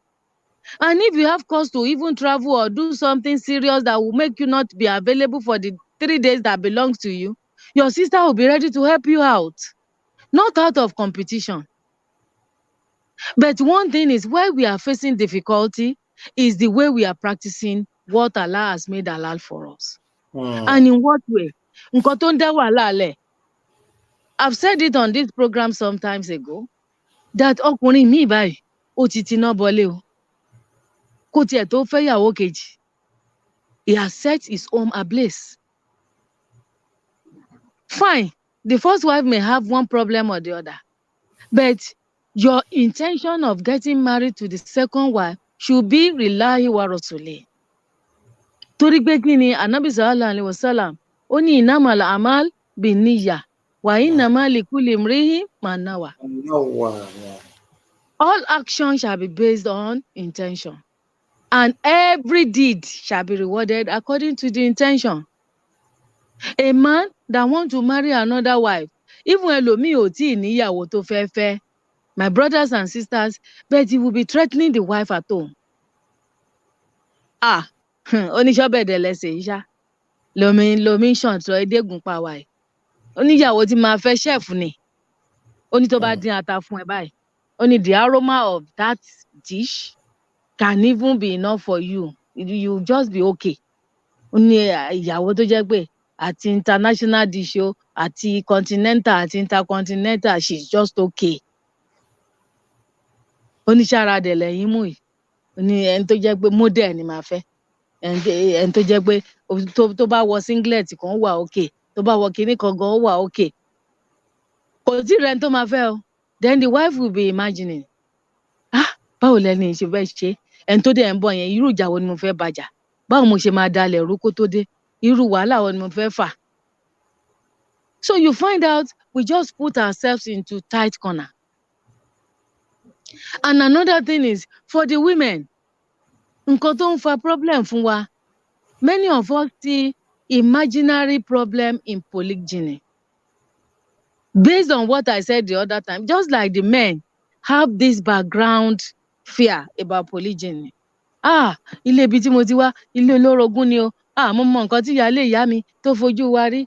And if you have cause to even travel or do something serious that will make you not be available for the 3 days that belongs to you, your sister will be ready to help you out. Not out of competition. But one thing is, where we are facing difficulty is the way we are practicing what Allah has made halal for us. And in what way? Nǹkan tó ń dá wàhálà lẹ̀. I've said it on this program sometimes ago, that ọkùnrin míì báyìí, ó ti tiná bọlé o. Kó tiẹ̀ tó fẹ́yàwó kejì. He has set his home ablaze. Fine, the first wife may have one problem or the other, but your intention of getting married to the second wife should be lillahi wa rasuli. Torí pé kí ni Ànábì sallallahu alaihi wasallam, ó ní innamal a'mal binniyah wa innama likulli imri'in ma nawa. All action shall be based on intention, and every deed shall be rewarded according to the intention. A man that wants to marry another wife, even ẹlòmíì ò tíì níyàwó tó fẹ́ fẹ́, my brothers and sisters, but he will be threatening the wife at home. Oníṣọ́bẹ̀dẹ̀ lẹ́sẹ̀ yìí ṣá, lomi ṣàǹtọ́ ẹ̀ẹ́dẹ́gùn pa wá ẹ̀. Oníyàwó tí máa fẹ́ chef ni. Ó ní tó bá dín ata fún ẹ báyìí. Ó ní the aroma of that dish can even be enough for you. You just be okay. Ó ní ìyàwó tó jẹ́ pé àti international dish o, àti continental àti intercontinental, she's just okay. Oníṣàrà dẹ̀ lẹ́yìn mú yìí. Ó ní ẹni tó jẹ́ pé model ni màá fẹ́. Ẹni tó jẹ́ pé tó bá wọ singlet kan wà okay. Tó bá wọ kinní kan gan wà okay. Kò tí rẹ̀ tó máa fẹ́ o. Then the wife will be imagining, báwo lẹ́ni ṣe fẹ́ ṣe? Ẹni tó dẹ̀ ń bọ̀ yẹn, irú ìjà wo ni mo fẹ́ bàjà? Báwo mo ṣe máa dalẹ̀ rú kó tó dé? Irú wàhálà wo ni mo fẹ́ fà? So you find out we just put ourselves into tight corner. And another thing is, for the women, nǹkan tó ń fa problem fún wa, many of us see imaginary problem in polygyny. Based on what I said the other time, just like the men have this background fear about polygyny. Ilé ibi tí mo ti wá, ilé olórogún ni o. Mo mọ nǹkan tí ìyáálé ìyá mi tó fojú wa rí.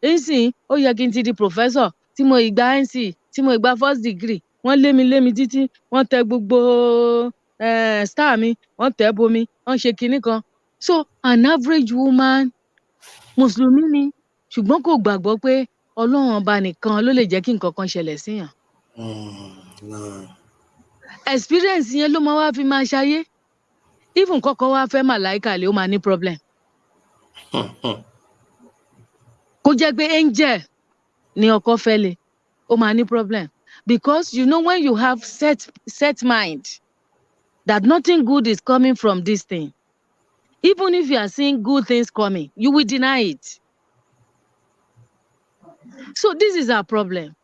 Nísìnyí, ó yẹ kí n ti di professor, tí mo ìgbà NC, tí mo ìgbà first degree. Wọ́n lé mi títí, wọ́n tẹ gbogbo star mi, wọ́n tẹ̀ bomi, wọ́n ṣe kinní kan. So an average woman, Mùsùlùmí ni, ṣùgbọ́n kò gbàgbọ́ pé Ọlọ́run ọba nìkan ló lè jẹ́ kí nǹkan kan ṣẹlẹ̀ síyàn. Experience yẹn ló máa wá fi máa ṣayé. Even kọ́kọ́ wá fẹ́ màláìkà lé, ó máa ní problem. Kó jẹ́ pé angel ni ọkọ fẹ́ lé, ó máa ní problem. Because you know, when you have set mind that nothing good is coming from this thing, even if you are seeing good things coming, you will deny it. So this is our problem.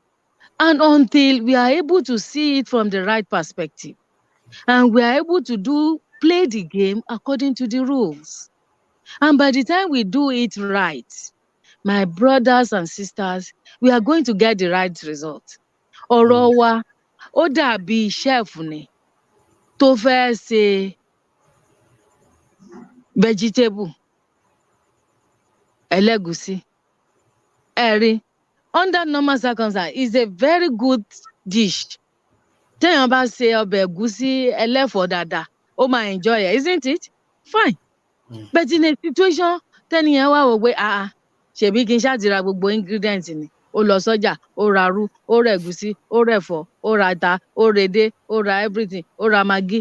And until we are able to see it from the right perspective, and we are able to play the game according to the rules, and by the time we do it right, my brothers and sisters, we are going to get the right result. Ọ̀rọ̀ wa, ó dàbí chef ni tó fẹ́ ṣe vegetable, ẹlẹ́gùúsí. Ẹ̀rí, under normal circumstances, is a very good dish. Téèyàn bá ṣe ọbẹ̀ ẹ̀gúsí ẹlẹ́fọ̀ọ́ dáadáa, ó máa enjoy it, isn't it? Fine. But in a situation, tẹ́niyẹn wá wò pé ṣèbí kí n ṣáà ti ra gbogbo ingredient ni. Ó lọ sọ́jà, ó ra irú, ó ra ẹ̀gúsí, ó ra ẹ̀fọ́, ó ra ata, ó ra edé, ó ra everything, ó ra maggi.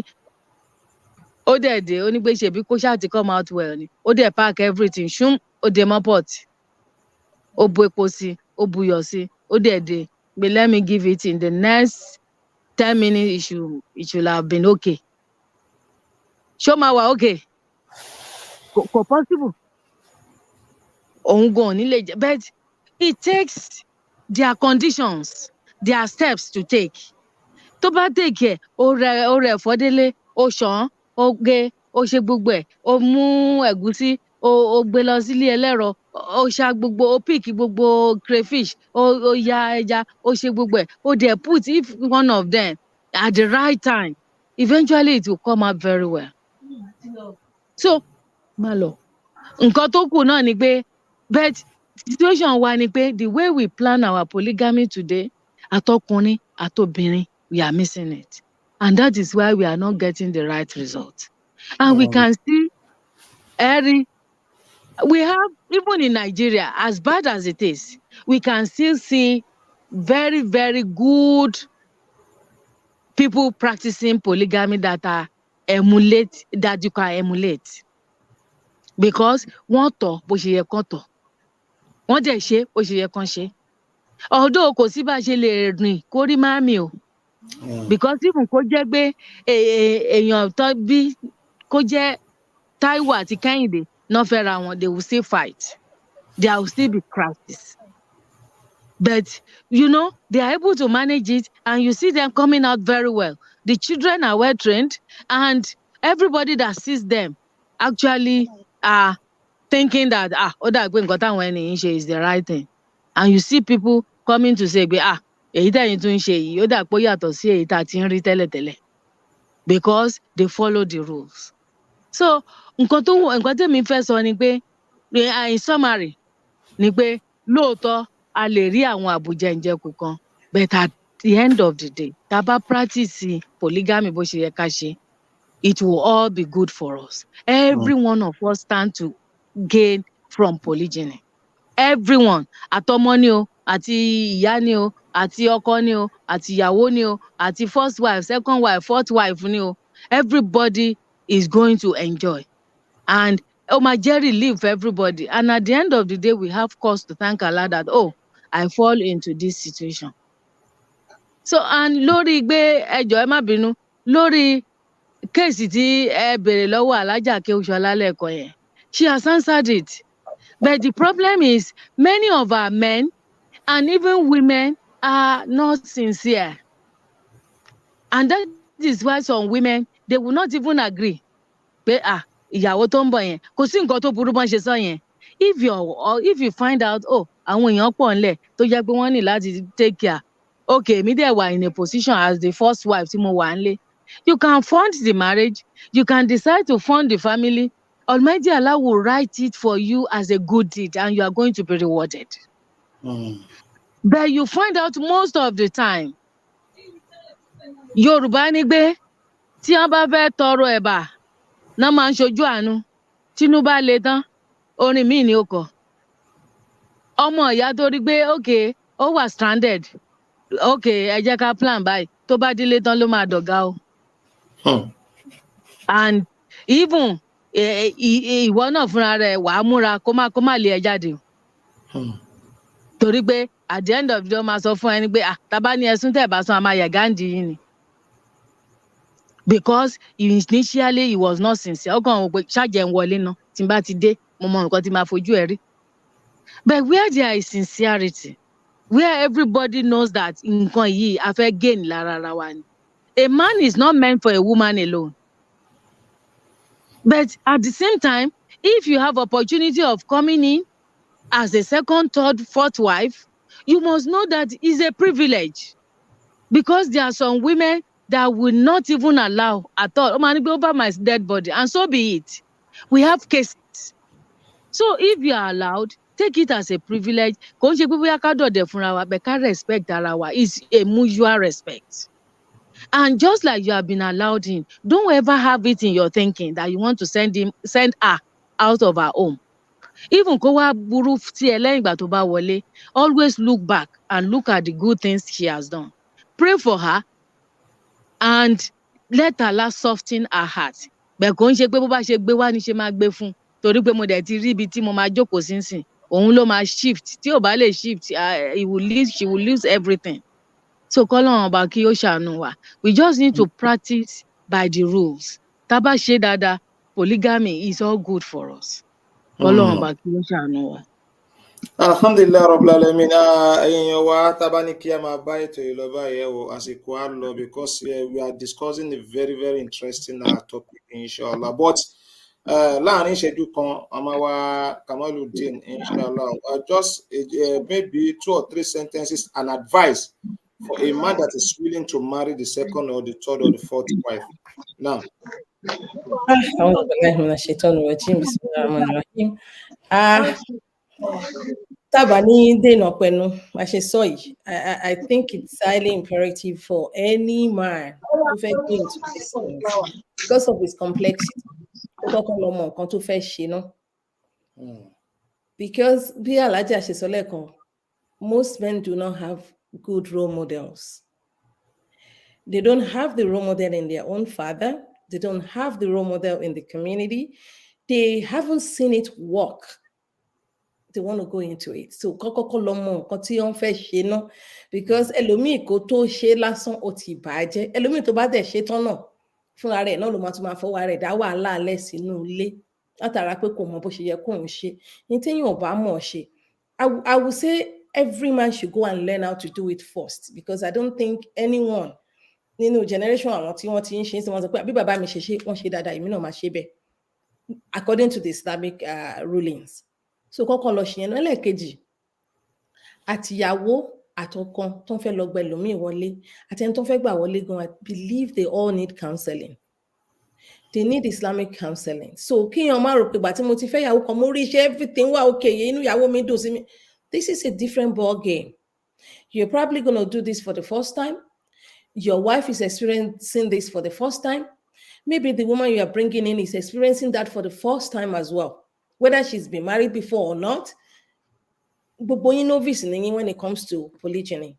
Ó dẹ̀ dé, ó ní pé ṣèbí kó ṣáà ti come out well ni. Ó dẹ̀ pack everything, ṣúm, ó dé mọ́ pot. Ó bu epo sí, ó buyọ̀ sí, ó dẹ̀ dé. But let me give it in the next 10 minutes, it should have been okay. Ṣó máa wà okay? Kò possible. Òun gan ò ní lè jẹ. But it takes their conditions, their steps to take. Tó bá take ẹ̀, ó rẹ ẹ̀fọ́ délé, ó ṣàn, ó gé, ó ṣe gbogbo ẹ̀, ó mú ẹ̀gúsí, ó gbé lọ sílé ẹlẹ́rọ, ó ṣa gbogbo, ó pick gbogbo crayfish, ó ya ẹja, ó ṣe gbogbo ẹ̀, ó dẹ̀ put if one of them at the right time, eventually it will come out very well. So, má lọ. Nǹkan tó kù náà ni pé, but situation wa ni pé the way we plan our polygamy today, àtọkùnrin, àtobìnrin, we are missing it. And that is why we are not getting the right result. And we can see, we have, even in Nigeria, as bad as it is, we can still see very, very good people practicing polygamy that you can emulate. Because wọ́n tọ̀ bó ṣe yẹ kán tọ̀. Wọ́n dẹ̀ ṣe bó ṣe yẹ kán ṣe. Although kò sí bá ṣe lè rìn kó rí màmí o. Because even kó jẹ́ pé èèyàn tó bí kó jẹ́ Táíwò àti Kẹ́hìndé náà fẹ́ra wọn, they will still fight. There will still be crisis. But, they are able to manage it, and you see them coming out very well. The children are well trained, and everybody that sees them actually are thinking that, ó dà pé nǹkan táwọn ẹni ń ṣe is the right thing. And you see people coming to say, èyí tẹ̀yin tún ń ṣe yìí, ó dà pé ó yàtọ̀ sí èyí tá a ti ń rí tẹ́lẹ̀tẹ́lẹ̀. Because they follow the rules. So, nǹkan tẹ́mi fẹ́ sọ ni pé, in summary, ni pé lóòótọ́ a lè rí àwọn àbùjẹ̀ǹjẹkù kan, but at the end of the day, tá a bá practice polygamy bó ṣe yẹ ká ṣe, it will all be good for us. Every one of us stand to gain from polygyny. Everyone, àtọmọ ni o, àti ìyá ni o, àti ọkọ ni o, àti ìyàwó ni o, àti first wife, second wife, fourth wife ni o. Everybody is going to enjoy. And ó máa jẹ́ relief for everybody. And at the end of the day, we have cause to thank Allah that, I fall into this situation. So, and lórí gbé ẹjọ́ ẹ má bínú, lórí kéèsì tí ẹ bèrè lọ́wọ́ Alájà Kéwúṣọlá lẹ́ẹ̀kan yẹn, she has answered it. But the problem is, many of our men and even women are not sincere. And that is why some women, they will not even agree. Pé ìyàwó tó ń bọ̀ yẹn, kò sí nǹkan tó burú bọ́n ṣe sọ yẹn. If you find out, àwọn èèyàn pọ̀ ńlẹ̀ tó jẹ́ pé wọ́n ní láti take care. Okay, èmi dẹ̀ wà in a position as the first wife tí mo wà ńlé. You can fund the marriage. You can decide to fund the family. Almighty Allah will write it for you as a good deed, and you are going to be rewarded. But you find out most of the time, Yorùbá ní pé tí wọ́n bá fẹ́ tọrọ ẹ̀bà náà máa ń ṣojú àánú. Tínú bá le tán, orin míì ni ó kọ. Ọmọ ìyá tó rí pé okay, ó wà stranded. Okay, ẹ jẹ́ ká plan báyìí. Tó bá délé tán ló máa dọ̀gá o. And even ìwọ náà fúnra rẹ̀ wàá múra kó má lé ẹ jáde o. Torí pé at the end of the day, máa sọ fún ẹni pé tábà ní ẹ̀sùn tẹ̀ bá sún àmà yàgáǹdì yìí ni. Because initially he was not sincere. Ó kàn wọ́n pé ṣáàjẹ̀ ń wọlé náà tí n bá ti dé mo mọ nǹkan tí máa fojú ẹ̀ rí. But where there is sincerity, where everybody knows that nǹkan yìí a fẹ́ gain lára ara wa ni. A man is not meant for a woman alone. But at the same time, if you have opportunity of coming in as a second, third, fourth wife, you must know that it's a privilege. Because there are some women that will not even allow at all. Over my dead body, and so be it. We have cases. So if you are allowed, take it as a privilege. Kò ń ṣe pé bóyá ká dọ̀dẹ̀ fúnra wa, but ká respect ara wa. It's a mutual respect. And just like you have been allowed in, don't ever have it in your thinking that you want to send her out of her home. Even kó wá burú tí ẹ lẹ́yìn ìgbà tó bá wọlé, always look back and look at the good things she has done. Pray for her and let Allah soften her heart. Bẹ́ẹ̀ kò ń ṣe pé bó bá ṣe gbé wá ni ṣe máa gbé fún. Torí pé mo dẹ̀ ti rí ibi tí mo máa jókòó sínsìn. Òun ló máa shift. Tí ò bá lè shift, she will lose everything. So kọ́lọ́run ọba kí ó ṣàánú wa. We just need to practice by the rules. Tá bá ṣe dáadáa, polygamy is all good for us. Kọ́lọ́run ọba kí ó ṣàánú wa. Alhamdulillah Rabbil Alamin. Ẹ̀yin wa tá bá ní kí a máa bá ètò yìí lọ báyìí o àsìkò á lọ because we are discussing a very very interesting topic inshallah. But láàrin ìṣẹ́jú kan àmọ́ wa Kamaluddin inshallah just maybe 2 or 3 sentences and advice for a man that is willing to marry the second or the third or the fourth wife. Now. أعوذ بالله من الشيطان الرجيم بسم الله الرحمن الرحيم. Tábà ní dènà pẹ̀lú bá ṣe sọ yìí, I think it's highly imperative for any man to fẹ́ go into this because of its complexity. Ó kọ́kọ́ lọ mọ nǹkan tó fẹ́ ṣe náà. Because bí Alhaja ṣe sọ lẹ́ẹ̀kan, most men do not have good role models. They don't have the role model in their own father. They don't have the role model in the community. They haven't seen it work. They want to go into it. So kọ́kọ́ lọ mọ nǹkan tí wọ́n fẹ́ ṣe náà, because ẹlòmíì kò tó ṣe lásán ó ti bàjẹ́. Ẹlòmíì tó bá dẹ̀ ṣe tán náà fúnra rẹ̀ náà ló máa tún máa fọwọ́ rẹ̀ dá wàhálà alẹ́ sínú ilé látara pé kò mọ bó ṣe yẹ kóun ṣe. Ní téèyàn ò bá mọ̀ ṣe, I would say every man should go and learn how to do it first, because I don't think anyone nínú generation àwọn tí wọ́n ti ń ṣe é sí wọn sọ pé bí bàbá mi ṣe ṣe wọ́n ṣe dáadáa èmi náà máa ṣe bẹ́ẹ̀ according to the Islamic rulings. So kọ́kọ́ lọ ṣe yẹn náà. Lẹ́ẹ̀kejì, àtìyàwó àtọkọ tó ń fẹ́ lọ gba ẹlòmíì wọlé àtẹni tó ń fẹ́ gbà wọlé gan, I believe they all need counseling. They need Islamic counseling. So kíyàn má rò pé ìgbà tí mo ti fẹ́ yàwó kan mo rí iṣẹ́ everything wà okay inú ìyàwó mi dùn sí mi. This is a different ball game. You're probably going to do this for the first time. Your wife is experiencing this for the first time. Maybe the woman you are bringing in is experiencing that for the first time as well. Whether she's been married before or not, but you novice when it comes to polygyny.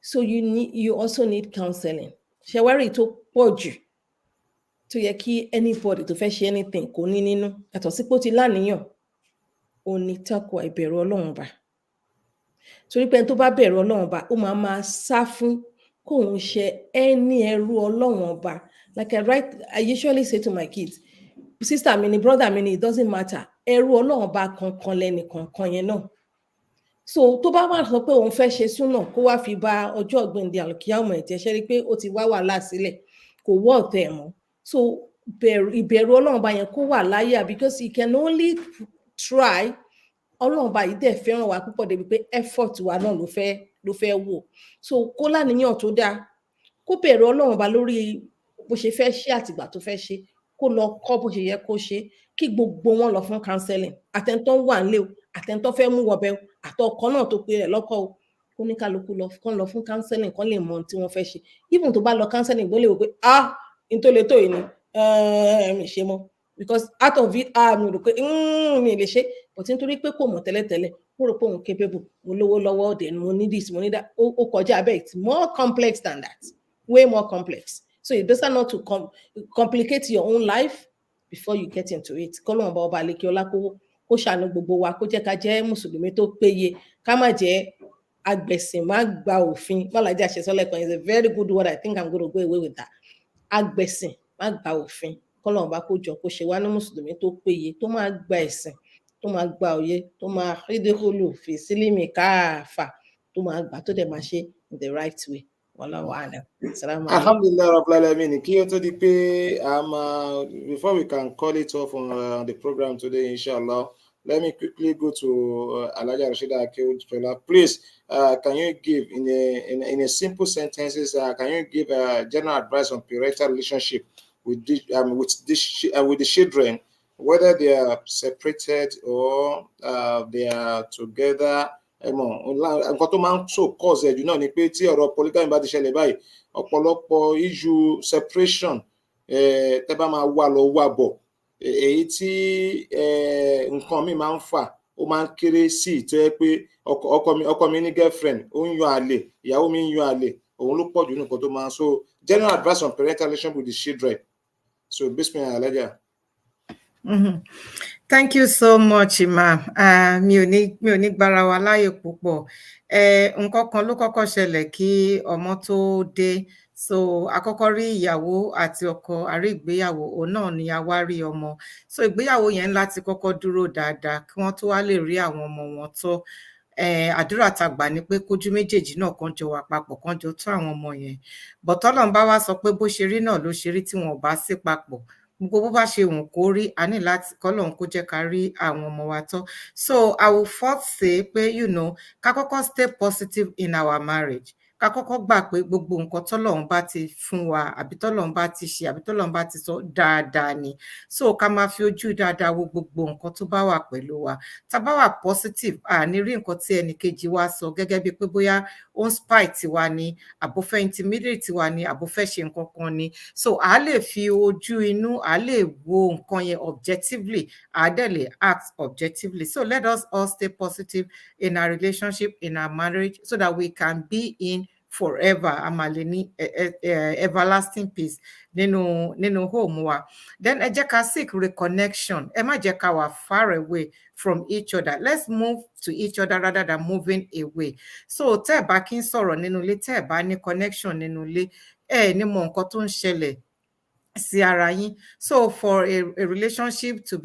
So you also need counseling. Shawari to pọ̀jù tó yẹ kí anybody tó fẹ́ ṣe anything kò ní nínú yàtọ̀ sí pé ó ti láníyàn ó ní takwa ìbẹ̀rù Ọlọ́run ba. Torí pé tó bá bẹ̀rù Ọlọ́run ba ó máa sá fún kóun ṣe ẹni ẹrú Ọlọ́run ba. Like I usually say to my kids, sister mi ni brother mi ni, it doesn't matter. Ẹrú Ọlọ́run ba kankan lẹ́ni kankan yẹn náà. So tó bá wá sọ pé òun fẹ́ ṣe súnà kó wá fi bá ọjọ́ ọ̀gbìndì àlùkìyámọ̀ ẹ̀ jẹ́, ṣe rí pé ó ti wá wàhálà sílẹ̀ kò wọ́ ọ̀tẹ̀ mọ́. So ìbẹ̀rù Ọlọ́run ba yẹn kó wà láyà, because he can only try. Ọlọ́run ba yìí dẹ̀ fẹ́ràn wa púpọ̀ débi pé effort wa náà ló fẹ́ wò. So kó láníyàn tó dáa, kó bẹ̀rù Ọlọ́run ba lórí bó ṣe fẹ́ ṣe àtìgbà tó fẹ́ ṣe, kó lọ kọ́ bó ṣe yẹ kó ṣe, kí gbogbo wọn lọ fún counseling. Àtẹ̀ntọ́ wà nílé o, àtẹ̀ntọ́ fẹ́ mú wọbẹ̀ o, àtọkọ náà tó pe rẹ̀ lọ́kọ o, kó ní kálukú lọ fún counseling kan lè mọ ohun tí wọ́n fẹ́ ṣe. Even tó bá lọ counseling gbọ́ lè wò pé n tó le tó yìí ni mi ṣe mọ́, because out of it mi rò pé mi lè ṣe, but nítorí pé kò mọ̀ tẹ́lẹ̀tẹ́lẹ̀ ó rò pé òun capable, mo lówó lọ́wọ́ then mo need this mo need that, ó kọjá bẹ́ẹ̀. It's more complex than that, way more complex. So it does not to complicate your own life before you get into it. Kọ́lọ́run bá ọba àlekè ọlá kó ṣàánú gbogbo wa, kó jẹ́ ká jẹ́ mùsùlùmí tó péye, ká má jẹ́ agbẹ̀sìn má gba òfin. Bọ́lájà ṣe sọ lẹ́ẹ̀kan is a very good word. I think I'm going to go away with that. Agbẹ̀sìn má gba òfin. Kọ́lọ́run bá kó jọ kó ṣe wá ní mùsùlùmí tó péye, tó máa gba ẹ̀sìn, tó máa gba òye, tó máa rídíkùlù fi sílímì káàfà, tó máa gbà tó dẹ̀ máa ṣe in the right way. Alhamdulillah Rabbil Alamin. Kí ó tó di pé before we can call it off on the program today, inshallah, let me quickly go to Alhaja Rashida Akeojola. Please, can you give in a simple sentences? Can you give general advice on parental relationship with the children whether they are separated or they are together. Nǹkan tó máa ń so cause ẹ̀jú náà ni pé tí ọ̀rọ̀ polygamy bá ti ṣẹlẹ̀ báyìí ọ̀pọ̀lọpọ̀ issue separation tẹ́ bá máa wà lọ wà bọ̀ èyí tí nǹkan mi máa ń fà ó máa ń kéré sí tó yẹ pé ọkọ mi ní girlfriend ó ń yan àlè ìyàwó mi ń yan àlè òun ló pọ̀ jù nǹkan tó máa ń so general advice on parental relationship with the children. So bismillah alaja. Thank you so much, Imam. Mi ò ní gbára wa láyè púpọ̀. Nǹkan kan ló kọ́kọ́ ṣẹlẹ̀ kí ọmọ tó dé. So àkọ́kọ́ rí ìyàwó àti ọkọ àrí ìgbéyàwó òun náà ni a wá rí ọmọ. So ìgbéyàwó yẹn láti kọ́kọ́ dúró dáadáa kí wọ́n tó wá lè rí àwọn ọmọ wọn tọ́. Àdúrà tá gbà ni pé kójú méjèèjì náà kan jọ wà papọ̀ kan jọ tó àwọn ọmọ yẹn. But Ọlọ́run bá wá sọ pé bó ṣe rí náà ló ṣe rí tí wọn ò bá sí papọ̀. Gbogbo bó bá ṣe wùn kó rí a ní láti kọ́lọ́run kó jẹ́ ká rí àwọn ọmọ wa tọ́. So I will first say pé ká kọ́kọ́ stay positive in our marriage. Ká kọ́kọ́ gbà pé gbogbo nǹkan tọ́lọ́run bá ti fún wa àbí tọ́lọ́run bá ti ṣe àbí tọ́lọ́run bá ti sọ dáadáa ni. So ká máa fi ojú dáadáa wo gbogbo nǹkan tó bá wà pẹ̀lú wa. Tá bá wà positive ní rí nǹkan tí ẹnìkejì wa sọ gẹ́gẹ́ bíi pé bóyá ó ń spite tiwa ni àbó fẹ́ intimidate tiwa ni àbó fẹ́ ṣe nǹkan kan ni. So a lè fi ojú inú a lè wo nǹkan yẹn objectively a dẹ̀ lè act objectively. So let us all stay positive in our relationship, in our marriage, so that we can be in forever. Amaleni everlasting peace nínú home wa. Then ẹ jẹ́ ká seek reconnection. Ẹ má jẹ́ ká wà far away from each other. Let's move to each other rather than moving away. So tẹ́ ẹ bá kí ń sọ̀rọ̀ nínú ilé, tẹ́ ẹ bá ní connection nínú ilé, ẹ ní mọ nǹkan tó ń ṣẹlẹ̀ sí ara yín. So for a relationship to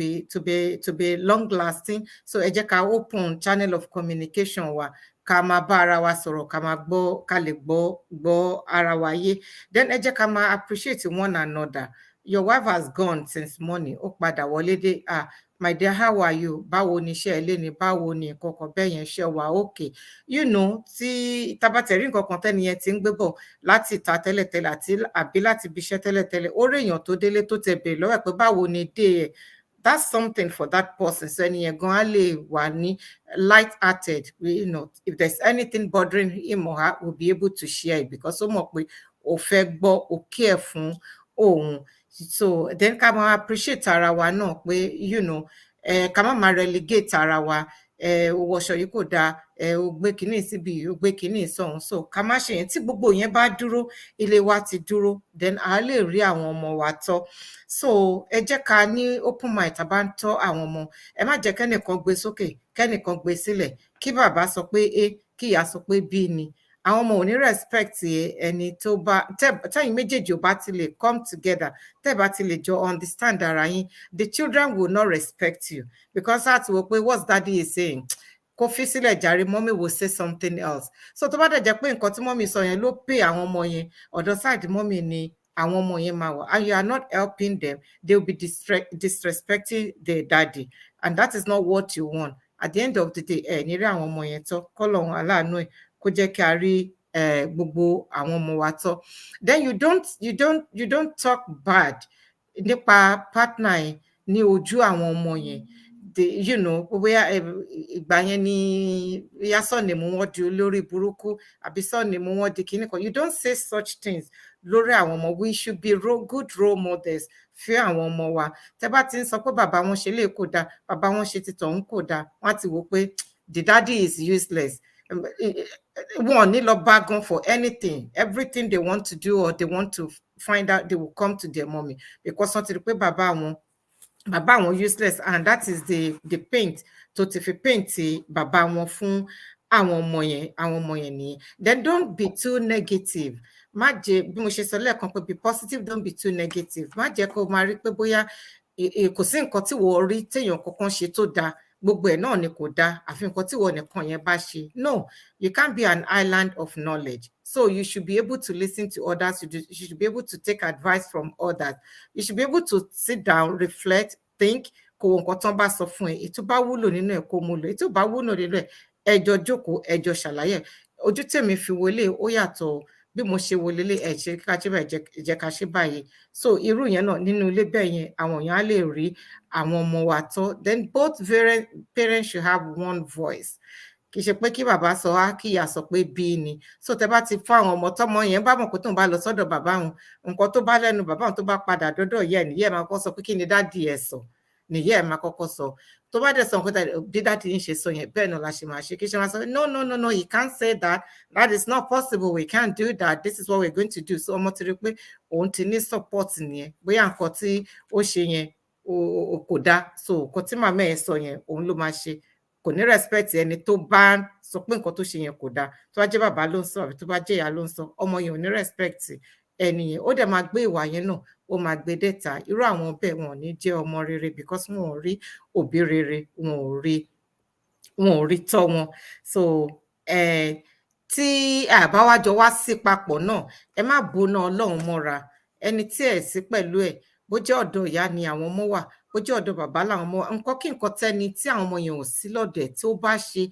be long lasting, so ẹ jẹ́ ká open channel of communication wa. Ká máa bá ara wa sọ̀rọ̀, ká máa gbọ́, ká lè gbọ́ ara wa yé. Then ẹ jẹ́ ká máa appreciate one another. Your wife has gone since morning. Ó padà wọlé dé. My dear, how are you? Báwo ni iṣẹ́ ilé ni? Báwo ni nǹkan kan bẹ́ẹ̀ yẹn ṣe wà okay? Tí tabatẹ̀rí nǹkan kan tẹ́ni yẹn ti ń gbé bọ̀ láti ìta tẹ́lẹ̀tẹ́lẹ̀ àbí láti ibi iṣẹ́ tẹ́lẹ̀tẹ́lẹ̀, ó rí èèyàn tó délé tó tẹ̀ bèrè lọ́wọ́ ẹ̀ pé báwo ni dé ẹ̀? That's something for that person. So ẹni yẹn gan á lè wà ní light-hearted. If there's anything bothering him or her, we'll be able to share it because ó mọ̀ pé ó fẹ́ gbọ́, ó care fún òun. So then ká máa appreciate ara wa náà pé ká má máa relegate ara wa. Wọṣọ yìí kò dáa, ó gbé kínní síbi, ó gbé kínní sọ̀hún. So ká má ṣe yẹn. Tí gbogbo yẹn bá dúró, ilé wa ti dúró, then a lè rí àwọn ọmọ wa tọ́. So ẹ jẹ́ ká ní open mind tá bá ń tọ́ àwọn ọmọ. Ẹ má jẹ́ kẹ́nìkan gbé sókè, kẹ́nìkan gbé sílẹ̀. Kí bàbá sọ pé A, kí ìyá sọ pé B ni. Àwọn ọmọ ò ní respect ẹni tó bá tẹ́yin méjèèjì ò bá ti lè come together, tẹ́ bá ti lè jọ understand ara yín, the children will not respect you because that's what what's daddy is saying. Kó fi sílẹ̀ jàre, mommy will say something else. So tó bá dẹ̀ jẹ́ pé nǹkan tí mommy sọ yẹn ló pay àwọn ọmọ yẹn, ọ̀dọ̀ side mommy ni àwọn ọmọ yẹn máa wà, and you are not helping them, they will be disrespecting their daddy, and that is not what you want. At the end of the day, ní rí àwọn ọmọ yẹn tọ́, kọ́lọ́run aláàánú ẹ̀ kó jẹ́ kí a rí gbogbo àwọn ọmọ wa tọ́. Then you don't talk bad nípa partner ẹ̀ ní ojú àwọn ọmọ yẹn. Bóyá ìgbà yẹn ni bóyá sọ́ọ̀nìmù wọn di olórí burúkú àbí sọ́ọ̀nìmù wọn di kíní kan. You don't say such things lórí àwọn ọmọ. We should be good role models fún àwọn ọmọ wa. Tẹ́ bá ti ń sọ pé bàbá wọn ṣe lè kò dáa, bàbá wọn ṣe ti tọ̀hún kò dáa, wọ́n á ti wò pé the daddy is useless. Wọn ní lọ bá gan for anything. Everything they want to do or they want to find out, they will come to their mommy because wọ́n ti rí pé bàbá wọn useless, and that is the paint tó ti fi paint bàbá wọn fún àwọn ọmọ yẹn nìyẹn. Then don't be too negative. Má jẹ́, bí mo ṣe sọ lẹ́ẹ̀kan pé be positive, don't be too negative. Má jẹ́ kó máa rí pé bóyá kò sí nǹkan tí wọ́n rí téèyàn kankan ṣe tó dáa, gbogbo ẹ̀ náà ni kò dáa, àfi nǹkan tí wọ́n nìkan yẹn bá ṣe. No, you can't be an island of knowledge. So you should be able to listen to others. You should be able to take advice from others. You should be able to sit down, reflect, think. Kò nǹkan tán bá sọ fún ẹ, ètò bá wúlò nínú ẹ̀ kó mú lò, ètò bá wúlò nínú ẹ̀ ẹ jọ jókòó, ẹ jọ ṣàlàyé. Ojú tèmi fi wọlé ó yàtọ̀ bí mo ṣe wo lélẹ̀ ẹ̀ ṣe ká ṣe báyìí jẹ́ ká ṣe báyìí so irú yẹn náà nínú ilé bẹ́ẹ̀ yẹn àwọn èèyàn á lè rí àwọn ọmọ wa tọ́ then both parents should have one voice kì í ṣe pé kí bàbá sọ á kí ìyá sọ pé bí ni so tẹ bá ti fún àwọn ọmọ tọmọ yẹn bá mọ̀ pé tóun bá lọ sọ́dọ̀ bàbá òun nǹkan tó bá lẹ́nu bàbá òun tó bá padà dọ́dọ̀ ìyá ẹ̀ nìyẹn máa kọ́kọ́ sọ pé kí ni dádì ẹ̀ sọ nìyẹn ẹ̀ máa kọ́kọ́ sọ tó bá dẹ̀ sọ nǹkan bí dádì ń ṣe sọ yẹn bẹ́ẹ̀ náà la ṣe máa ṣe kí ṣe máa sọ no you can't say that is not possible we can't do that this is what we're going to do so ọmọ ti rí pé òun ti ní support nìyẹn bóyá nǹkan tí ó ṣe yẹn kò dáa so nǹkan tí màmá ẹ̀ sọ yẹn òun ló máa ṣe kò ní respect ẹni tó bá sọ pé nǹkan tó ṣe yẹn kò dáa tó bá jẹ́ bàbá ló ń sọ àbí tó bá jẹ́ ìyá ló ń sọ ọmọ yẹn ò ní respect ẹni yẹn ó dẹ̀ máa gbé ìwà yẹn náà ó máa gbé dẹ́ta irú àwọn bẹ́ẹ̀ wọn ò ní jẹ́ ọmọ rere because wọn ò rí òbí rere wọn ò rí tọ́ wọn so tí àbáwájọ wá sí papọ̀ náà ẹ má bóná Ọlọ́run mọ́ra ẹni tí ẹ̀ sí pẹ̀lú ẹ̀ bó jẹ́ ọ̀dọ̀ ìyá ni àwọn ọmọ wà bó jẹ́ ọ̀dọ̀ bàbá làwọn ọmọ nǹkan kí nǹkan tẹ́ni tí àwọn ọmọ yẹn ò sí lọ́dẹ̀ tí ó bá ṣe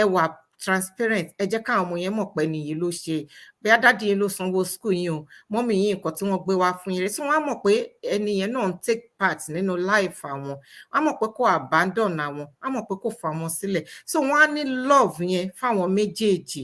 ẹ wà transparent ẹ jẹ́ káwọn ọmọ yẹn mọ̀ pé nìyí ló ṣe bóyá dádì yín ló sanwó school yín o mọ́mì yín nǹkan tí wọ́n gbé wá fún yín rẹ̀ tí wọ́n á mọ̀ pé ẹni yẹn náà ń take part nínú life àwọn wọ́n á mọ̀ pé kò abandon àwọn á mọ̀ pé kò fà wọ́n sílẹ̀ so wọ́n á ní love yẹn fáwọn méjèèjì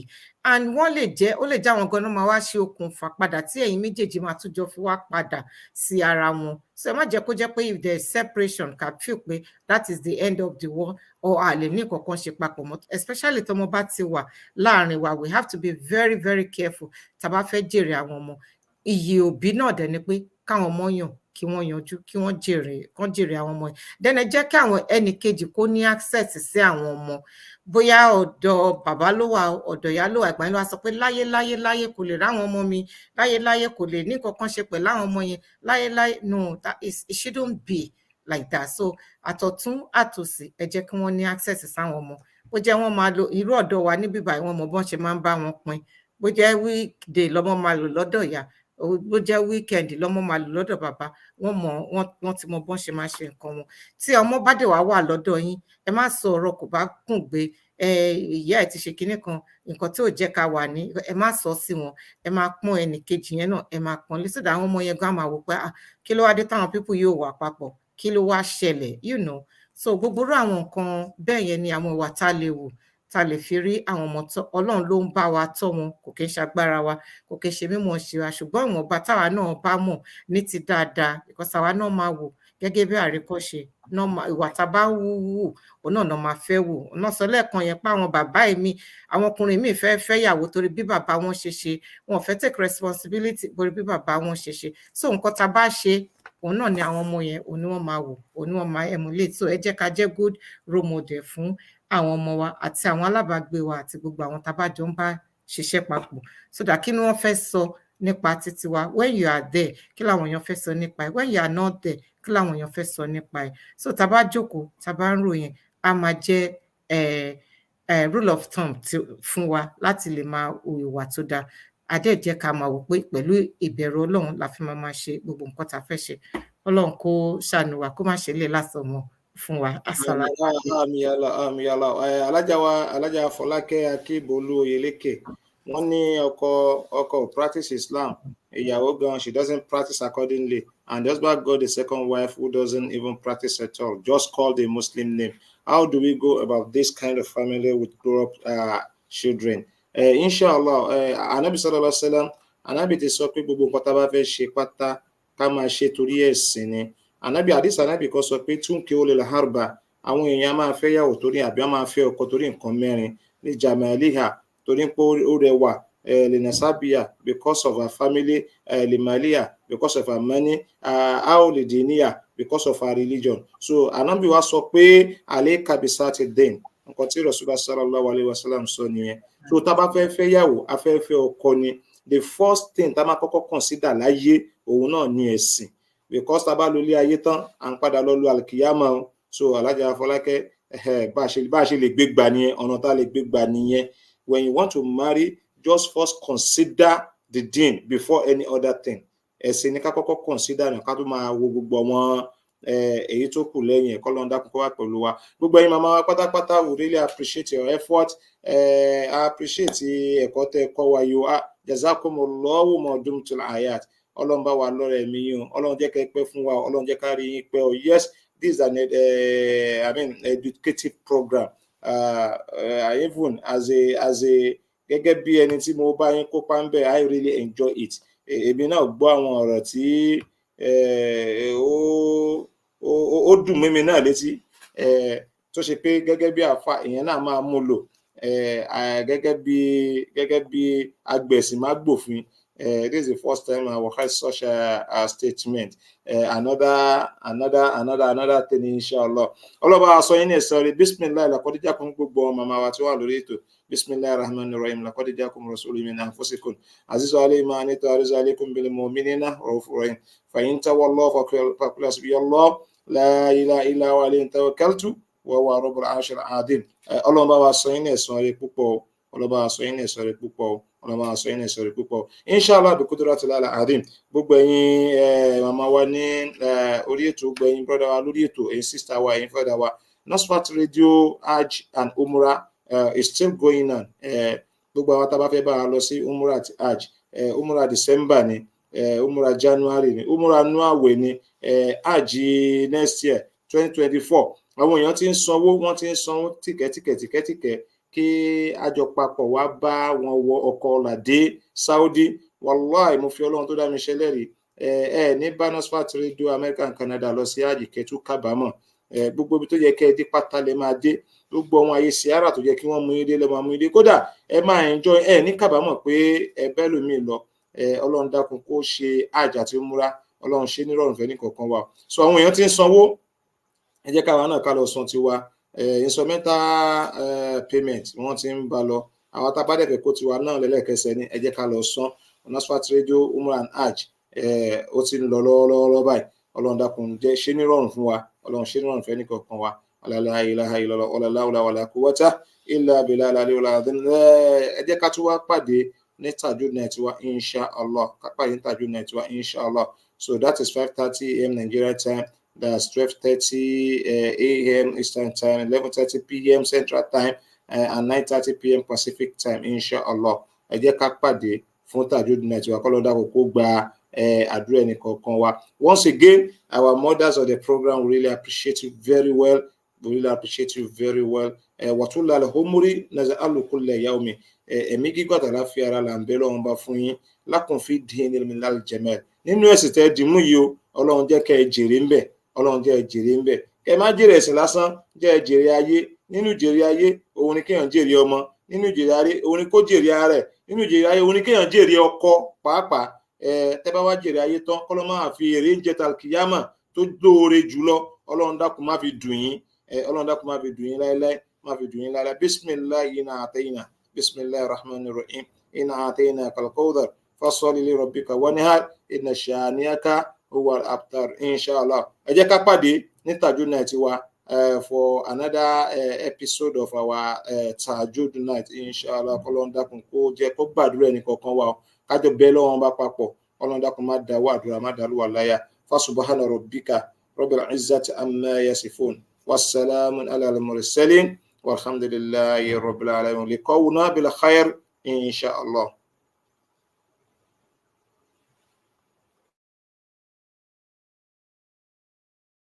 and wọ́n lè jẹ́ ó lè jẹ́ àwọn ganan máa wá ṣe okùnfà padà tí ẹ̀yin méjèèjì máa tún jọ fi wá padà sí ara wọn so ẹ má jẹ́ kó jẹ́ pé if there is separation kà feel pé that is the end of the world or a lè ní kankan ṣe papọ̀ mọ́ especially tọmọ bá ti wà láàrin wa we have to be very very careful tá a bá fẹ́ jèrè àwọn ọmọ iyì òbí náà dẹ̀ ni pé káwọn ọmọ yàn kí wọ́n yanjú kí wọ́n jèrè àwọn ọmọ yẹn then ẹ jẹ́ kí àwọn ẹnì kejì kó ní access sí àwọn ọmọ bóyá ọ̀dọ̀ bàbá ló wà ọ̀dọ̀ ìyá ló wà ìgbà yẹn ló wá sọ pé láyé kò lè ráwọn ọmọ mi láyé kò lè ní kankan ṣe pẹ̀lú àwọn ọmọ yẹn láyé no it shouldn't be like that so àtọ̀tún àtòsì ẹ jẹ́ kí wọ́n ní access sáwọn ọmọ bó jẹ́ wọ́n máa lo irú ọ̀dọ̀ wa níbí báyìí wọ́n mọ bọ́n ṣe máa ń bá wọn pín bó jẹ́ weekday lọ́mọ máa lò lọ́dọ̀ ìyá bó jẹ́ weekend lọ́mọ máa lò lọ́dọ̀ bàbá wọ́n ti mọ bọ́n ṣe máa ṣe nǹkan wọn tí ọmọ bá dẹ̀ wá wà lọ́dọ̀ yín ẹ má sọ ọ̀rọ̀ kò bá kùn gbé ìyá ẹ̀ ti ṣe kinní kan nǹkan tí ò jẹ́ ká wà ní ẹ má sọ sí wọn ẹ máa pọ́n ẹnì kejì yẹn náà ẹ máa pọ́n lé sódà àwọn ọmọ yẹn gan máa wò pé kí ló wá dé táwọn pípù yóò wà papọ̀ kí ló wá ṣẹlẹ̀ so gbogbo irú àwọn nǹkan bẹ́ẹ̀ yẹn ni àwọn ìwà tá a lè wò ta lè fi rí àwọn ọmọ tọ́ Ọlọ́run ló ń bá wa tọ́ wọn kò kí ń ṣagbára wa kò kí ń ṣe mímọ̀ ṣe wa ṣùgbọ́n ìwọ̀nba táwa náà bá mọ̀ ní ti dáadáa because àwa náà máa wò gẹ́gẹ́ bí àríkọ́ṣe ìwà tá a bá wù òun náà máa fẹ́ wò ọ̀nà sọ lẹ́ẹ̀kan yẹn pé àwọn bàbá mi àwọn ọkùnrin mi fẹ́ yàwó torí bí bàbá wọn ṣe ṣe wọn ò fẹ́ take responsibility torí bí bàbá wọn ṣe ṣe so nǹkan tá a bá ṣe òun náà ni àwọn ọmọ yẹn òun ni wọ́n máa wò òun ni wọ́n máa emulate so ẹ jẹ́ ká jẹ́ good role model fún àwọn ọmọ wa àti àwọn alábàágbé wa àti gbogbo àwọn tá a bá jọ ń bá ṣiṣẹ́ papọ̀ so that kí ni wọ́n fẹ́ sọ nípa títí wa when you are there kí làwọn èèyàn fẹ́ sọ nípa ẹ̀ when you are not there kí làwọn èèyàn fẹ́ sọ nípa ẹ̀ so tá a bá jókòó tá a bá ń ròyìn á máa jẹ́ rule of thumb fún wa láti lè máa ìwà tó dáa adé jẹ́ ká máa wò pé pẹ̀lú ìbẹ̀rù Ọlọ́run la fi máa ṣe gbogbo nǹkan tá a fẹ́ ṣe Ọlọ́run kó ṣàánú wa kó má ṣe lè lásán mọ́ fún wa alájà Fọlákẹ́ Akíbolú Oyèlékè wọ́n ní ọkọ practice Islam ìyàwó gan she doesn't practice accordingly and the husband got a second wife who doesn't even practice at all just called a Muslim name how do we go about this kind of family with grown up children inshallah anabi sallallahu alaihi wasallam anabi ti sọ pé gbogbo nǹkan tá a bá fẹ́ ṣe pátá ká máa ṣe torí ẹ̀sìn ni anabi kan sọ pé túnkì ó lè la harba àwọn èèyàn máa fẹ́ yàwó torí àbí máa fẹ́ ọkọ torí nǹkan mẹ́rin ní jamaliha torí pé ó rẹwà linasabiya because of her family limalia because of her money lidiniya because of her religion so anabi wa sọ pé alayka bisati din nǹkan tí Rasulullah sallallahu alaihi wasallam sọ nìyẹn so tá bá fẹ́ yàwó a fẹ́ ọkọ ni the first thing tá máa kọ́kọ́ consider láyé òun náà ni ẹ̀sìn because tá bá lọ ilé ayé tán à ń padà lọ lu alkiyama so alájà Fọlákẹ́ bá ṣe lè gbé gbà nìyẹn ọ̀nà tá lè gbé gbà nìyẹn when you want to marry just first consider the deen before any other thing ẹ̀sìn ní ká kọ́kọ́ consider ní ká tó máa wo gbogbo wọn èyí tó kù lẹ́yìn ẹ̀kọ́ lọ́n dákun kó wá pẹ̀lú wa gbogbo ẹ̀yin màmá wa pátápátá we really appreciate your effort appreciate ẹ̀kọ́ tẹ́ kọ́ wa yìí jazakumullahu ma dumtul hayat. Ọlọ́run bá wa lọ́rẹ̀ ẹ̀mí yín o, Ọlọ́run jẹ́ kẹ́ pẹ́ fún wa, Ọlọ́run jẹ́ ká rí yín pẹ́ o. Yes, this is an educative program. Even as a gẹ́gẹ́ bí ẹni tí mo bá yín kópa ń bẹ̀, I really enjoy it. Èmi náà gbọ́ àwọn ọ̀rọ̀ tí ó dùn mímí náà létí, tó ṣe pé gẹ́gẹ́ bí àfa èèyàn náà máa mú lò, gẹ́gẹ́ bí agbẹ̀sìnmágbòfin. This is the first time I will have such a statement. Another thing, inshallah. Ọlọ́ba aṣọ yín ní ẹ̀sọ́ rí. Bismillah laqad ja'akum gbogbo màmá wa tí wà lórí ètò. Bismillahir rahmanir rahim. Laqad ja'akum rasulun min anfusikum azizun alayhi ma anittum harisun alaykum bil mu'minina ra'ufur rahim. Fa in tawallaw faqul hasbiyallahu la ilaha illa huwa alayhi tawakkaltu wa huwa rabbul arshil azim. Ọlọ́ba aṣọ yín ní ẹ̀sọ́ rí púpọ̀. Ọlọ́ba aṣọ yín ní ẹ̀sọ́ rí púpọ̀. Ọlọ́run aṣọ yín ẹ̀sọ́ rẹ̀ púpọ̀. Inshallah bi qudratil azim. Gbogbo ẹ̀yin màmá wa ní orí ètò, gbogbo ẹ̀yin brother wa lórí ètò, ẹ̀yin sister wa, ẹ̀yin father wa. Nasfat Radio Hajj and Umrah is still going on. Gbogbo àwọn tá bá fẹ́ bá wa lọ sí Umrah àti Hajj. Umrah December ni, Umrah January ni, Umrah Nuawe ni, Hajj next year 2024. Àwọn èèyàn ti ń sanwó, wọ́n ti ń sanwó tíkẹ́tíkẹ́ kí àjọ papọ̀ wá bá wọn wọ ọkọ̀ làdé Saudi. Wallahi mo fi Ọlọ́run tó dá mi ṣẹlẹ́rìí, ní Nasfat Radio America and Canada lọ sí àjì kẹtù kábàámọ̀. Gbogbo ibi tó yẹ kẹ́ ẹ dé pátá lẹ máa dé, gbogbo àwọn ayé siara tó yẹ kí wọ́n mú yín dé lẹ máa mú yín dé, kódà ẹ máa enjoy, ní kábàámọ̀ pé ẹ bẹ́ lómi lọ. Ọlọ́run dákun kó ṣe Hajj àti Umrah, Ọlọ́run ṣe nírọ̀rùn fẹ́ ní kọ̀ọ̀kan wa. So àwọn èèyàn ti ń sanwó, ẹ jẹ́ káwa náà ká lọ san tiwa. Instrumental payment wọ́n ti ń bá lọ. Àwọn tá bá dẹ̀ fẹ́ kó tiwa náà lẹ́lẹ́kẹsẹ̀ ní ẹ jẹ́ ká lọ san. Nasfat Radio Umrah and Hajj ó ti ń lọ lọ́wọ́lọ́wọ́ báyìí. Ọlọ́run dákun jẹ́ ṣe nírọ̀rùn fún wa, Ọlọ́run ṣe nírọ̀rùn fẹ́ ní kọ̀ọ̀kan wa. La ilaha illallah wala hawla wala quwwata illa billahi al-aliyyil azim. Ẹ jẹ́ ká tún wá pàdé ní Tajud Night wa inshallah. Ká pàdé ní Tajud Night wa inshallah. So that is 5:30 a.m. Nigeria time. That's 12:30 a.m. Eastern time, 11:30 p.m. Central time, and 9:30 p.m. Pacific time, inshallah. Ẹ jẹ́ ká pàdé fún Tajud Night wa, kọ́lọ́ dàpọ̀ kó gba àdúrà ẹnì kọ̀ọ̀kan wa. Once again, our mothers of the program, we really appreciate you very well. We really appreciate you very well. Wàtúlà al-humuri naz'alu kulla yawmi. Ẹ̀mí gígùn àtàlàáfíà ara là ń bẹ lọ́wọ́n bá fún yín. Lakum fi dinil minal jamal. Nínú ẹ̀sìn tẹ́ dìmú yìí o, Ọlọ́run jẹ́ kẹ́ ẹ jèrè ń bẹ̀. Ọlọ́run jẹ́ jèrè ń bẹ̀. Kẹ́ má jèrè ẹ̀sìn lásán, jẹ́ jèrè ayé. Nínú jèrè ayé òun ni kéèyàn jèrè ọmọ. Nínú jèrè ayé òun ni kó jèrè ara rẹ̀. Nínú jèrè ayé òun ni kéèyàn jèrè ọkọ pàápàá. Tẹ́ bá wá jèrè ayé tán, kọ́lọ́ máa fi èrè ń jẹ talkiyama tó lóore jùlọ. Ọlọ́run dákun má fi dùn yín. Ọlọ́run dákun má fi dùn yín láéláé, má fi dùn yín láéláé. Bismillahi inna atayna. Bismillahir rahmanir rahim. Inna atayna kal-kawthar. Fasalli li rabbika wanhar. Inna shani'aka huwal abtar. Inshallah. Ẹ jẹ́ ká pàdé ní Tajud Night wa for another episode of our Tajud Night. Inshallah. Ọlọ́run dákun kó jẹ́ kó gbàdúrà ẹnì kọ̀ọ̀kan wa. Kájọ bẹ́ẹ̀ lọ́wọ́n bá papọ̀. Ọlọ́run dákun má dá wa àdúrà, má dàlú wa láyà. Fa subhana rabbika rabbil izzati amma yasifun. Wassalamun ala al-mursalin. Walhamdulillahi rabbil alamin. Liqa'una bil khair inshallah.